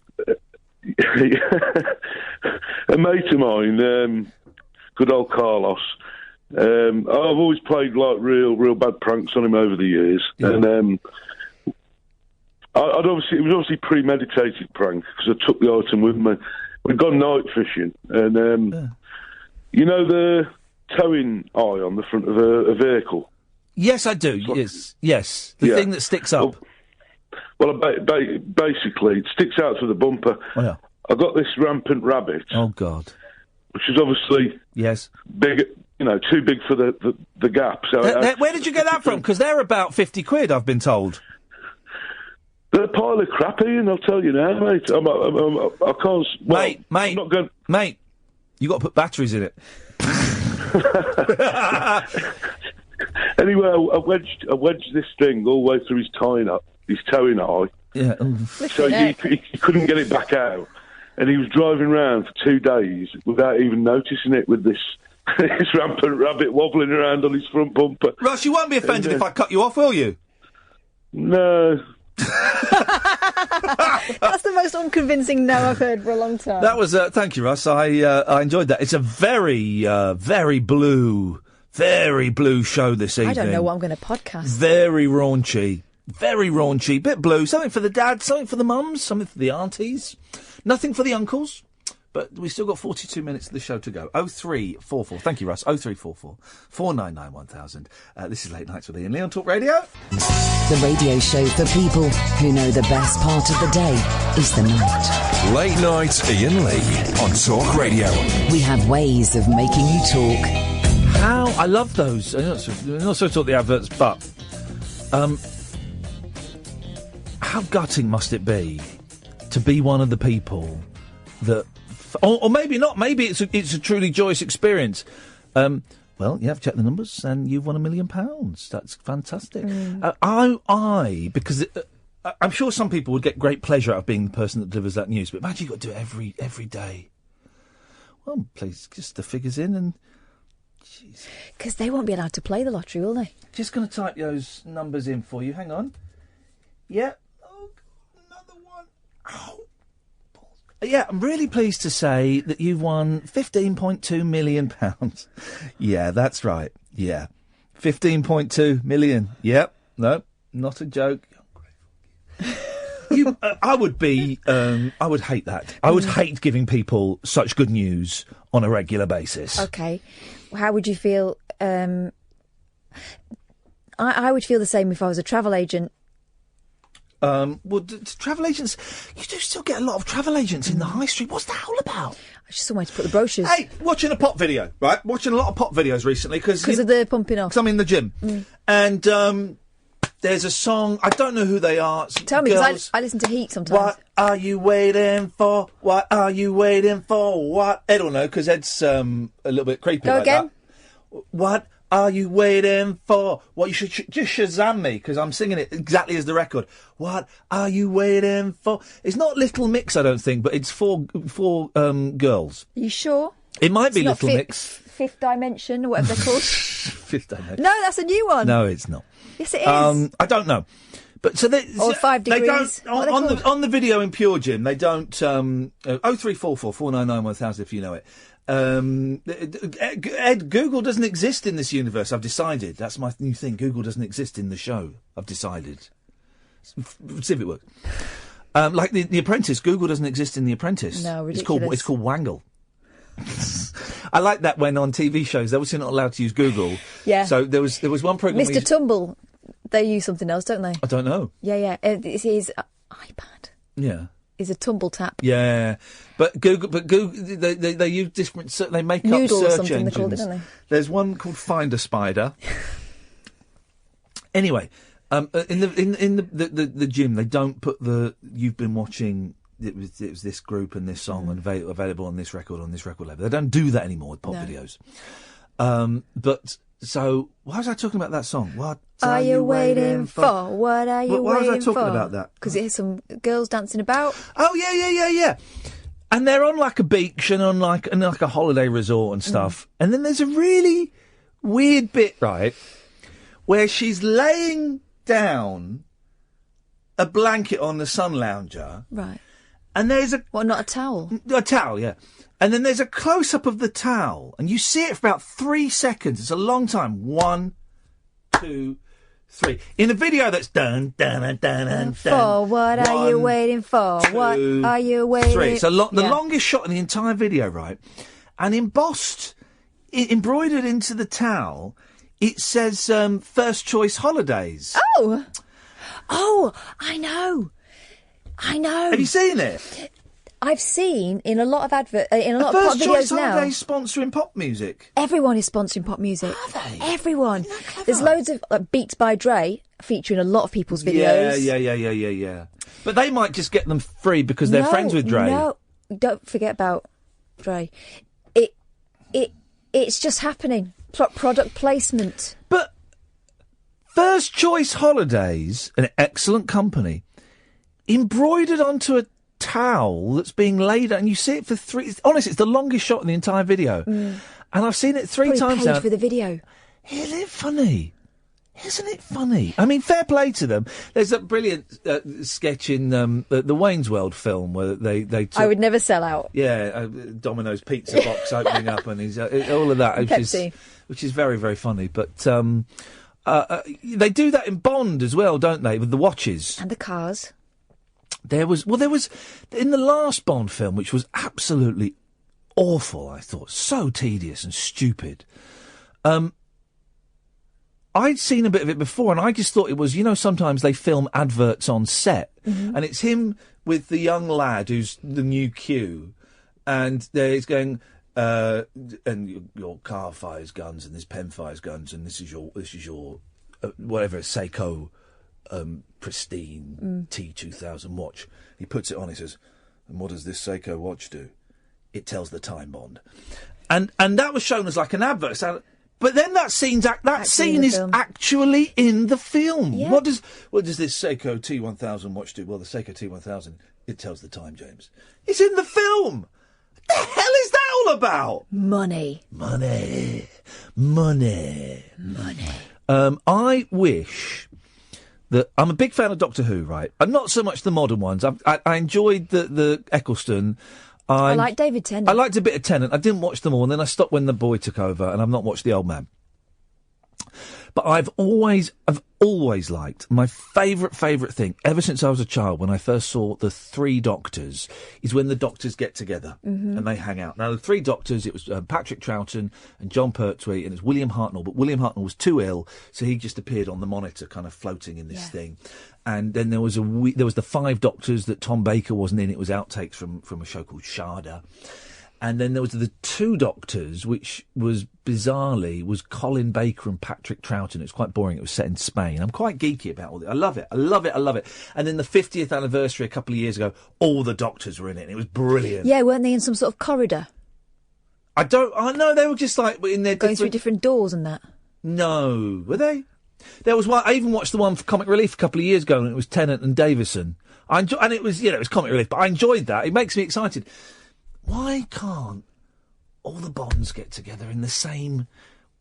A mate of mine, good old Carlos, I've always played like real bad pranks on him over the years. Yeah. And it was obviously premeditated prank because I took the item with me. We'd gone night fishing and, you know the towing eye on the front of a vehicle? Yes, I do. Yes. The thing that sticks up. Well, basically, it sticks out through the bumper. Oh, yeah. I got this rampant rabbit. Oh, God. Which is obviously big, too big for the gap. So where did you get that from? Because they're about 50 quid, I've been told. They're a pile of crap, Ian, I'll tell you now, mate. I can't... Well, mate, I'm not going... Mate, you got to put batteries in it. Anyway, I wedged this thing all the way through his towing eye. Yeah. So he couldn't get it back out. And he was driving around for 2 days without even noticing it with this rampant rabbit wobbling around on his front bumper. Russ, you won't be offended if I cut you off, will you? No. That's the most unconvincing no I've heard for a long time. That was thank you, Russ. I enjoyed that. It's a very very blue show this evening. I don't know what I'm going to podcast. Very raunchy, bit blue. Something for the dads, something for the mums, something for the aunties, nothing for the uncles. But we've still got 42 minutes of the show to go. 0344. Thank you, Russ. 0344 499 1000. This is Late Nights with Iain Lee on Talk Radio. The radio show for people who know the best part of the day is the night. Late Night Iain Lee on Talk Radio. We have ways of making you talk. I love those. I'm not supposed to talk the adverts, but how gutting must it be to be one of the people that... Or maybe not. Maybe it's a truly joyous experience. Well, you have checked the numbers, and you've won £1 million. That's fantastic. Because I'm sure some people would get great pleasure out of being the person that delivers that news. But imagine you've got to do it every day. Well, please, just the figures in and. Because they won't be allowed to play the lottery, will they? Just going to type those numbers in for you. Hang on. Yeah. Oh, another one. Oh. Yeah, I'm really pleased to say that you've won £15.2 million. Yeah, that's right. Yeah. 15.2 million. Yep. No, not a joke. I would hate that. I would hate giving people such good news on a regular basis. Okay. How would you feel? I would feel the same if I was a travel agent. Travel agents, you do still get a lot of travel agents in the high street. What's that all about? I just somewhere to put the brochures. Hey, watching a pop video, right? Watching a lot of pop videos recently because of the pumping off. Because I'm in the gym, and there's a song. I don't know who they are. Tell me, because I listen to Heat sometimes. What are you waiting for? What are you waiting for? What? Ed will know because Ed's a little bit creepy. Go like again. That. What are you waiting for? What, you should just Shazam me, because I'm singing it exactly as the record. What are you waiting for? It's not Little Mix, I don't think, but it's four girls. Are you sure? It might be It's Little not Mix. Fifth Dimension, or whatever they're called. Fifth Dimension. No, that's a new one. No, it's not. Yes, it is. I don't know. But so they, or 5 degrees. They don't on the video in Pure Gym. They don't. 0344 499 1000 if you know it. Ed, Google doesn't exist in this universe. I've decided. That's my new thing. Google doesn't exist in the show. I've decided. See if it works. Like the Apprentice. Google doesn't exist in The Apprentice. No, ridiculous. It's called Wangle. I like that when on TV shows they're obviously not allowed to use Google. Yeah. So there was one program. Mr. Tumble. They use something else, don't they? I don't know. Yeah. It's his iPad. Yeah. Is a tumble tap. Yeah, but Google, they use different. They make Noodle up or search something engines. they called it, don't they? There's one called Find a Spider. Anyway, in the gym, they don't put you've been watching. It was this group and this song and available on this record label. They don't do that anymore with pop videos. But. So, why was I talking about that song? What are you waiting for? What are you waiting for? Why was I talking about that? Because it has some girls dancing about. Oh, yeah. And they're on like a beach and on like a holiday resort and stuff. And then there's a really weird bit, right, where she's laying down a blanket on the sun lounger. Right. And there's not a towel? A towel, yeah. And then there's a close-up of the towel, and you see it for about 3 seconds. It's a long time. 1, 2, 3. In a video that's dun. For what are you waiting for? 2, what are you waiting? 3. It's the longest shot in the entire video, right? And embossed, embroidered into the towel, it says First Choice Holidays. Oh, I know. Have you seen it? I've seen in a lot of pop videos First Choice now. Holidays sponsoring pop music. Everyone is sponsoring pop music. Are they? Everyone. There's loads of Beats by Dre featuring a lot of people's videos. Yeah. But they might just get them free because they're friends with Dre. No, don't forget about Dre. It's just happening. Product placement. But First Choice Holidays, an excellent company, embroidered onto a towel that's being laid out, and you see it for 3. Honestly, it's the longest shot in the entire video, and I've seen it 3 times now. For the video. Isn't it funny? I mean, fair play to them. There's a brilliant sketch in the Wayne's World film where they took, I would never sell out. Yeah, Domino's pizza box opening up, and he's all of that, which is very, very funny. But they do that in Bond as well, don't they? With the watches and the cars. There was in the last Bond film, which was absolutely awful. I thought so tedious and stupid. I'd seen a bit of it before, and I just thought it was, sometimes they film adverts on set, and it's him with the young lad who's the new Q, and he's going, and your car fires guns, and this pen fires guns, and this is your whatever, Seiko. Pristine T2000 watch. He puts it on. He says, "And what does this Seiko watch do? It tells the time, Bond." And that was shown as like an advert. But then that scene is actually in the film. Yeah. What does this Seiko T1000 watch do? Well, the Seiko T1000, it tells the time, James. It's in the film. What the hell is that all about? Money. I wish. I'm a big fan of Doctor Who, right? And not so much the modern ones. I enjoyed the Eccleston. I like David Tennant. I liked a bit of Tennant. I didn't watch them all, and then I stopped when the boy took over, and I've not watched The Old Man. But I've always liked, my favourite thing, ever since I was a child, when I first saw the Three Doctors, is when the Doctors get together and they hang out. Now, the Three Doctors, it was Patrick Troughton and John Pertwee, and it's William Hartnell, but William Hartnell was too ill, so he just appeared on the monitor, kind of floating in this thing. And then there was the Five Doctors that Tom Baker wasn't in. It was outtakes from a show called Sharda. And then there was the Two Doctors, which was bizarrely Colin Baker and Patrick Troughton. It was quite boring. It was set in Spain. I'm quite geeky about all this. I love it. And then the 50th anniversary a couple of years ago, all the Doctors were in it. And it was brilliant. Yeah, weren't they in some sort of corridor? I know they were just like in their going through different doors and that. No, were they? There was one. I even watched the one for Comic Relief a couple of years ago, and it was Tennant and Davison. And it was it was Comic Relief, but I enjoyed that. It makes me excited. Why can't all the Bonds get together in the same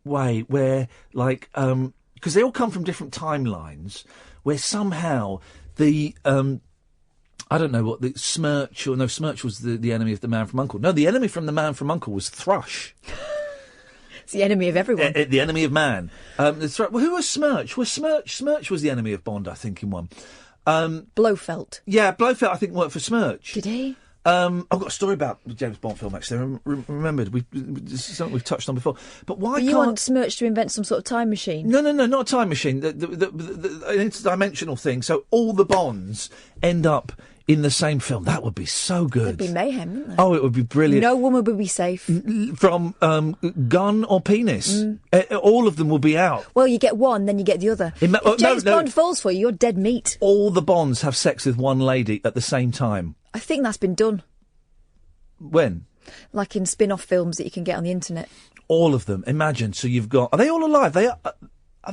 way where, like, because they all come from different timelines, where somehow the, I don't know what, Smirch was the enemy of the Man from U.N.C.L.E. No, the enemy from the Man from U.N.C.L.E. was Thrush. It's the enemy of everyone. The enemy of man. Who was Smirch? Smirch was the enemy of Bond, I think, in one. Blofeld. Yeah, Blofeld, I think, worked for Smirch. Did he? I've got a story about the James Bond film, actually. I remembered. This is something we've touched on before. But why can't... You want Smirch to invent some sort of time machine? No, not a time machine. The interdimensional thing. So all the Bonds end up in the same film. That would be so good. It'd be mayhem, wouldn't it? Oh, it would be brilliant. No woman would be safe. From gun or penis. All of them will be out. Well, you get one, then you get the other. If James Bond falls for you, you're dead meat. All the Bonds have sex with one lady at the same time. I think that's been done. When? Like in spin-off films that you can get on the internet. All of them. Imagine. So you've got... Are they all alive? Are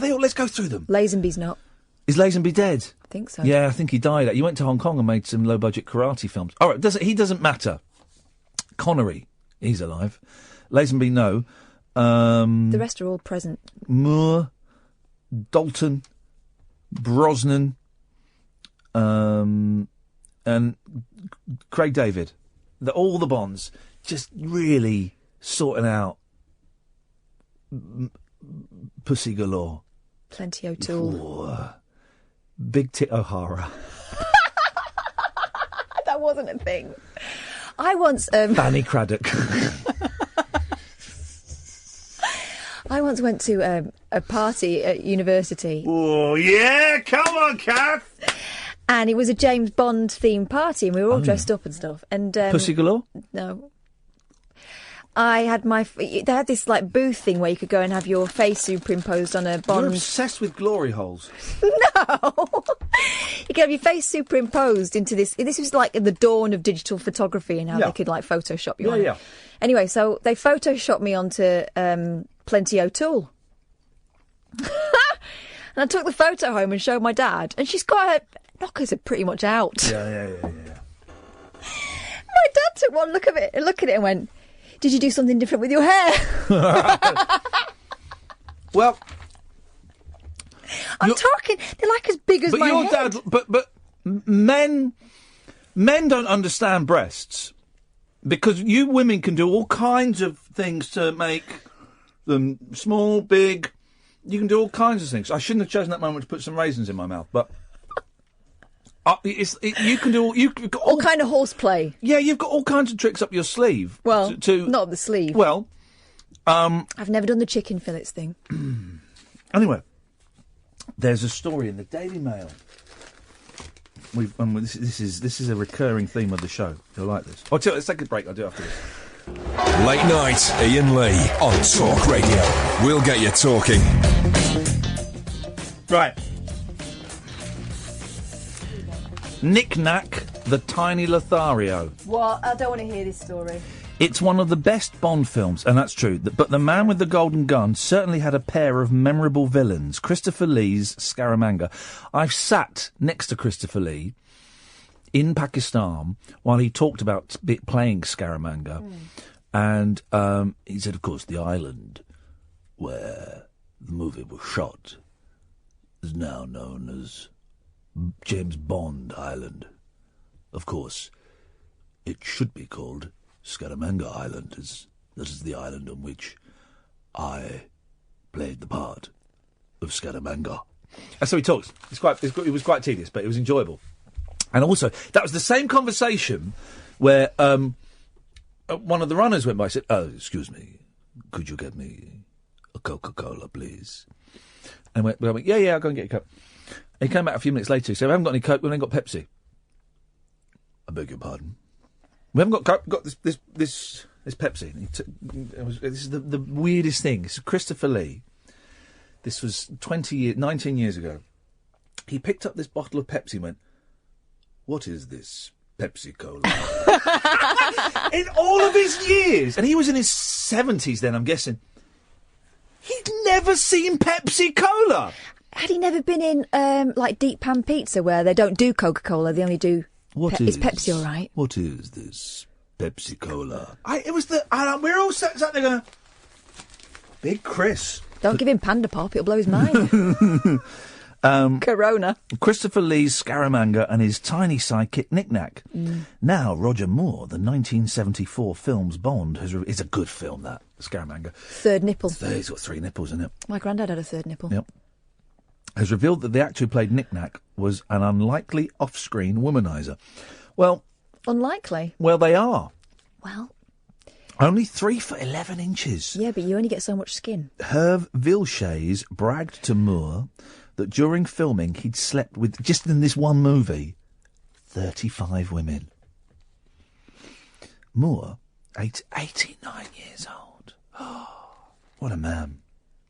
they all... Let's go through them. Lazenby's not. Is Lazenby dead? I think so. Yeah, I think he died. He went to Hong Kong and made some low-budget karate films. All right, he doesn't matter. Connery, he's alive. Lazenby, no. The rest are all present. Moore, Dalton, Brosnan, and Craig David. All the Bonds just really sorting out pussy galore. Plenty O'Toole. Big Tit O'Hara. That wasn't a thing. I once... Fanny Craddock. I once went to a party at university. Oh, yeah! Come on, Kath! And it was a James Bond themed party, and we were all dressed up and stuff. And pussy galore? No. I had they had this like booth thing where you could go and have your face superimposed on a Bond. You're obsessed with glory holes. No, you could have your face superimposed into this. This was like the dawn of digital photography and how they could like Photoshop you. on it. Anyway, so they Photoshopped me onto Plenty O'Toole. And I took the photo home and showed my dad, and she's got her knockers are pretty much out. Yeah. My dad took one look at it and went, "Did you do something different with your hair?" Well, I'm talking. They're like as big as my head. Dad. But men don't understand breasts because you women can do all kinds of things to make them small, big. You can do all kinds of things. I shouldn't have chosen that moment to put some raisins in my mouth, but. You can do you've got all kind of horseplay. Yeah, you've got all kinds of tricks up your sleeve. Well, not up the sleeve. Well, I've never done the chicken fillets thing. Anyway, there's a story in the Daily Mail. This is a recurring theme of the show. You'll like this. Oh, let's take a break. I'll do it after this. Late night, Iain Lee on Talk Radio. We'll get you talking. Right. Knick Knack, the Tiny Lothario. What? I don't want to hear this story. It's one of the best Bond films, and that's true. But The Man with the Golden Gun certainly had a pair of memorable villains. Christopher Lee's Scaramanga. I've sat next to Christopher Lee in Pakistan while he talked about playing Scaramanga. And he said, of course, the island where the movie was shot is now known as James Bond Island. Of course, it should be called Scaramanga Island, as that is the island on which I played the part of Scaramanga. That's how he talks. It was quite tedious, but it was enjoyable. And also, that was the same conversation where one of the runners went by and said, "Oh, excuse me, could you get me a Coca-Cola, please?" And we went, yeah, I'll go and get you a Coke. He came back a few minutes later. He said, "We haven't got any Coke, we haven't got Pepsi." "I beg your pardon? We haven't got Coke, we've got this Pepsi." And this is the weirdest thing. This is Christopher Lee. This was 19 years ago. He picked up this bottle of Pepsi and went, "What is this Pepsi Cola?" In all of his years, and he was in his 70s then, I'm guessing, he'd never seen Pepsi Cola. Had he never been in, like, Deep Pan Pizza, where they don't do Coca-Cola, they only do... Is Pepsi all right? What is this Pepsi Cola? We're all sat there going, Big Chris. Don't give him Panda Pop, it'll blow his mind. Corona. Christopher Lee's Scaramanga and his tiny sidekick Knick-Knack. Now, Roger Moore, the 1974 film's Bond, is a good film, that, Scaramanga. Third nipple. He's got 3 nipples in it. My granddad had a third nipple. Yep. Has revealed that the actor who played Knick-Knack was an unlikely off-screen womaniser. Well... Unlikely? Well, they are. Well... Only 3 foot 11 inches. Yeah, but you only get so much skin. Hervé Villechaize bragged to Moore that during filming he'd slept with, just in this one movie, 35 women. Moore, 89 years old. Oh, what a man.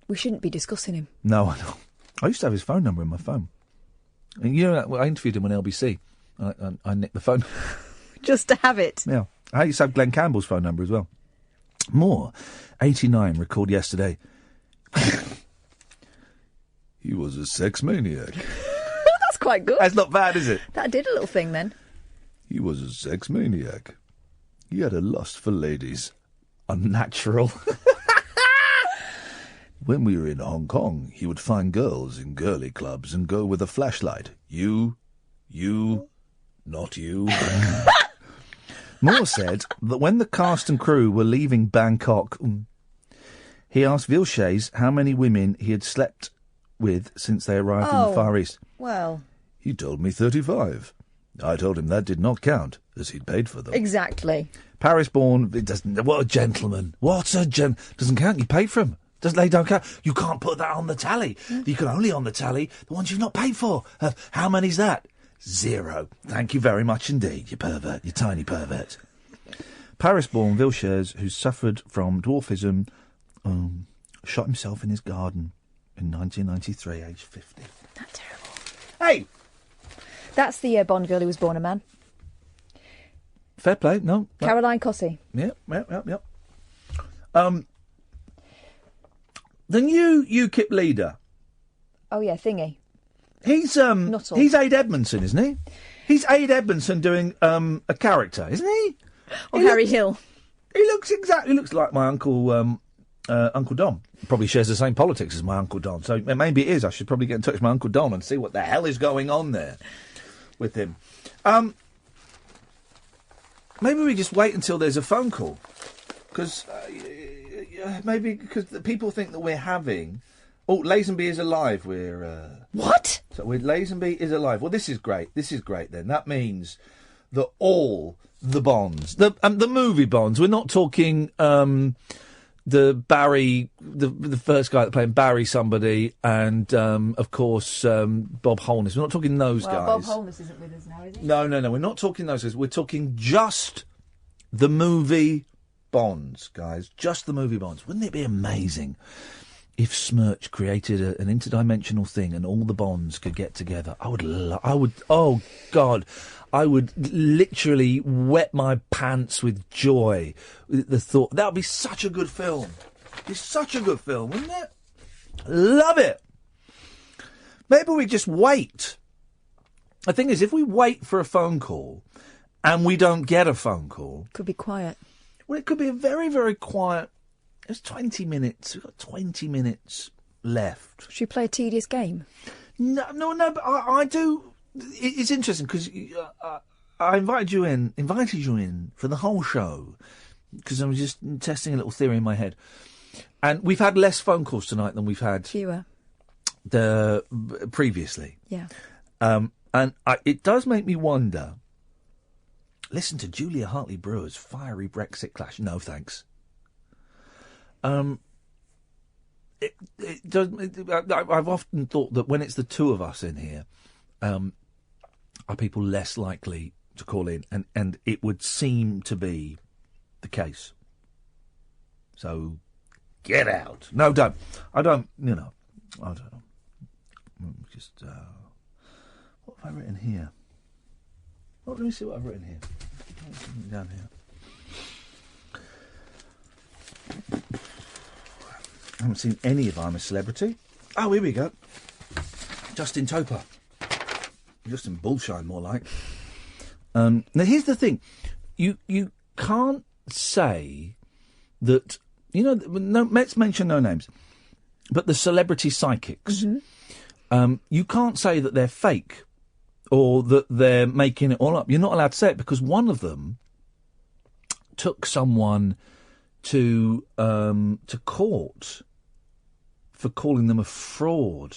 We shouldn't be discussing him. No, I know. I used to have his phone number in my phone. And you know, I interviewed him on LBC. I nicked the phone. Just to have it. Yeah. I used to have Glenn Campbell's phone number as well. Moore, 89, recalled yesterday, he was a sex maniac. That's quite good. That's not bad, is it? That did a little thing then. He was a sex maniac. He had a lust for ladies. Unnatural. When we were in Hong Kong, he would find girls in girly clubs and go with a flashlight. You, not you. Moore said that when the cast and crew were leaving Bangkok, he asked Villechaize how many women he had slept with since they arrived in the Far East. Well... He told me 35. I told him that did not count, as he'd paid for them. Exactly. Paris-born, it doesn't... What a gentleman. Doesn't count, you paid for him. They don't count. You can't put that on the tally. You can only on the tally the ones you've not paid for. How many's that? 0. Thank you very much indeed, you pervert, you tiny pervert. Paris-born Villechaize, who suffered from dwarfism, shot himself in his garden in 1993, aged 50. That's terrible. Hey! That's the Bond girl who was born a man. Fair play, no. Caroline Cossey. Yep. The new UKIP leader. Oh, yeah, Thingy. He's Aid Edmondson, isn't he? He's Aid Edmondson doing a character, isn't he? Or Harry Hill. He looks like my uncle Uncle Don. Probably shares the same politics as my Uncle Don. So maybe it is. I should probably get in touch with my Uncle Don and see what the hell is going on there with him. Maybe we just wait until there's a phone call. Because the people think that we're having... Oh, Lazenby is alive. What? So Lazenby is alive. Well, this is great. Then. That means that all the Bonds, the movie Bonds, we're not talking the Barry, the first guy that played Barry somebody, and of course Bob Holness. We're not talking those guys. Bob Holness isn't with us now, is he? No. We're not talking those guys. We're talking just the movie Bonds, guys. Just the movie Bonds. Wouldn't it be amazing if Smirch created an interdimensional thing and all the Bonds could get together? I would literally wet my pants with joy. The thought, that would be such a good film. It'd be such a good film, wouldn't it? Love it. Maybe we just wait. The thing is, if we wait for a phone call and we don't get a phone call... Could be quiet. Well, it could be a very, very quiet... It's 20 minutes. We've got 20 minutes left. Should we play a tedious game? No, but I do... It's interesting because I invited you in for the whole show because I was just testing a little theory in my head. And we've had less phone calls tonight than we've had... Fewer. previously. Yeah. And it does make me wonder. Listen to Julia Hartley-Brewer's fiery Brexit clash. No, thanks. It does. I've often thought that when it's the two of us in here, are people less likely to call in, and it would seem to be the case. So, get out. No, don't. I don't. I don't know. Just what have I written here? Oh, let me see what I've written here. Down here. I haven't seen any of I'm a Celebrity. Oh, here we go. Justin Toper. Justin Bullshine, more like. Now, here's the thing. You can't say that... let's mention no names. But the celebrity psychics, you can't say that they're fake or that they're making it all up. You're not allowed to say it because one of them took someone to court for calling them a fraud,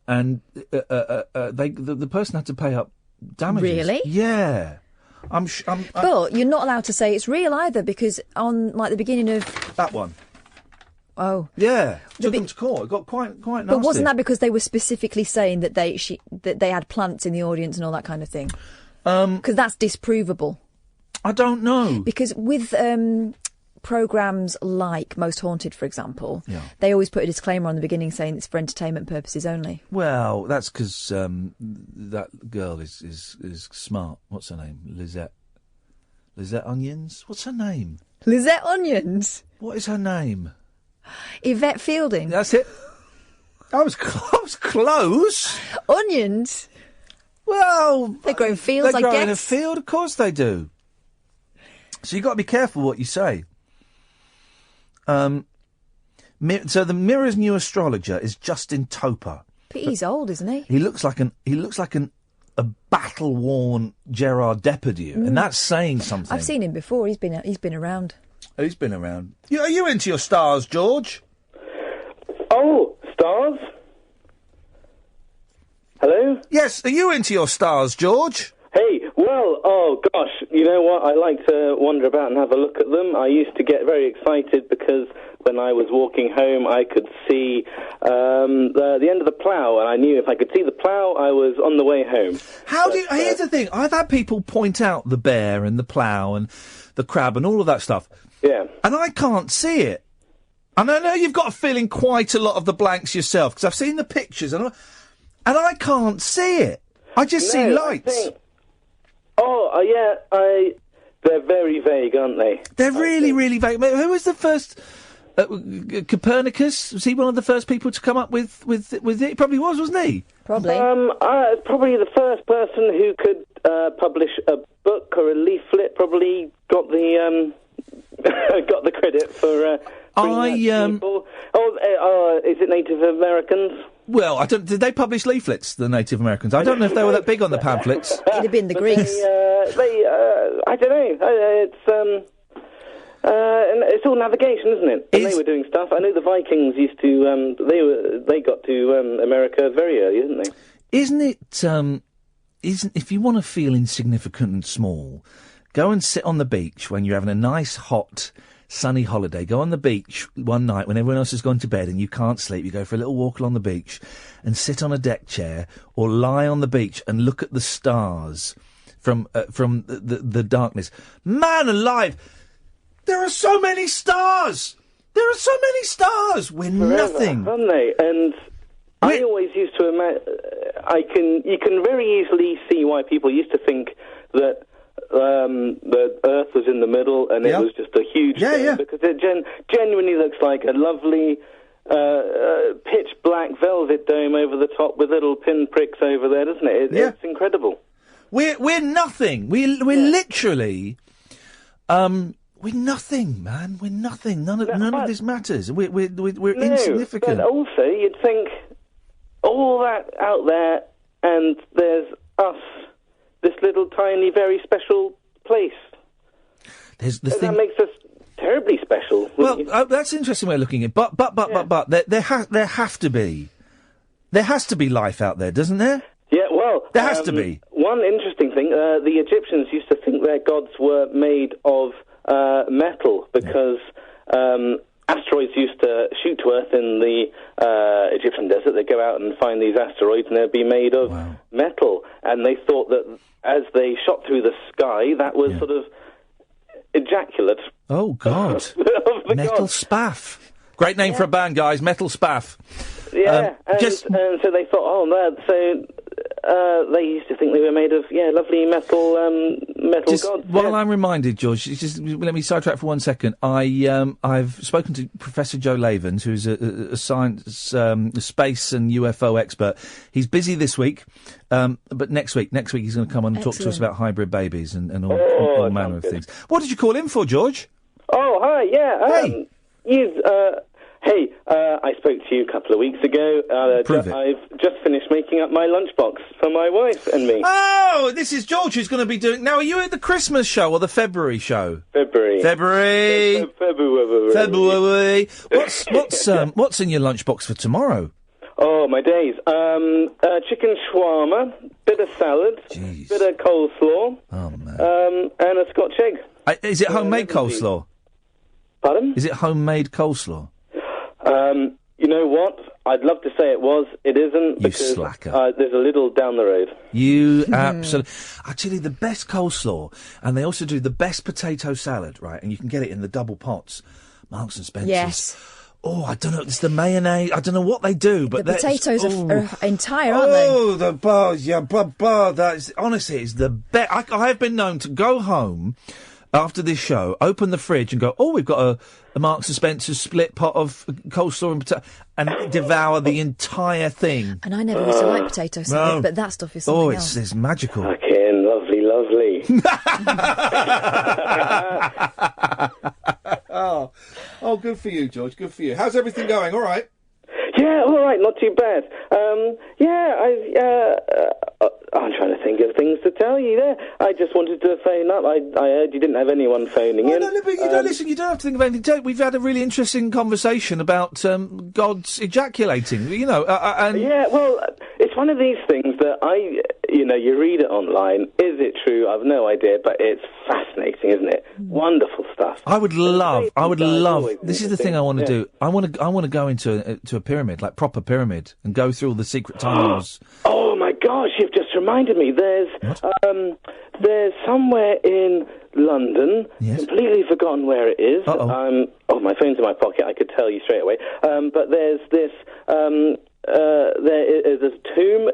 and the person had to pay up damages. Really? Yeah. But you're not allowed to say it's real either, because on the beginning of that one. Oh. Yeah. Took them to court. It got quite nasty. But wasn't that because they were specifically saying that they had plants in the audience and all that kind of thing? Because that's disprovable. I don't know. Because with programmes like Most Haunted, for example, they always put a disclaimer on the beginning saying it's for entertainment purposes only. Well, that's because that girl is smart. What's her name? Lizette Onions? What's her name? Lizette Onions? What is her name? Yvette Fielding. That's it. I was close. Onions? Well... They grow in fields, I guess. They grow in a field, of course they do. So you've got to be careful what you say. So the Mirror's new astrologer is Justin Toper. But he's old, isn't he? He looks like a battle-worn Gerard Depardieu, and that's saying something. I've seen him before. He's been around. Oh, he's been around. Are you into your stars, George? Oh, stars? Hello? Yes, are you into your stars, George? Hey, well, oh gosh, you know what? I like to wander about and have a look at them. I used to get very excited because when I was walking home, I could see the end of the plough, and I knew if I could see the plough, I was on the way home. Here's the thing. I've had people point out the bear and the plough and the crab and all of that stuff. Yeah. And I can't see it. And I know you've got to fill in quite a lot of the blanks yourself, because I've seen the pictures, and I can't see it. I just see lights. They're very vague, aren't they? They're really, really vague. Who was the first... Copernicus? Was he one of the first people to come up with it? He probably was, wasn't he? Probably. Probably the first person who could publish a book or a leaflet. Probably got the got the credit for people. Is it Native Americans? Well, I don't. Did they publish leaflets, the Native Americans? I don't know if they were that big on the pamphlets. It'd have been the Greeks. I don't know. And it's all navigation, isn't it? And they were doing stuff. I know the Vikings used to. They got to America very early, didn't they? Isn't it? If you want to feel insignificant and small, go and sit on the beach when you're having a nice, hot, sunny holiday. Go on the beach one night when everyone else has gone to bed and you can't sleep. You go for a little walk along the beach and sit on a deck chair or lie on the beach and look at the stars from the darkness. Man alive! There are so many stars! There are so many stars! We're nothing. Haven't they? And I always used to imagine... You can very easily see why people used to think that the Earth was in the middle and it was just a huge thing, because it genuinely looks like a lovely pitch black velvet dome over the top with little pinpricks over there, doesn't it? It's incredible. We're nothing. We're literally... we're nothing, man. We're nothing. None of this matters. We're insignificant. But also, you'd think all that out there, and there's us, this little tiny, very special place. That makes us terribly special. Well, that's an interesting way of looking at it. But there have to be There has to be life out there, doesn't there? Yeah, well... There has to be. One interesting thing, the Egyptians used to think their gods were made of metal because asteroids used to shoot to Earth in the Egyptian desert. They'd go out and find these asteroids and they'd be made of metal. And they thought that as they shot through the sky, that was sort of ejaculate. Oh, God. Metal Spaff. Great name for a band, guys. Metal Spaff. Yeah, and so they thought, so they used to think they were made of, lovely metal gods. While I'm reminded, George, just let me sidetrack for 1 second. I've spoken to Professor Joe Lavens, who's a science, space and UFO expert. He's busy this week, but next week he's going to come on and talk to us about hybrid babies and all manner of things. What did you call in for, George? Oh, hi, yeah. I spoke to you a couple of weeks ago. I've just finished making up my lunchbox for my wife and me. Oh, this is George who's going to be doing... Now, are you at the Christmas show or the February show? February. February. What's in your lunchbox for tomorrow? Oh, my days. Chicken shawarma, bit of salad, bit of coleslaw, and a Scotch egg. Is it homemade coleslaw? Pardon? Is it homemade coleslaw? You know what? I'd love to say it was. It isn't. You slacker. There's a little down the road. You absolutely... Actually, the best coleslaw, and they also do the best potato salad, right? And you can get it in the double pots. Marks and Spencer's. Yes. Oh, I don't know. It's the mayonnaise. I don't know what they do, but the potatoes are entire, aren't they? Oh, the bars, that's honestly, it's the best. I have been known to go home after this show, open the fridge, and go, "Oh, we've got a Marks and Spencer's split pot of coleslaw and potato," and devour the entire thing. And I never used to like potato salad, but that stuff is something else. It's magical. Okay, lovely. Oh, good for you, George. Good for you. How's everything going? All right. Yeah, all right. Not too bad. I'm trying to think of things to tell you there. I just wanted to phone up. I heard you didn't have anyone phoning in. No, but you don't listen. You don't have to think of anything. We've had a really interesting conversation about gods ejaculating. You know, yeah. Well, it's one of these things that you read it online. Is it true? I've no idea, but it's fascinating, isn't it? Wonderful stuff. I would love. This is the thing I want to do. I want to go into a pyramid, like proper pyramid, and go through all the secret tunnels. Oh my gosh! You've just reminded me. There's somewhere in London. Yes. Completely forgotten where it is. My phone's in my pocket. I could tell you straight away. But there's this. There is a tomb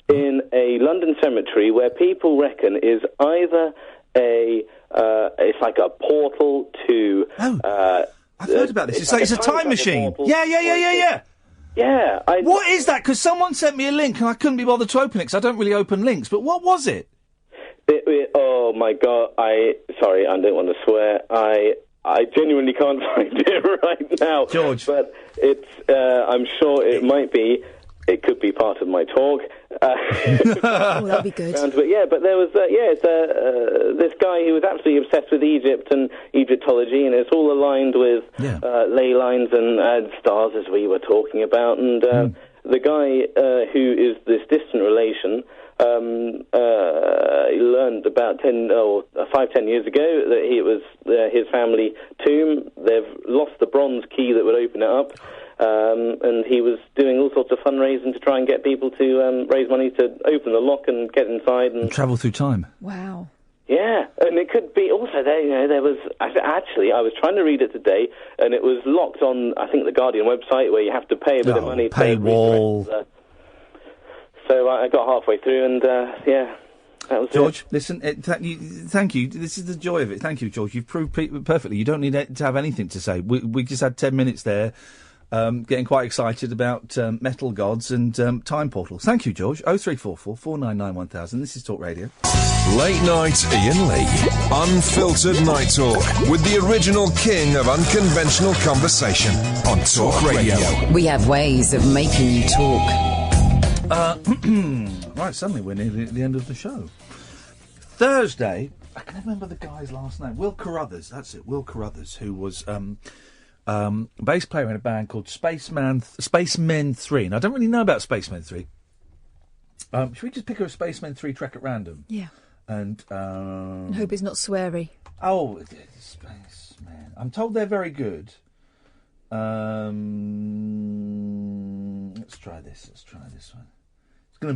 in a London cemetery where people reckon is either it's like a portal to. I've heard about this. It's a time machine. Yeah. Yeah. What is that? Because someone sent me a link and I couldn't be bothered to open it because I don't really open links. But what was it? Oh my God! Sorry, I don't want to swear. I genuinely can't find it right now, George. But it's. I'm sure it might be. It could be part of my talk. That'd be good. But there was, this guy who was absolutely obsessed with Egypt and Egyptology, and it's all aligned with ley lines and stars, as we were talking about. And the guy who is this distant relation, he learned about 5-10 years ago that it was his family tomb. They've lost the bronze key that would open it up. And he was doing all sorts of fundraising to try and get people to raise money to open the lock and get inside and travel through time. Wow. Yeah, and it could be also there. There was actually I was trying to read it today, and it was locked on. I think the Guardian website where you have to pay a bit of money. Paywall. So I got halfway through, and that was George, listen, thank you. This is the joy of it. Thank you, George. You've proved perfectly. You don't need to have anything to say. We just had 10 minutes there. Getting quite excited about metal gods and time portals. Thank you, George. 0344 499 1000. This is Talk Radio. Late night Iain Lee. Unfiltered night talk with the original king of unconventional conversation on Talk Radio. We have ways of making you talk. Right, suddenly we're near the end of the show. Thursday, I can't remember the guy's last name. Will Carruthers, that's it. Will Carruthers, who was bass player in a band called Spacemen 3. And I don't really know about Spacemen 3. Should we just pick a Spacemen 3 track at random? Yeah. And hope it's not sweary. Oh, Spaceman. I'm told they're very good. Let's try this. Let's try this one.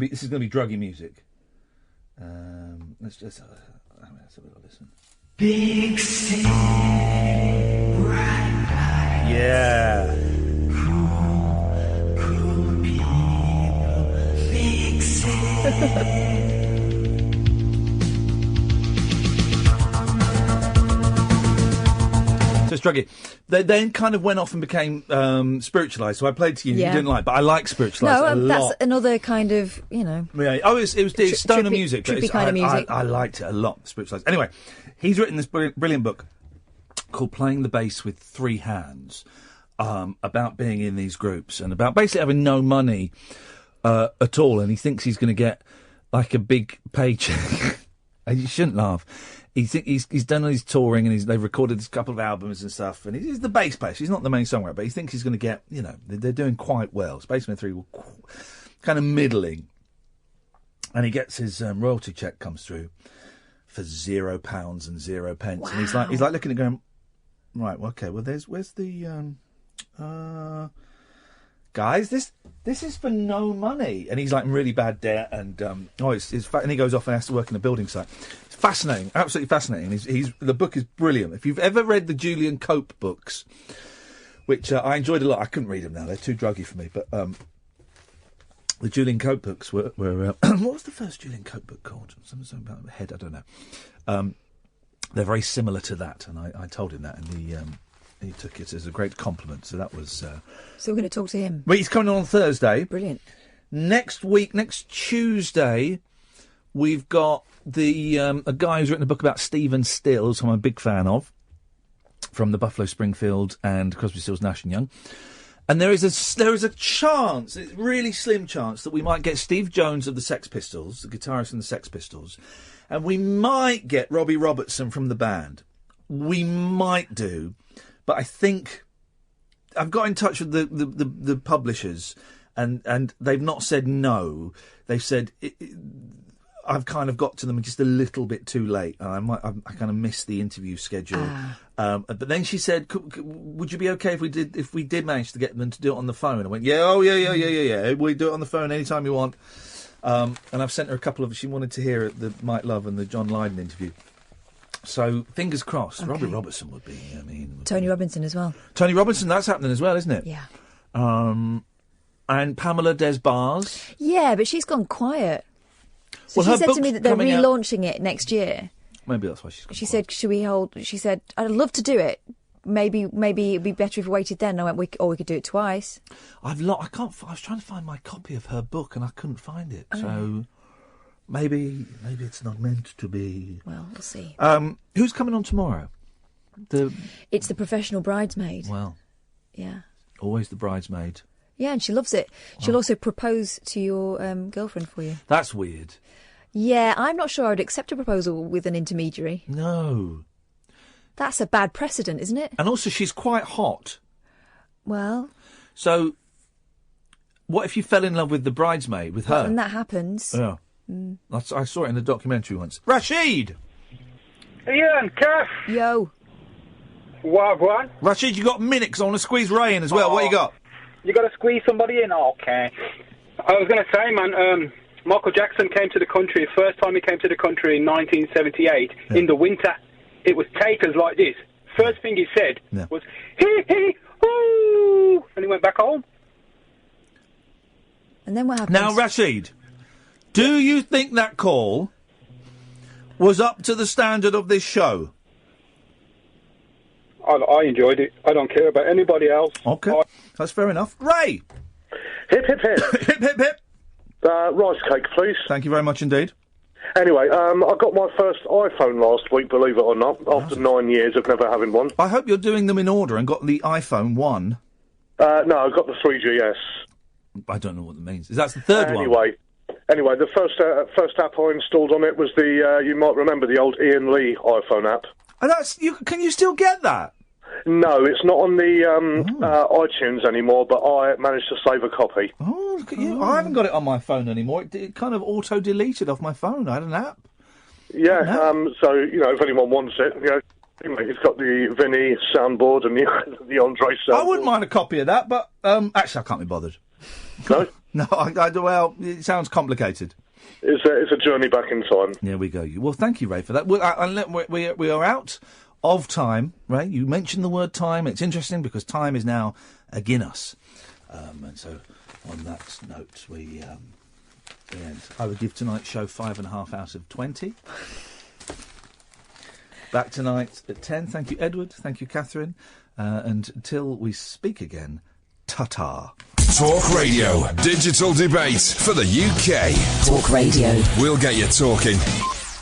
This is gonna be druggy music. Let's have a little listen. Big city, bright light. Yeah. Cool people, big city. So it's druggy. They then kind of went off and became spiritualised. So I played to you. Yeah. You didn't like, but I like spiritualised a lot. That's another kind of, Yeah. Oh, it was stoner music. But trippy kind of music. I liked it a lot. Spiritualised. Anyway, he's written this brilliant book called "Playing the Bass with Three Hands," about being in these groups and about basically having no money at all, and he thinks he's going to get like a big paycheck. And you shouldn't laugh. He's done all his touring and they've recorded a couple of albums and stuff. And he's the bass player. He's not the main songwriter, but he thinks he's going to get, they're doing quite well. Spaceman 3 were kind of middling. And he gets his royalty check comes through for £0 and 0 pence. Wow. And he's like looking at it going, right, well, okay, well, where's the, guys, this is for no money. And he's like in really bad debt. And, and he goes off and has to work in a building site. Fascinating, absolutely fascinating. The book is brilliant. If you've ever read the Julian Cope books, which I enjoyed a lot, I couldn't read them now; they're too druggy for me. But the Julian Cope books were what was the first Julian Cope book called? Something about the head, I don't know. They're very similar to that, and I told him that, and he took it as a great compliment. So that was. So we're going to talk to him. Well, he's coming on Thursday. Brilliant. Next Tuesday, we've got a guy who's written a book about Stephen Stills, who I'm a big fan of, from the Buffalo Springfield and Crosby, Stills, Nash and Young. And there is a chance, a really slim chance, that we might get Steve Jones of the Sex Pistols, the guitarist in the Sex Pistols, and we might get Robbie Robertson from the band. We might do, but I think I've got in touch with the publishers, and they've not said no. They've said I've kind of got to them just a little bit too late, and I kind of missed the interview schedule. But then she said, "Would you be okay if we did manage to get them to do it on the phone?" I went, "Yeah, yeah. We do it on the phone anytime you want." And I've sent her a couple of. She wanted to hear the Mike Love and the John Lydon interview. So fingers crossed. Okay. Robbie Robertson would be. Tony Robinson as well. Tony Robinson, that's happening as well, isn't it? Yeah. And Pamela Des Barres. Yeah, but she's gone quiet. So she said to me that they're relaunching it next year. Maybe that's why she's gone She said, should we hold... She said, I'd love to do it. Maybe it'd be better if we waited then. I went, we could do it twice. I was trying to find my copy of her book and I couldn't find it. So maybe it's not meant to be. Well, we'll see. Who's coming on tomorrow? It's the professional bridesmaid. Well. Yeah. Always the bridesmaid. Yeah, and she loves it. She'll also propose to your girlfriend for you. That's weird. Yeah, I'm not sure I'd accept a proposal with an intermediary. No. That's a bad precedent, isn't it? And also, she's quite hot. Well. So, what if you fell in love with the bridesmaid, with her? And that happens. Yeah. I saw it in a documentary once. Rashid! Iain, Kath! Yo. What? Rashid, you got a minute, 'cause I want to squeeze Ray in as well. What you got? You got to squeeze somebody in? Okay. I was going to say, man, Michael Jackson came to the country, first time he came to the country in 1978, in the winter. It was takers like this. First thing he said was, hee hee, hoo, and he went back home. And then what happened? Now, Rashid, do you think that call was up to the standard of this show? I enjoyed it. I don't care about anybody else. Okay, that's fair enough. Ray! Hip, hip, hip. Hip, hip, hip. Rice cake, please. Thank you very much indeed. Anyway, I got my first iPhone last week, believe it or not, after 9 years of never having one. I hope you're doing them in order and got the iPhone 1. No, I got the 3GS. I don't know what that means. Is that the third one? Anyway, the first app I installed on it was the, you might remember, the old Iain Lee iPhone app. And can you still get that? No, it's not on the iTunes anymore, but I managed to save a copy. Oh, look at you. I haven't got it on my phone anymore. It kind of auto-deleted off my phone. I had an app. Yeah, so, if anyone wants it, it's got the Vinny soundboard and the Andre soundboard. I wouldn't mind a copy of that, but actually I can't be bothered. No? No, well, it sounds complicated. It's a journey back in time. There we go. Well, thank you, Ray, for that. We are out of time, Ray. You mentioned the word time. It's interesting because time is now a Guinness. And so, on that note, we end. I would give tonight's show 5.5 out of 20. Back tonight at 10. Thank you, Edward. Thank you, Catherine. And until we speak again, ta-ta. Talk Radio. Digital debate for the UK. Talk Radio. We'll get you talking.